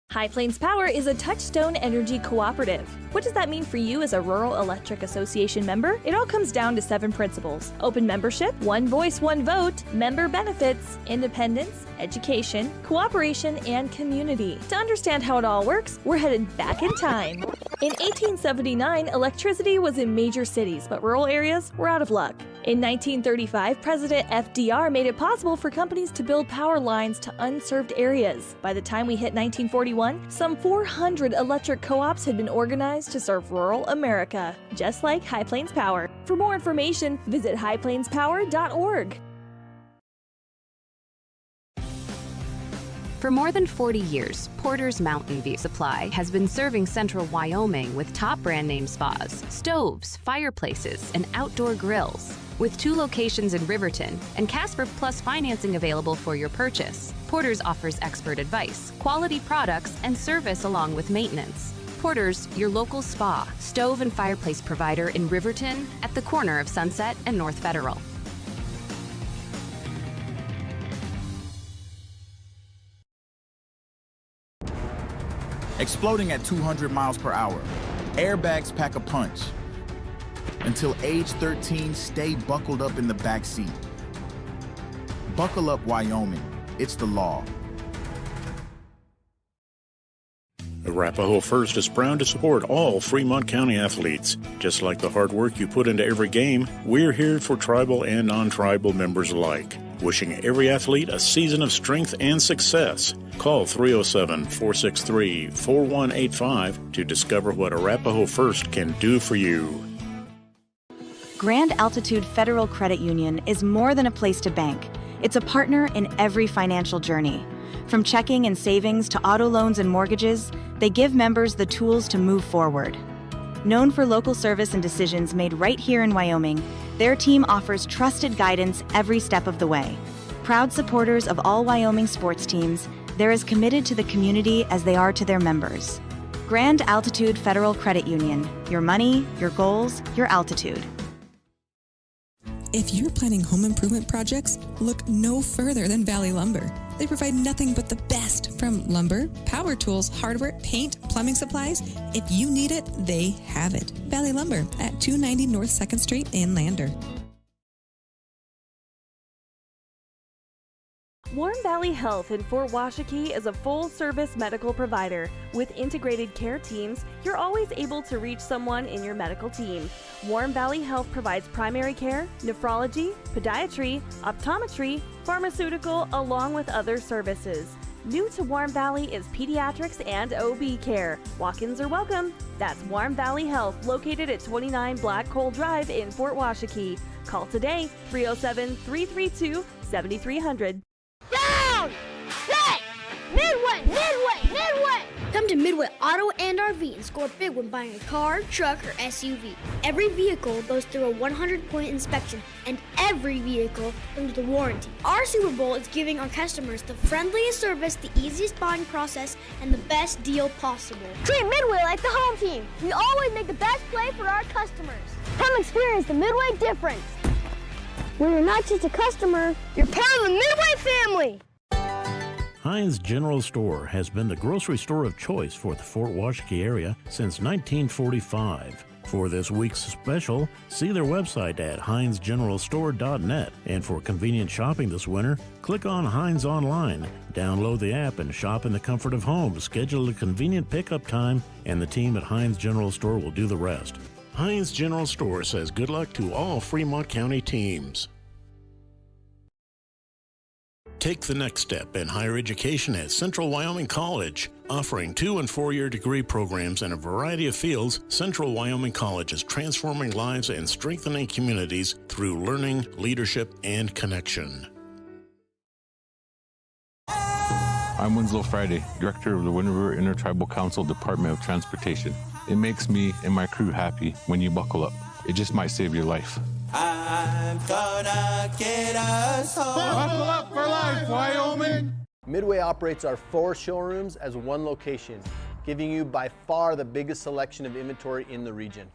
[SPEAKER 7] High Plains Power is a Touchstone Energy cooperative. What does that mean for you as a Rural Electric Association member? It all comes down to 7 principles: open membership, one voice, one vote, member benefits, independence, education, cooperation, and community. To understand how it all works, we're headed back in time. In 1879, electricity was in major cities, but rural areas were out of luck. In 1935, President FDR made it possible for companies to build power lines to unserved areas. By the time we hit 1941, some 400 electric co-ops had been organized to serve rural America, just like High Plains Power. For more information, visit highplainspower.org.
[SPEAKER 6] For more than 40 years, Porter's Mountain View Supply has been serving central Wyoming with top brand name spas, stoves, fireplaces, and outdoor grills. With 2 locations in Riverton and Casper Plus financing available for your purchase, Porter's offers expert advice, quality products, and service along with maintenance. Porter's, your local spa, stove, and fireplace provider in Riverton at the corner of Sunset and North Federal.
[SPEAKER 21] Exploding at 200 miles per hour. Airbags pack a punch. Until age 13, stay buckled up in the back seat. Buckle up, Wyoming. It's the law.
[SPEAKER 4] Arapahoe First is proud to support all Fremont County athletes. Just like the hard work you put into every game, we're here for tribal and non-tribal members alike. Wishing every athlete a season of strength and success. Call 307-463-4185 to discover what Arapahoe First can do for you.
[SPEAKER 22] Grand Altitude Federal Credit Union is more than a place to bank. It's a partner in every financial journey. From checking and savings to auto loans and mortgages, they give members the tools to move forward. Known for local service and decisions made right here in Wyoming, their team offers trusted guidance every step of the way. Proud supporters of all Wyoming sports teams, they're as committed to the community as they are to their members. Grand Altitude Federal Credit Union. Your money, your goals, your altitude.
[SPEAKER 8] If you're planning home improvement projects, look no further than Valley Lumber. They provide nothing but the best from lumber, power tools, hardware, paint, plumbing supplies. If you need it, they have it. Valley Lumber at 290 North 2nd Street in Lander.
[SPEAKER 7] Warm Valley Health in Fort Washakie is a full-service medical provider. With integrated care teams, you're always able to reach someone in your medical team. Warm Valley Health provides primary care, nephrology, podiatry, optometry, pharmaceutical, along with other services. New to Warm Valley is pediatrics and OB care. Walk-ins are welcome. That's Warm Valley Health, located at 29 Black Coal Drive in Fort Washakie. Call today, 307-332-7300.
[SPEAKER 9] Down! Set! Midway! Midway! Midway! Come to Midway Auto and RV and score big when buying a car, truck, or SUV. Every vehicle goes through a 100-point inspection, and every vehicle comes with a warranty. Our Super Bowl is giving our customers the friendliest service, the easiest buying process, and the best deal possible. Treat Midway like the home team. We always make the best play for our customers. Come experience the Midway difference. When you're not just a customer, you're part of the Midway family.
[SPEAKER 4] Heinz General Store has been the grocery store of choice for the Fort Washakie area since 1945. For this week's special, see their website at heinzgeneralstore.net. And for convenient shopping this winter, click on Heinz Online, download the app, and shop in the comfort of home. Schedule a convenient pickup time, and the team at Heinz General Store will do the rest. Heinz General Store says good luck to all Fremont County teams. Take the next step in higher education at Central Wyoming College. Offering 2- and 4-year degree programs in a variety of fields, Central Wyoming College is transforming lives and strengthening communities through learning, leadership, and connection.
[SPEAKER 11] I'm Winslow Friday, Director of the Wind River Intertribal Council Department of Transportation. It makes me and my crew happy when you buckle up. It just might save your life.
[SPEAKER 10] I'm gonna get us home. Buckle up for life, Wyoming.
[SPEAKER 12] Midway operates our 4 showrooms as one location, giving you by far the biggest selection of inventory in the region.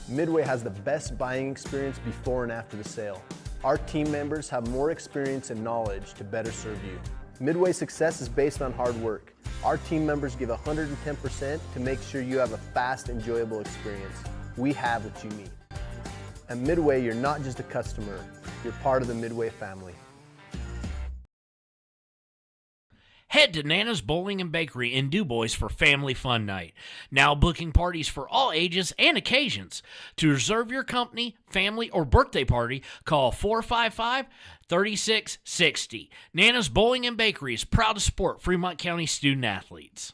[SPEAKER 12] Midway has the best buying experience before and after the sale. Our team members have more experience and knowledge to better serve you. Midway's success is based on hard work. Our team members give 110% to make sure you have a fast, enjoyable experience. We have what you need. At Midway, you're not just a customer, you're part of the Midway family.
[SPEAKER 13] Head to Nana's Bowling and Bakery in DuBois for Family Fun Night. Now booking parties for all ages and occasions. To reserve your company, family, or birthday party, call 455-3660. Nana's Bowling and Bakery is proud to support Fremont County student athletes.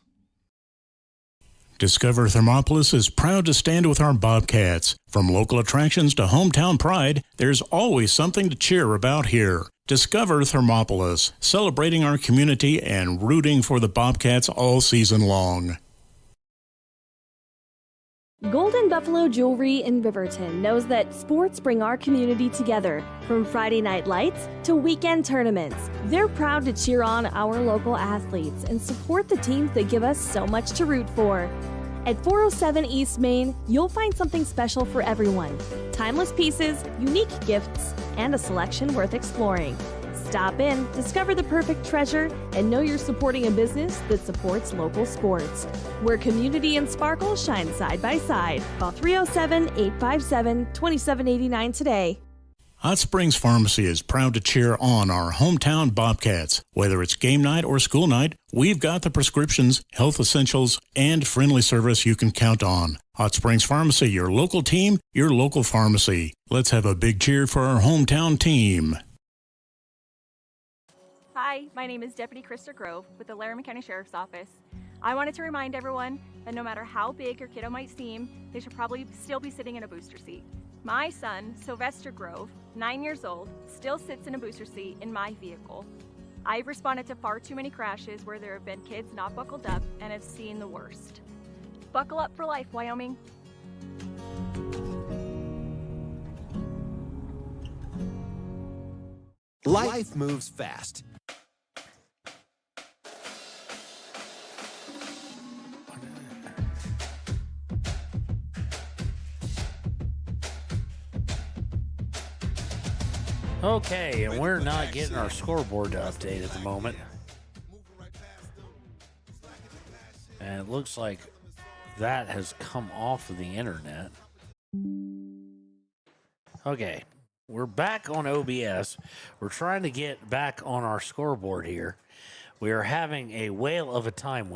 [SPEAKER 4] Discover Thermopolis is proud to stand with our Bobcats. From local attractions to hometown pride, there's always something to cheer about here. Discover Thermopolis, celebrating our community and rooting for the Bobcats all season long.
[SPEAKER 7] Golden Buffalo Jewelry in Riverton knows that sports bring our community together. From Friday night lights to weekend tournaments, they're proud to cheer on our local athletes and support the teams that give us so much to root for. At 407 East Main, you'll find something special for everyone. Timeless pieces, unique gifts, and a selection worth exploring. Stop in, discover the perfect treasure, and know you're supporting a business that supports local sports. Where community and sparkle shine side by side. Call 307-857-2789 today.
[SPEAKER 4] Hot Springs Pharmacy is proud to cheer on our hometown Bobcats. Whether it's game night or school night, we've got the prescriptions, health essentials, and friendly service you can count on. Hot Springs Pharmacy, your local team, your local pharmacy. Let's have a big cheer for our hometown team.
[SPEAKER 14] Hi, my name is Deputy Krista Grove with the Laramie County Sheriff's Office. I wanted to remind everyone that no matter how big your kiddo might seem, they should probably still be sitting in a booster seat. My son, Sylvester Grove, 9 years old, still sits in a booster seat in my vehicle. I've responded to far too many crashes where there have been kids not buckled up and have seen the worst. Buckle up for life, Wyoming.
[SPEAKER 24] Life moves fast.
[SPEAKER 1] Okay, and we're not getting our scoreboard to update at the moment. And it looks like that has come off of the internet. Okay, we're back on OBS. We're trying to get back on our scoreboard here. We are having a whale of a time with